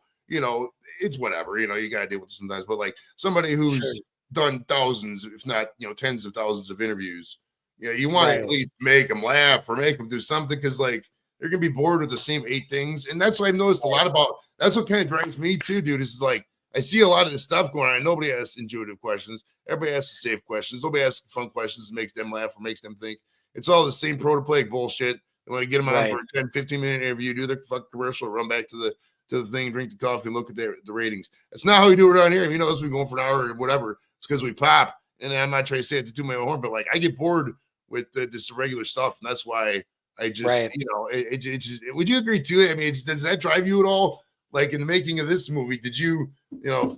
it's whatever, you got to deal with it sometimes. But like somebody Sure. who's done thousands, if not, tens of thousands of interviews, you want to Right. at least make them laugh or make them do something because like they're going to be bored with the same 8 things. And that's what I've noticed a lot about. That's what kind of drives me too, dude. Is like I see a lot of this stuff going on. And nobody asks intuitive questions. Everybody asks the safe questions. Nobody asks fun questions that makes them laugh or makes them think. It's all the same prototype bullshit. They want to get them on Right. for a 10, 15-minute interview, do their fuck commercial, run back to the thing, drink the coffee, and look at the ratings. That's not how we do it around here. Us, we going for an hour or whatever. It's because we pop. And I'm not trying to say it to do my own horn, but like I get bored with just the regular stuff. And that's why I just, Right. it just, would you agree to it? I mean, does that drive you at all? Like in the making of this movie, did you,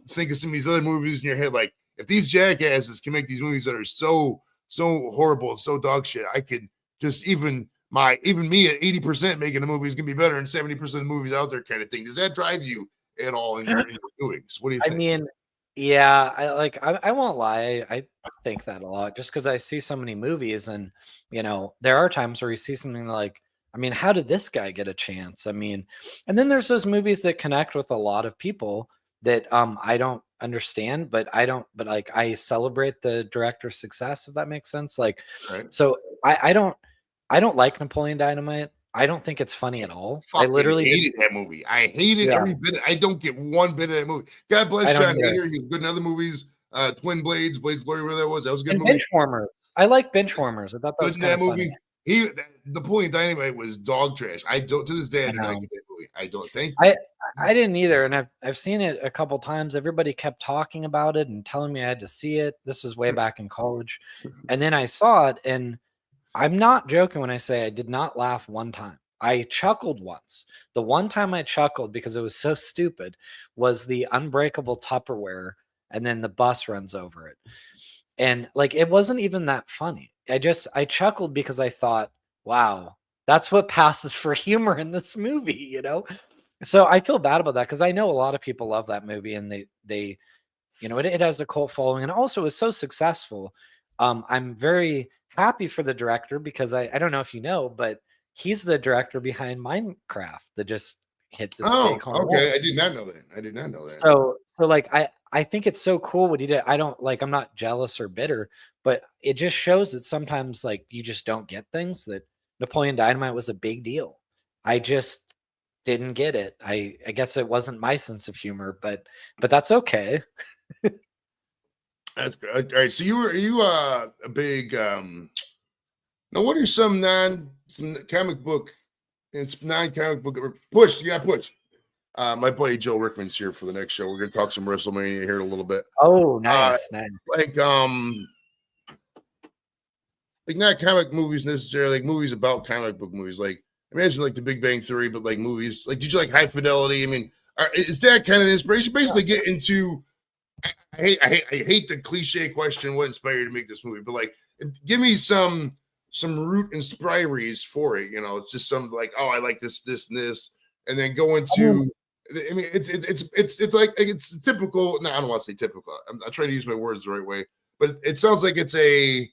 think of some of these other movies in your head? Like if these jackasses can make these movies that are so horrible, so dog shit, I could just even me at 80% making a movie is gonna be better than 70% of the movies out there, kind of thing. Does that drive you at all in your doings? What do you I think? mean, yeah, I won't lie. I think that a lot just because I see so many movies and there are times where you see something like, I mean, how did this guy get a chance? I mean, and then there's those movies that connect with a lot of people that I don't understand, but like I celebrate the director's success, if that makes sense. Like, Right? so I don't like Napoleon Dynamite. I don't think it's funny I at all. I fucking literally didn't. hated that movie. I hated Yeah, every bit. I don't get one bit of that movie. God bless I don't John either. Hader. He was good in other movies. Twin Blades, Blades Glory, whatever that was. That was a good And movie. Benchwarmers. I like Benchwarmers. I thought that Good was in kind that of funny. movie. Napoleon Dynamite was dog trash. I don't to this day. I I do not know. get that movie. I don't. Thank you. I I didn't either, and I've seen it a couple times. Everybody kept talking about it and telling me I had to see it. This was way back in college, and then I saw it, and I'm not joking when I say I did not laugh one time. I chuckled once. The one time I chuckled because it was so stupid was the unbreakable Tupperware, and then the bus runs over it. And like it wasn't even that funny. I chuckled because I thought, wow, that's what passes for humor in this movie. So I feel bad about that because I know a lot of people love that movie and it has a cult following and also is so successful. I'm very happy for the director because I don't know if you know, but he's the director behind Minecraft that just hit this Oh, big home run. okay. I did not know that. I did not know that. So like I think it's so cool what he did. I don't like I'm not jealous or bitter, but it just shows that sometimes like you just don't get things that Napoleon Dynamite was a big deal. I just didn't get it. I guess it wasn't my sense of humor, but that's okay. That's good. All right. So are you a big now what are some comic book it's non-comic book or push, you got push. My buddy Joe Rickman's here for the next show. We're gonna talk some WrestleMania here in a little bit. Oh, Uh nice, nice. like like not comic movies necessarily, like movies about comic book movies. Like imagine like the Big Bang Theory, but like movies. Like, did you like High Fidelity? I mean, is that kind of the inspiration? Basically, get into. I hate the cliche question. What inspired you to make this movie? But like, give me some root inspiries for it. You know, it's just some like, oh, I like this, and this, and then go I mean, into. I mean, it's like it's typical. No, I don't want to say typical. I'm trying to use my words the right way, but it sounds like it's a.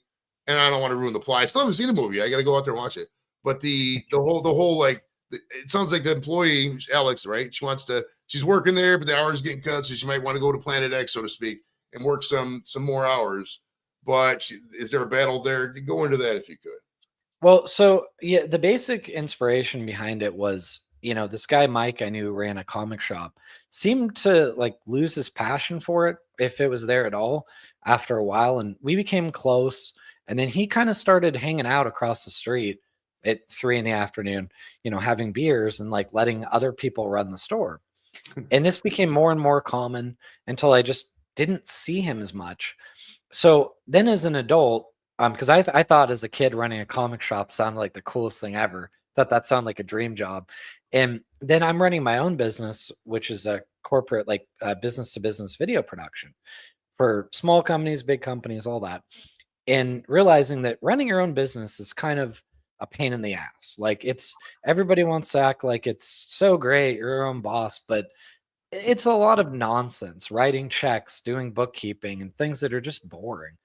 And I don't want to ruin the plot. I still haven't seen the movie. I got to go out there and watch it. But the whole like it sounds like the employee Alex, right? She's working there, but the hours getting cut, so she might want to go to Planet X, so to speak, and work some more hours. But is there a battle there? Go into that if you could. well, so yeah, the basic inspiration behind it was, this guy Mike I knew ran a comic shop, seemed to like lose his passion for it, if it was there at all, after a while, and we became close. And then he kind of started hanging out across the street at 3 in the afternoon, having beers and like letting other people run the store. And this became more and more common until I just didn't see him as much. So then as an adult, because I thought as a kid running a comic shop sounded like the coolest thing ever. Thought that sounded like a dream job. And then I'm running my own business, which is a corporate, like business to business video production for small companies, big companies, all that. And realizing that running your own business is kind of a pain in the ass. Like everybody wants to act like it's so great, you're your own boss, but it's a lot of nonsense, writing checks, doing bookkeeping, and things that are just boring.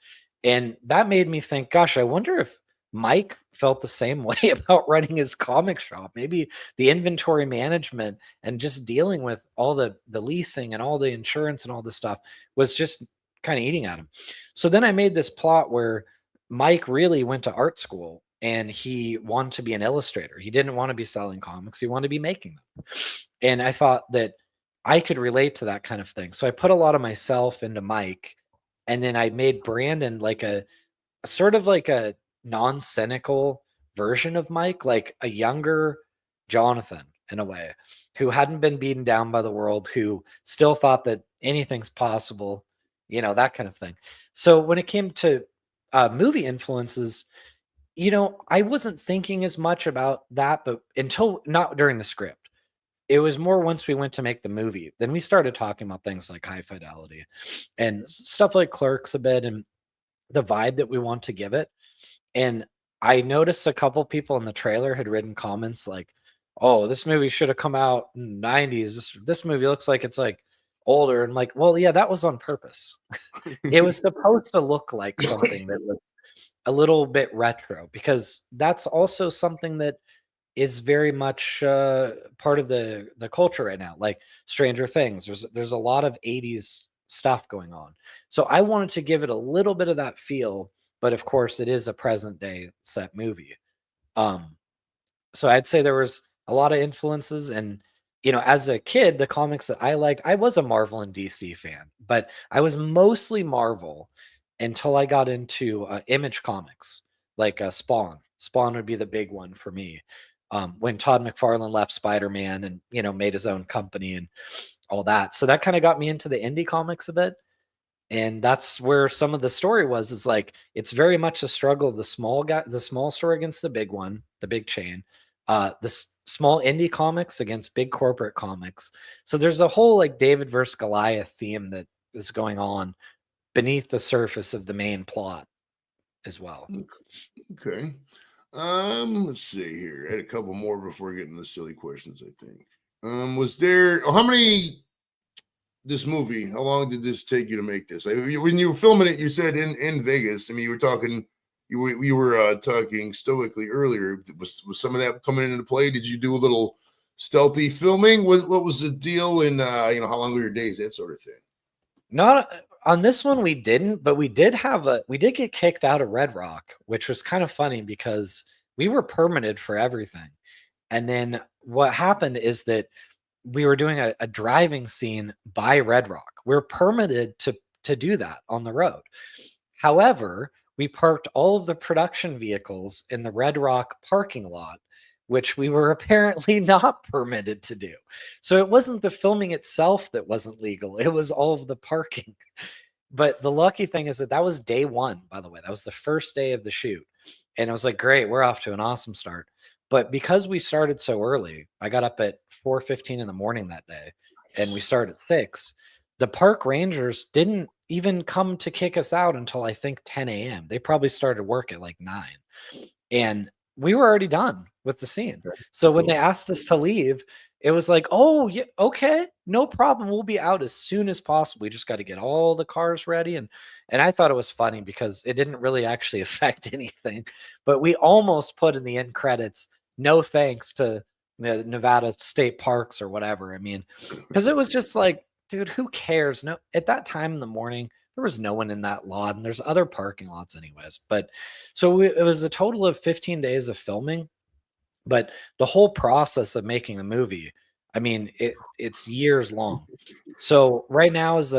And that made me think, gosh, I wonder if Mike felt the same way about running his comic shop. Maybe the inventory management and just dealing with all the leasing and all the insurance and all the stuff was just kind of eating at him. So then I made this plot where Mike really went to art school and he wanted to be an illustrator. He didn't want to be selling comics, he wanted to be making them. And I thought that I could relate to that kind of thing. So I put a lot of myself into Mike, and then I made Brandon like a sort of like a non-cynical version of Mike, like a younger Jonathan in a way, who hadn't been beaten down by the world, who still thought that anything's possible, that kind of thing. So when it came to movie influences, I wasn't thinking as much about that, but until not during the script. It was more once we went to make the movie, then we started talking about things like High Fidelity and stuff like Clerks a bit and the vibe that we want to give it. And I noticed a couple people in the trailer had written comments like, "Oh, this movie should have come out in the 90s. This movie looks like it's like older." And like, well, yeah, that was on purpose. It was supposed to look like something that was a little bit retro, because that's also something that is very much part of the culture right now. Like Stranger Things, there's a lot of 80s stuff going on. So I wanted to give it a little bit of that feel, but of course it is a present day set movie. Um, so I'd say there was a lot of influences. And as a kid, the comics that I liked, I was a Marvel and DC fan, but I was mostly Marvel until I got into Image Comics, like Spawn would be the big one for me. When Todd McFarlane left Spider-Man and made his own company and all that, so that kind of got me into the indie comics a bit. And that's where some of the story was, is like it's very much a struggle of the small guy, the small store against the big one, the big chain, small indie comics against big corporate comics. So there's a whole like David versus Goliath theme that is going on beneath the surface of the main plot as well. Okay. Let's see here. I had a couple more before getting the silly questions, I think. Was there how many this movie? How long did this take you to make this? Like, when you were filming it, you said in Vegas. I mean, you were talking talking stoically earlier. Was some of that coming into play? Did you do a little stealthy filming? What was the deal? And how long were your days? That sort of thing. Not on this one, we didn't, but we did get kicked out of Red Rock, which was kind of funny because we were permitted for everything. And then what happened is that we were doing a driving scene by Red Rock. We're permitted to do that on the road. However, we parked all of the production vehicles in the Red Rock parking lot, which we were apparently not permitted to do. So it wasn't the filming itself that wasn't legal, it was all of the parking. But the lucky thing is that was day one, by the way. That was the first day of the shoot. And I was like, great, we're off to an awesome start. But because we started so early, I got up at 4:15 in the morning that day, and we started at 6. The park rangers didn't even come to kick us out until I think 10 a.m. They probably started work at like 9, and we were already done with the scene. Okay, So when they cool. asked us to leave, it was like, "Oh, yeah, okay, no problem. We'll be out as soon as possible. We just got to get all the cars ready." And I thought it was funny because it didn't really actually affect anything, but we almost put in the end credits, "No thanks to the Nevada State Parks," or whatever. I mean, because it was just like, dude, who cares? No, at that time in the morning, there was no one in that lot, and there's other parking lots anyways. But so it was a total of 15 days of filming, but the whole process of making the movie, I mean, it's years long. So right now is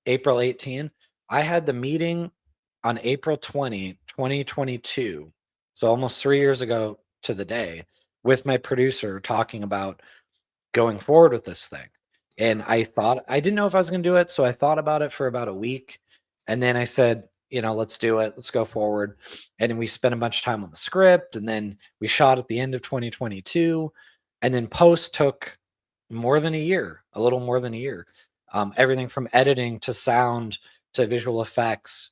April 18. I had the meeting on April 20, 2022. So almost 3 years ago to the day, with my producer talking about going forward with this thing. And I didn't know if I was going to do it. So I thought about it for about a week. And then I said, let's do it. Let's go forward. And then we spent a bunch of time on the script. And then we shot at the end of 2022. And then post took more than a year, a little more than a year. Everything from editing to sound to visual effects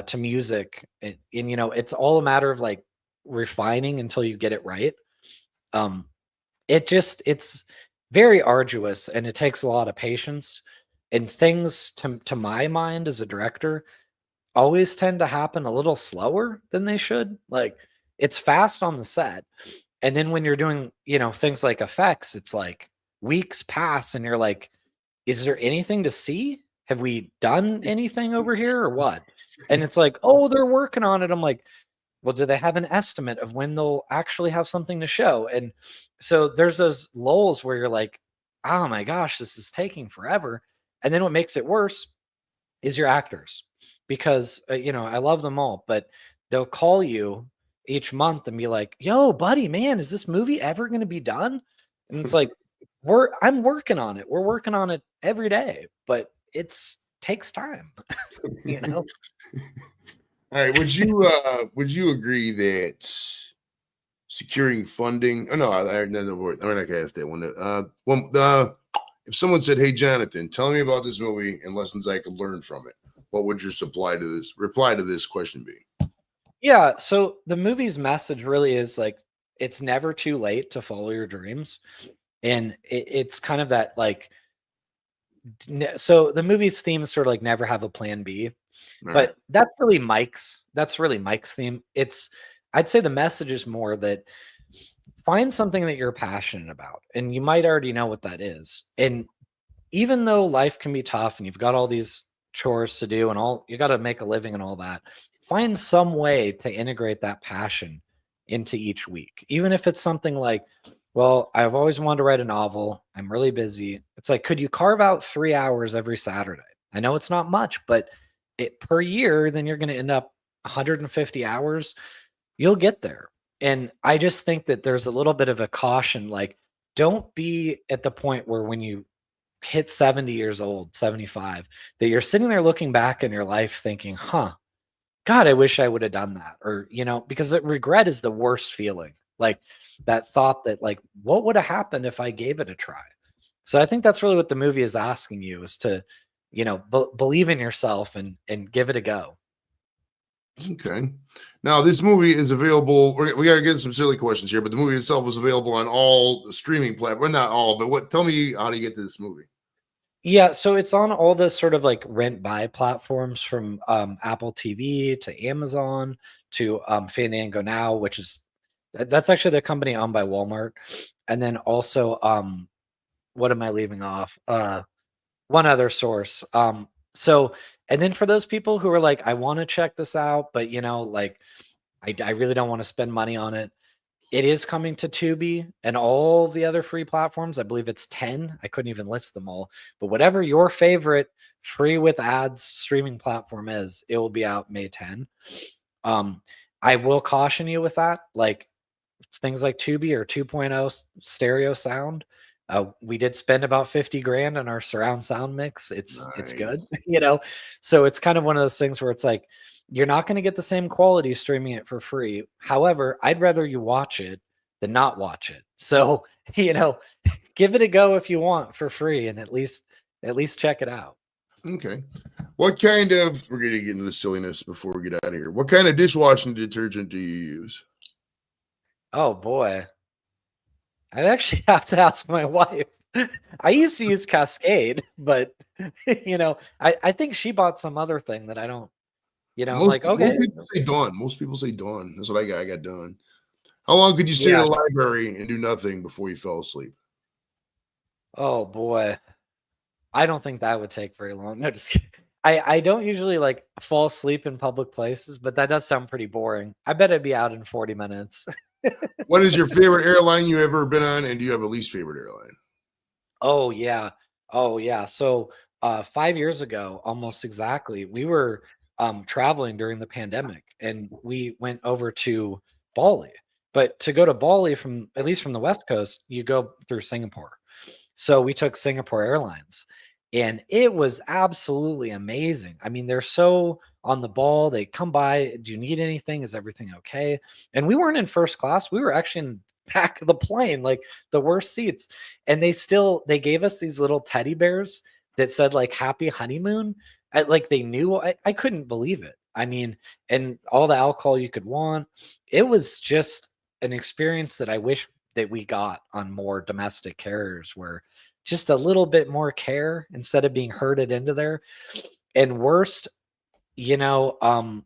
to music. It's all a matter of like refining until you get it right. Um, it's very arduous, and it takes a lot of patience, and things to my mind as a director always tend to happen a little slower than they should. Like, it's fast on the set, and then when you're doing, things like effects, it's like weeks pass and you're like, is there anything to see? Have we done anything over here or what? And it's like, oh, they're working on it. I'm like, well, do they have an estimate of when they'll actually have something to show? And so there's those lulls where you're like, oh my gosh, this is taking forever. And then what makes it worse is your actors, because I love them all, but they'll call you each month and be like, yo, buddy, man, is this movie ever going to be done? And it's like, I'm working on it. We're working on it every day, but it's takes time, you know? All right. Would you agree that securing funding? Oh no, I'm not gonna ask that one. If someone said, "Hey, Jonathan, tell me about this movie and lessons I could learn from it," what would your reply to this question be? Yeah, so the movie's message really is like, it's never too late to follow your dreams. And it's kind of that like, so the movie's theme is sort of like never have a plan B, All right. but that's really Mike's theme. I'd say the message is more that find something that you're passionate about, and you might already know what that is. And even though life can be tough and you've got all these chores to do and all, you got to make a living and all that, find some way to integrate that passion into each week. Even if it's something like, well, I've always wanted to write a novel, I'm really busy. It's like, could you carve out 3 hours every Saturday? I know it's not much, but per year, then you're going to end up 150 hours. You'll get there. And I just think that there's a little bit of a caution, like, don't be at the point where when you hit 70 years old, 75, that you're sitting there looking back in your life thinking, huh, God, I wish I would have done that. Or, because regret is the worst feeling. Like that thought that, like, what would have happened if I gave it a try? So I think that's really what the movie is asking you, is to, believe in yourself and give it a go. Okay. Now, this movie is available. We got to get some silly questions here, but the movie itself is available on all the streaming platforms. Well, not all, but what? Tell me, how do you get to this movie? Yeah, so it's on all the sort of like rent buy platforms, from Apple TV to Amazon to Fandango Now, which is that's actually the company owned by Walmart. And then also, what am I leaving off? One other source. So, and then for those people who are like, I want to check this out, but like, I really don't want to spend money on it. It is coming to Tubi and all the other free platforms. I believe it's 10. I couldn't even list them all. But whatever your favorite free with ads streaming platform is, it will be out May 10. Um, I will caution you with that. Like, things like Tubi or 2.0 stereo sound. We did spend about 50 grand on our surround sound mix. It's good, Nice. So it's kind of one of those things where it's like, you're not going to get the same quality streaming it for free. However, I'd rather you watch it than not watch it. So, you know, give it a go if you want for free, and at least check it out. Okay. What kind of, we're going to get into the silliness before we get out of here. What kind of dishwashing detergent do you use? Oh boy. I actually have to ask my wife. I used to use Cascade, but I think she bought some other thing that I don't, I'm Most, like, most okay. people say Dawn. Most people say Dawn. That's what I got. I got Dawn. How long could you sit in Yeah. a library and do nothing before you fell asleep? Oh boy. I don't think that would take very long. No, just kidding. I don't usually like fall asleep in public places, but that does sound pretty boring. I bet I'd be out in 40 minutes. What is your favorite airline you ever been on, and do you have a least favorite airline? Oh yeah. Oh yeah. So 5 years ago, almost exactly, we were traveling during the pandemic and we went over to Bali. But to go to Bali from at least from the West Coast, you go through Singapore. So we took Singapore Airlines and it was absolutely amazing. I mean, they're so on the ball. They come by, do you need anything? Is everything okay? And we weren't in first class. We were actually in back of the plane, like the worst seats. And they gave us these little teddy bears that said like happy honeymoon. Like they knew I couldn't believe it. I mean, and all the alcohol you could want. It was just an experience that I wish that we got on more domestic carriers where just a little bit more care instead of being herded into there. And worst, you know, um,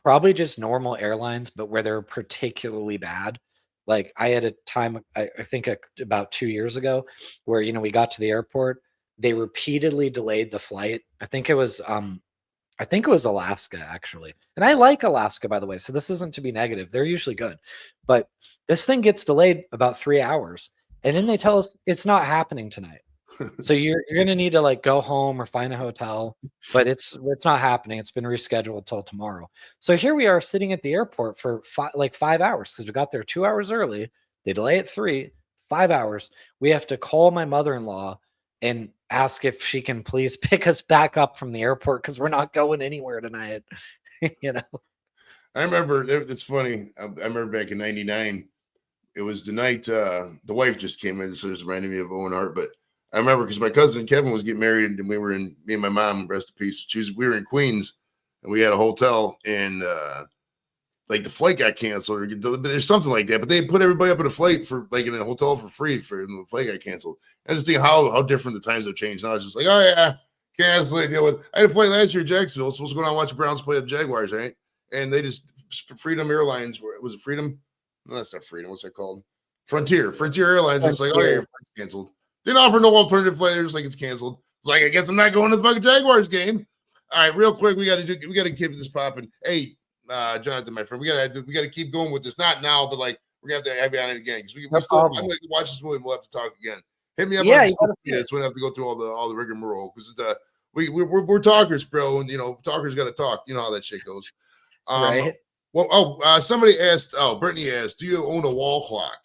probably just normal airlines, but where they're particularly bad. Like I had a time, I think about 2 years ago, where we got to the airport, they repeatedly delayed the flight. I think it was Alaska actually. And I like Alaska, by the way. So this isn't to be negative. They're usually good. But this thing gets delayed about 3 hours. And then they tell us it's not happening tonight. So you're gonna need to like go home or find a hotel, but it's not happening. It's been rescheduled till tomorrow. So here we are sitting at the airport for 5 hours because we got there 2 hours early. They delay it 5 hours. We have to call my mother-in-law and ask if she can please pick us back up from the airport because we're not going anywhere tonight. you know. I remember, it's funny. I remember back in 99, it was the night the wife just came in, so it just reminded me of Owen Hart. But I remember because my cousin Kevin was getting married, and me and my mom, rest in peace, we were in Queens, and we had a hotel, and like the flight got canceled, or there's something like that. But they put everybody up in a flight for like in a hotel for free and the flight got canceled. I just think how different the times have changed. Now it's just like, oh yeah, cancel it. Deal with. I had a flight last year in Jacksonville. Supposed to go down and watch the Browns play the Jaguars, right? And they just Freedom Airlines. Was it Freedom? No, that's not Freedom. What's that called? Frontier Airlines. Just like, oh yeah, your flight's canceled. Didn't offer no alternative flight. They're just like, it's canceled. It's like, I guess I'm not going to the fucking Jaguars game. All right, real quick, we got to keep this popping. Hey, Jonathan, my friend, we gotta keep going with this. Not now, but like we're gonna have to have you on it again because No still. I'm problem. gonna watch this movie. And we'll have to talk again. Hit me up Yeah, on you gotta see it. minutes. We don't have to go through all the rigmarole because we're talkers, bro, and talkers got to talk. You know how that shit goes. Right. Well, somebody asked. Oh, Brittany asked, do you own a wall clock?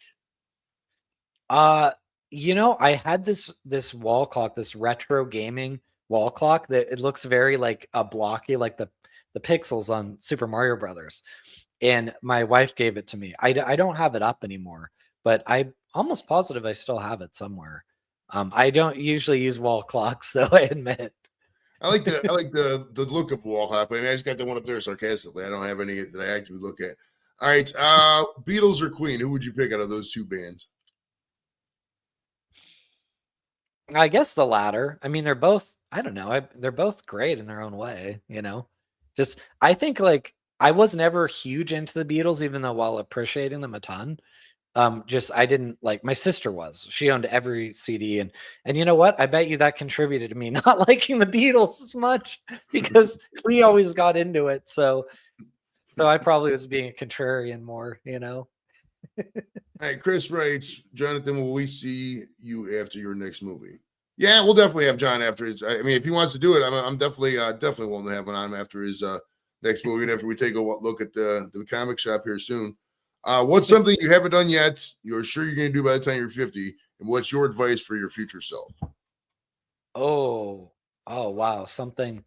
Uh, I had this wall clock, this retro gaming wall clock that it looks very like a blocky, like the pixels on Super Mario Brothers. And my wife gave it to me. I don't have it up anymore, but I'm almost positive I still have it somewhere. I don't usually use wall clocks, though, I admit. I like the look of wall clock, but I just got the one up there sarcastically. I don't have any that I actively look at. All right, Beatles or Queen? Who would you pick out of those two bands? I guess the latter. I mean, they're both, I don't know, they're both great in their own way. Just, I think like I was never huge into the Beatles, even though while appreciating them a ton, just I didn't like my sister was. She owned every CD and you know what? I bet you that contributed to me not liking the Beatles as much because we always got into it. So I probably was being a contrarian more. All right, Chris writes, Jonathan, will we see you after your next movie? Yeah, we'll definitely have John after his. I mean, if he wants to do it, I'm definitely willing to have him on after his next movie, and after we take a look at the comic shop here soon. What's something you haven't done yet? You're sure you're going to do by the time you're 50, and what's your advice for your future self? Oh, oh wow, something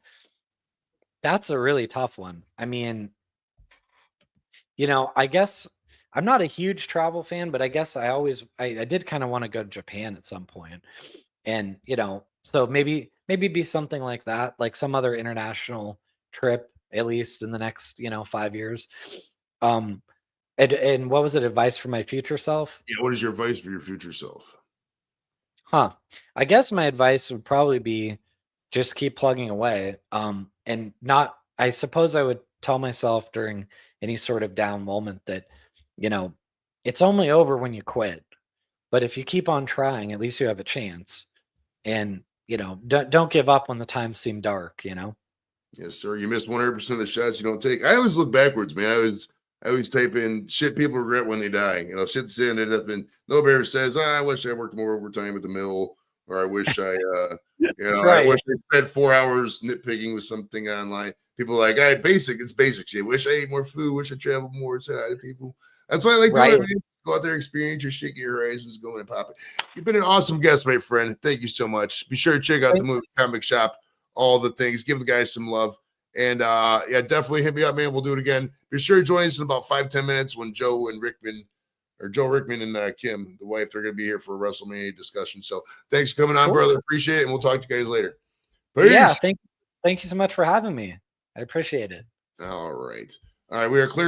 that's a really tough one. I mean, I guess I'm not a huge travel fan, but I guess I did kind of want to go to Japan at some point. And, so maybe be something like that, like some other international trip, at least in the next, 5 years. Um, and what was it? Advice for my future self? Yeah, what is your advice for your future self? Huh. I guess my advice would probably be just keep plugging away. And not, I suppose I would tell myself during any sort of down moment that, you know, it's only over when you quit. But if you keep on trying, at least you have a chance. And, don't give up when the times seem dark. Yes, sir. You miss 100% of the shots you don't take. I always look backwards, man. I always type in shit people regret when they die. Shit's ended up in nobody ever says, I wish I worked more overtime at the mill, or I wish I Right. wish I spent 4 hours nitpicking with something online. People are like, it's basic shit. Wish I ate more food, wish I traveled more, said hi to people. That's why I like doing Right. it, man. Go out there, experience your shit, get your horizons going and pop it. You've been an awesome guest, my friend. Thank you so much. Be sure to check out the Thanks. movie Comic Shop, all the things. Give the guys some love. And yeah, definitely hit me up, man. We'll do it again. Be sure to join us in about 5-10 minutes when Joe Rickman and Kim, the wife, they're going to be here for a WrestleMania discussion. So thanks for coming on, Cool. brother. Appreciate it. And we'll talk to you guys later. Yeah. Peace. Thank you so much for having me. I appreciate it. All right. We are clear.